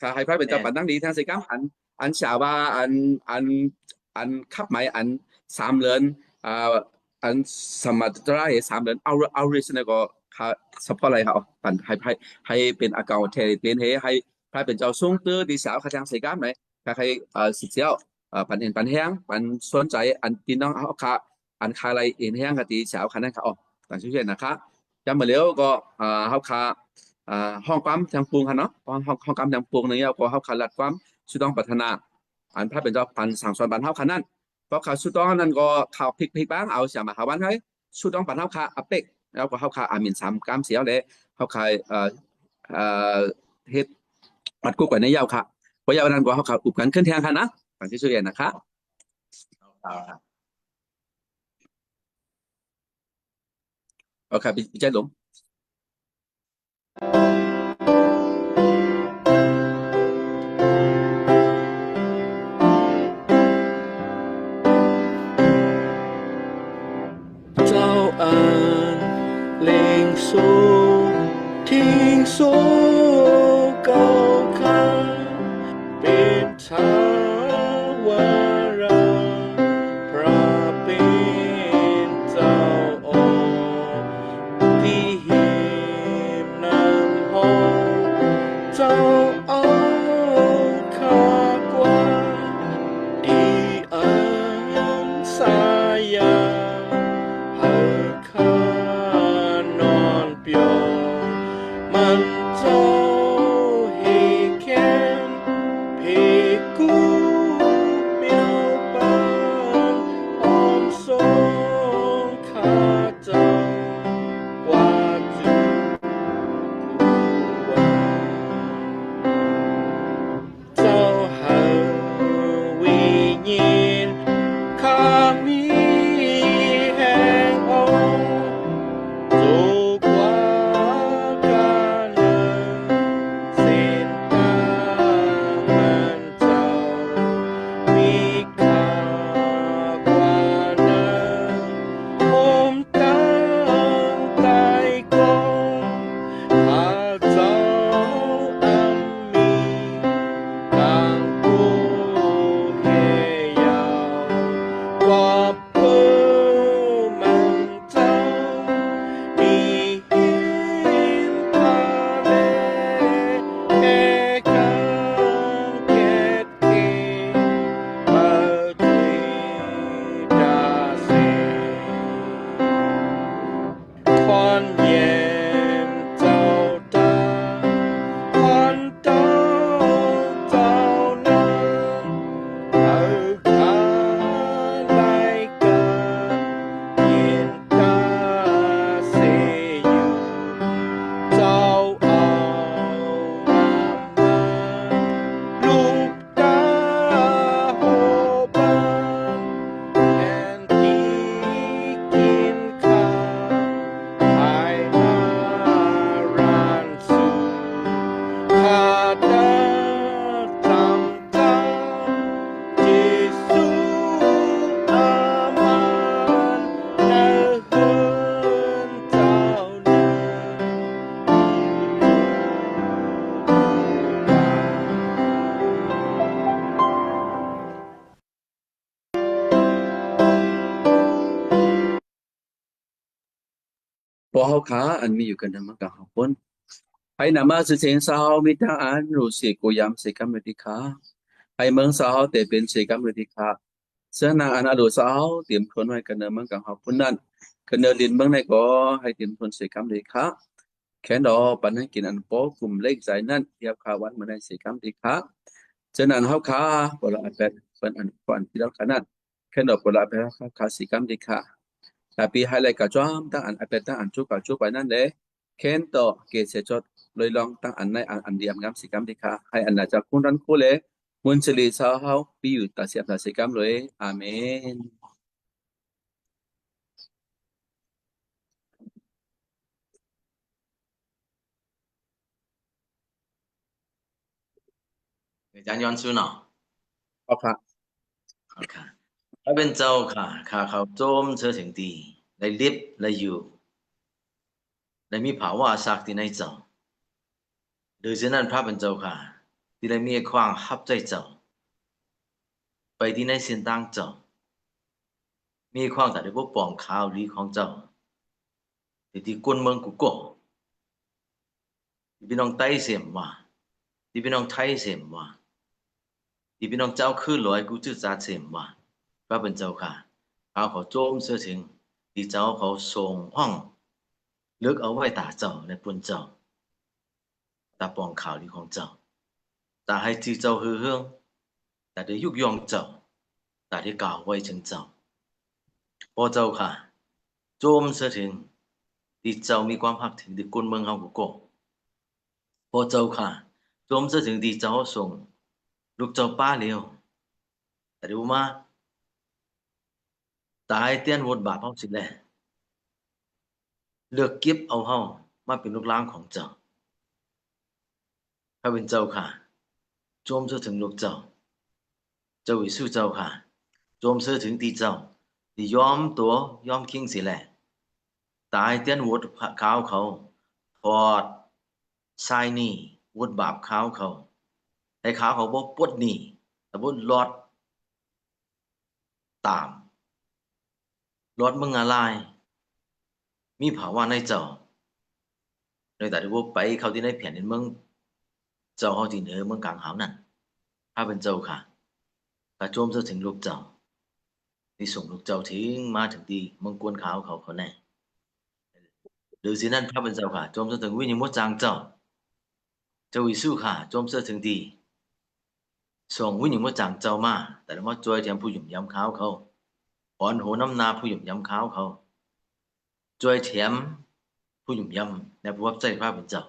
คาให้พระเป็นเจ้าปันตั้งดีทางสิกรรมอันชาวว่าอันขับไหมอัน3 เดือนอันสมัตรา3 เดือนเอาเรสเนี่ยก็เขาสปอร์ตอะไรเขาปันให้เป็นอากาศเทเป็นให้เป็นเจ้าทรงเตอร์ดีสาวข้าจังสิกรรมไหนให้สิเจ้าปันเห็นปันแห้งปันสนใจอันพี่น้องเขาค่ะอันคาอะไรเห็นแห้งกตีสาวคันนั้นเขาออกต่างชื่อเช่นนะคะจำมาแล้วก็เขาค่ะห้องความทางปวงค่ะเนาะห้องความทางปวงเนี่ยก็เขาขาดความสุดต้องพัฒนาอันพระเป็นเจ้าปันสั่งสอนปันเฮาขานั้นเพราะเขาสุดต้องนั้นก็ข่าวพลิกบ้างเอาเสียมาหาวันให้สุดต้องปันเฮาขาอเป็กแล้วก็เฮาขาอามิน3 กรัมเสียเลยเฮาขาเฮ็ดปัดกุ๊กไว้ในยาวค่ะเพราะยาวนั้นก็เฮาขาอุบกันขึ้นแทงค่ะนะฟังที่ช่วยนะคะโอเคพี่ใจหลงเจ้าอ่านเล่งสูทิ้งสูเก่าคันเป็นทาวาราพระเป็นเจ้าองค์ที่เห็นนำห้องเจ้าเอาขากว่าดีอันสายานอนเปียวมันเจ้าเฮแค้นเพกูเมียวปานออมสงข้าเจ้ากว่าจูกว่าเจ้าหาวิญินข้ามีแห่งองค์สูกว่าการเส้นตามันเจ้ามีค่ากว่านั้นผมตั้งใจกองข้าเจ้าอันมีกางกูเฮยาวกว่าเพิ่มมันเจ้ามีหินทะเลแห่กันเกตเกเปิดวิดาเซควันเย็นเจ้าตาควันเจ้าเจ้านั้นเอาขาไล่กันยินตาเสอยู่เจ้าเอามาลูกตาโหบันแทนที่กินข้าวให้มาร้านสู่ข้าได้ทำตามเจสูอามันและเฮินเจ้านั้นพอเฮาขาอันมีอยู่กันทั้งมันกับเฮาพ้นให้นามาสุเชงสาวมีทางอันรู้สึกกูยามสิกรรมฤติขาให้เมืองสาวแต่เป็นสิกรรมฤติขา เสื้อนางอันอดุสาวเตรียมคนไว้กันเนอเมืองกับเฮาพุ่นนั้นกันเนอลินเมืองในก็ให้เตรียมคนใส่กำดีค่ะแค่ดอปันให้กินอันโปกลุ่มเล็กใจนั่นเทียบค่าวันมาได้ใส่กำดีค่ะฉะนั้นเฮาค่ะบ่ละอันเป็นอันก่อนที่เราขนาดแค่ดอกบ่ละไปค่าใส่กำดีค่ะแต่ปีให้เลยกะจ้อมตั้งอันเป็นตั้งอันจุกกะจุกไปนั่นเด้แค่นต่อเกษจดเลยลองตั้งอันในอันเดียมงามสิกำดีค่ะให้อันน่ะจากคุณรันคู่เลยมุนสิริสาวเฮาปีอยู่ตัดเสียบตัดสิกำเลยอาเมน อาจารย์ย้อนสู้เนาะ ครับ ค่ะพระเป็นเจ้าค่ะข้าเขาโจมเธอถึงดีในลิฟต์ในอยู่ในมีภาวะสักที่ในเจ้าโดยฉะนั้นพระเป็นเจ้าค่ะที่ได้มีความฮับใจเจ้าไปที่ในเส้นทางเจ้ามีความแต่ได้ปกป้องข่าวดีของเจ้าที่กวนเมืองกุโกที่พี่น้องไต้เสียมว่าที่พี่น้องไทยเสียมว่าที่พี่น้องเจ้าคือลอยกูจื้อจาเสียมว่าพระเป็นเจ้าค่ะเขาโจมเสือถึงที่เจ้าเขาทรงห้องเลือกเอาไว้ตาเจ้าในปุ่นเจ้าตาปองข่าวดีของเจ้าตาให้ที่เจ้าเฮืองแต่ได้ยุกยองเจ้าแต่ได้กล่าวไว้ถึงเจ้าพอเจ้าค่ะโจมเสือถึงที่เจ้ามีความหักถึงที่กุนเมืองเฮากุโกพอเจ้าค่ะโจมเสือถึงที่เจ้าส่งลูกเจ้าป้าเลี้ยวแต่ดูมาตายเตี้ยนวดบาปเฮาสิแลเลือกเก็บเอาเฮามาเป็นลูกหลานของเจ้าพระเป็นเจ้าค่ะโจมเสือถึงลูกเจ้าเจ้าวิสุเจ้าค่ะโจมเสือถึงที่เจ้าที่ยอมตัวยอมคิงสิแลตายเตี้ยนวดขาวเขาถอดทรายนี่วดบาปขาวเขาให้ขาวเขาบ่ปวดนี่แต่บ่รอดตามรอดมึงอะไรมีภาวะในเจ้าในแต่ที่บ่ไปเข้าที่ในแผ่นดินเมืองเจ้าเฮาที่เหนือเมืองกลางหาวนั่นถ้าเป็นเจ้าค่ะถ้าโจมเสือถึงลูกเจ้าที่ส่งลูกเจ้าถึงมาถึงที่เมืองกวนขาวเขาแน่หรือสินั้นพระเป็นเจ้าค่ะโจมเสือถึงวิญญาณมดจางเจ้าวิสุค่ะโจมเสือถึงที่ส่งวิญญาณมดจางเจ้ามาแต่ละมาจอยแถมผู้หยุ่มย้ำขาวเขาอ่อนโหน้ำนาผู้หยุ่มย้ำขาวเขาจอยแถมผู้หยุ่มย้ำในผู้วับใจพระเป็นเจ้า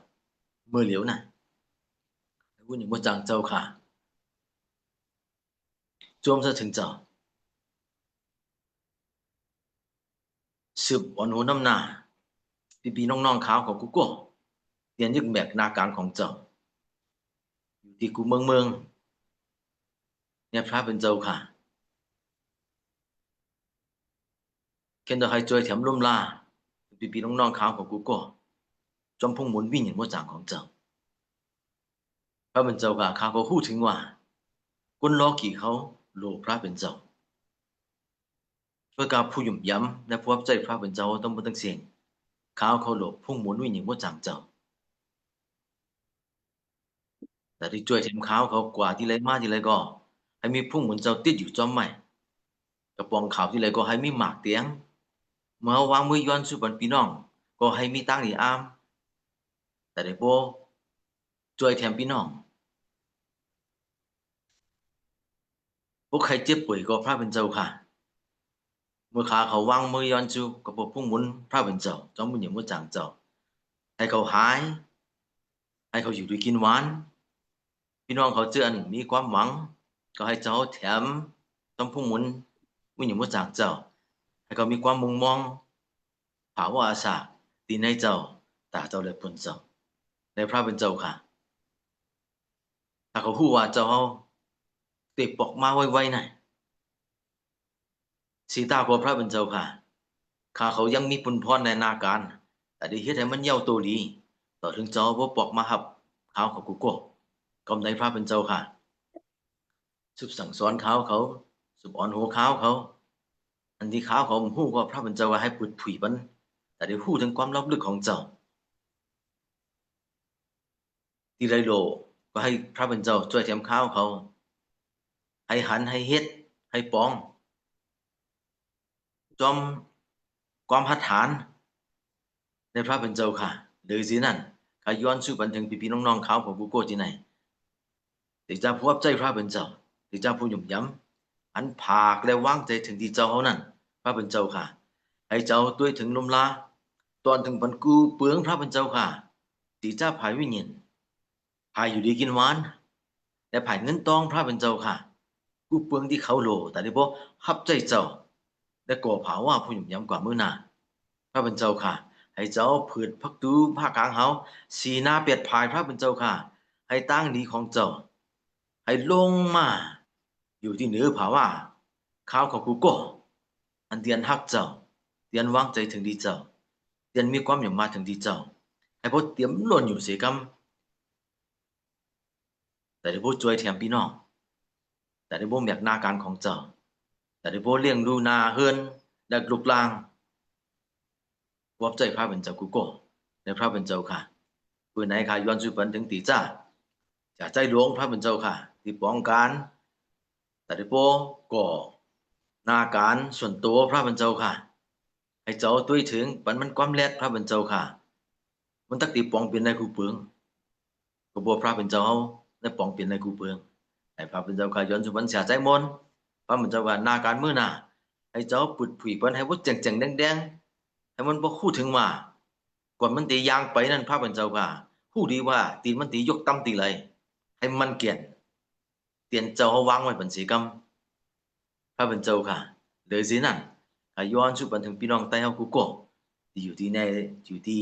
เมื่อเหลียวน่ะวิญญาณมดจางเจ้าค่ะโจมเสือถึงเจ้าสืบอ่อนโหน้ำนาพี่น้องๆขาวของกูโก้เรียนยึกแบกนาการของเจ้าอยู่ที่กูเมืองเนี่ยพระเป็นเจ้าค่ะเคนดให้จอยแถมล่มลาพี่น้องๆขาวของกูโก้จอมพงหมุนวิ่งอย่างมดจางของเจ้าพระเป็นเจ้าค่ะข้าก็พูดถึงว่ากุนล้อกี่เขาโลพระเป็นเจ้าช่วยกับผู้หยุ่มย้ำและผู้รับใจพระเป็นเจ้าต้องบ่ต้องเสียงข้าวเขาโลพพุ่งหมุนวิ่งอย่างมดจางเจ้าแต่ที่ช่วยแถมข้าวเขากว่าที่ไรมาที่ไรก็ให้มีพุ่งหมุนเจ้าติดอยู่จอมใหม่กระปองข่าวที่ไรก็ให้มีหมากเตียงเมื่อวางมือย้อนสู่บนพี่น้องก็ให้มีตั้งหนีอามแต่ได้โบช่วยแถมพี่น้องพวกใครเจ็บป่วยก็พระเป็นเจ้าค่ะเมื่อขาเขาวางมือย้อนสู่กับพุ่งหมุนพระเป็นเจ้าจอมบุญอย่างมุจางเจ้าให้เขาหายให้เขาอยู่ด้วยกินหวานพี่น้องเขาเจออันมีความหวังก็ให้เจ้าแถมต้องพุ่งหมุนวิ่งอย่างมุจางเจ้าให้เขามีความมุ่งมองภาวะอาสาตีในเจ้าตาเจ้าและผลเจ้าในพระเป็นเจ้าค่ะถ้าเขาฮู้ว่าเจ้าเขาเตะปอกมาไวๆหน่อยสีตาพอพระเป็นเจ้าค่ะข้าเขายังมีปุญพรในนาการแต่ได้เฮ็ดให้มันเย้าตัวดีต่อถึงเจ้าบ่ปอกมาหับข้าวของกูโก้กำในพระเป็นเจ้าค่ะสุบสั่งสอนข้าวเขาสุบอ่อนหัวข้าวเขาอันที่ข้าวเขาฮู้ว่าพระเป็นเจ้าว่าให้ปุดผุยมันแต่ได้ฮู้ถึงความลับลึกของเจ้าที่ไรโลก็ให้พระเป็นเจ้าช่วยแถมข้าวเขาให้หันให้เฮ็ดให้ปอง จอมความหัดหานในพระเป็นเจ้าค่ะเลยสินั่นข้าย้อนสู่บันทึงพี่ๆน้องๆเขาของกูโก้ที่ไหนที่จะพบใจพระเป็นเจ้าที่จะผู้หยุ่มย้ำอันผากและวางใจถึงที่เจ้าเขานั่นพระเป็นเจ้าค่ะให้เจ้าด้วยถึงลมลาตอนถึงบรรกูเปลืองพระเป็นเจ้าค่ะที่จะภายวิญญาณภายอยู่ดีกินหวานและภายเงินตองพระเป็นเจ้าค่ะกูเปลืองที่เขาโลแต่ได้บ่ฮับใจเจ้าและก่อผาว่าผู้หยุ่มย้ำกว่ามื้อหน้าพระเป็นเจ้าค่ะให้เจ้าผืดพักดูภาคกลางเฮาสีหน้าเปียดภายพระเป็นเจ้าค่ะให้ตั้งดีของเจ้าให้ลงมาอยู่ที่เหนือผาว่าข้าวของกูก็อันเตียนฮักเจ้าเตียนวางใจถึงดีเจ้าเตียนมีความหยั่งมาถึงดีเจ้าให้พวกเตรียมล้นอยู่เสียกำแต่ได้พวกช่วยแถมพี่น้องแต่ได้พวกอยากหน้าการของเจ้าแต่ได้พวกเลี้ยงดูนาเฮือนและลูกลางวับใจพระเป็นเจ้ากูก็ในพระเป็นเจ้าค่ะเพื่อไหนค่ะย้อนสู่ปันถึงตีจ้าจะใจหลวงพระเป็นเจ้าค่ะที่ป้องกันแต่ได้พวกก่อหน้าการส่วนตัวพระเป็นเจ้าค่ะให้เจ้าด้วยถึงปันมันความแลดพระเป็นเจ้าค่ะมันตักตีปองเป็นในกูเปืองก็บอกพระเป็นเจ้าในปองเป็นในกูเปืองให้พระเป็นเจ้าค่ะย้อนสู่ปันเสียใจมนพระเป็นเจ้าค่ะหน้าการมื้อหน้าให้เจ้าปุดผุยปันให้วัดแจ่งๆแดงๆให้มันบ่คู่ถึงว่าก่อนมันตียางไปนั่นพระเป็นเจ้าค่ะผู้ดีว่าตีนมันตียกตั้มตีไหลให้มันเกียนเตียนเจ้าเขาวางไว้เป็นสีกำพระเป็นเจ้าค่ะเลยสินั่นให้ย้อนสู่ปันถึงพี่น้องใต้เฮากูก็ที่อยู่ที่ในอยู่ที่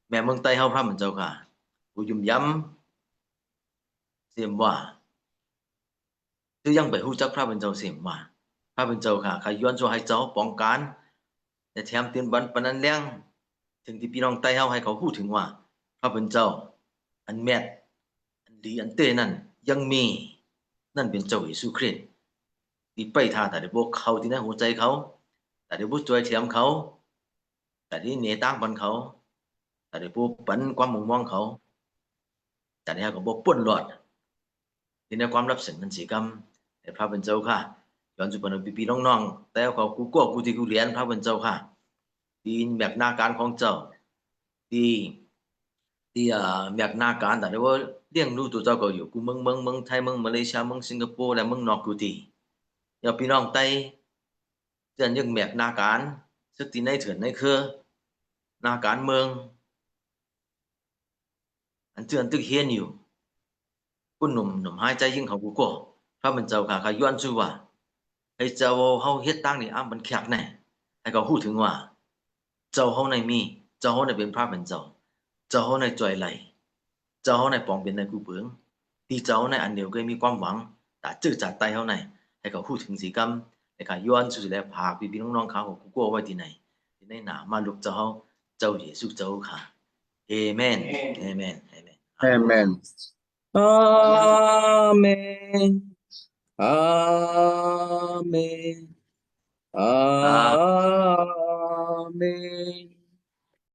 แม่เมืองใต้เฮาพระเป็นเจ้าค่ะผู้ยุ่มย้ำเสียมว่าคือยังไปฮู้จักพระเป็นเจ้าเสียมว่าพระเป็นเจ้าค่ะให้ย้อนสู่ให้เจ้าป้องกันและแถมเตือนบันปานนั้นแรงถึงที่พี่น้องใต้เฮาให้เขาฮู้ถึงว่าพระเป็นเจ้าอันแม่นอันดีอันเต้นั่นยังมีนั่นเป็นเจ้าเยซูคริสต์ที่ไปท่าแต่ได้บอกเขาที่ในหัวใจเขาแต่ได้บอกช่วยเทียมเขาแต่ได้เหนือตั้งบันเขาแต่ได้บอกปันความมุ่งมั่นเขาแต่ได้ก็บอกป่นหลอดที่ในความรับสิ่งนั้นสีกรรมแต่พระเป็นเจ้าค่ะย้อนสู่ปันพี่ๆน้องๆแต่เขากูก็กูที่กูเรียนพระเป็นเจ้าค่ะที่แบบหน้าการของเจ้าที่แบบหน้าการแต่ได้ว่าเลี้ยงดูตัวเจ้าก็อยู่กูเมืองไทยเมืองมาเลเซียเมืองสิงคโปร์และเมืองนอกกูที่อย่าพี่น้องไต้เตือนยังแบบหน้าการสึกที่ในเถื่อนในคือหน้าการเมืองอันเตือนตึกเฮียนอยู่กูหนุ่มหายใจยิ่งเขากูก็พระเป็นเจ้าค่ะย้อนสู่ว่าให้เจ้าเฮาเฮ็ดตั้งนี่อ้ำมันแขกแน่ให้เขาพูดถึงว่าเจ้าเฮาในมีเจ้าเฮาในเป็นพระเป็นเจ้าเจ้าเฮาในจ่อยไหลเจ้าเฮาในปองเป็นในกูเปิงที่เจ้าในอันเดียวก็มีความหวังแต่จื้อจัดไตเฮาในให้เขาพูดถึงสีกรรมให้เขาย้อนสู่แล้วพาพี่ๆน้องๆเขาของกูก็ไว้ที่ไหนที่ในหน้ามาลูกเจ้าเฮาเจ้าเยซูเจ้าค่ะเอเมนเอเมนเอเมน Amen. Amen. Amen. Amen.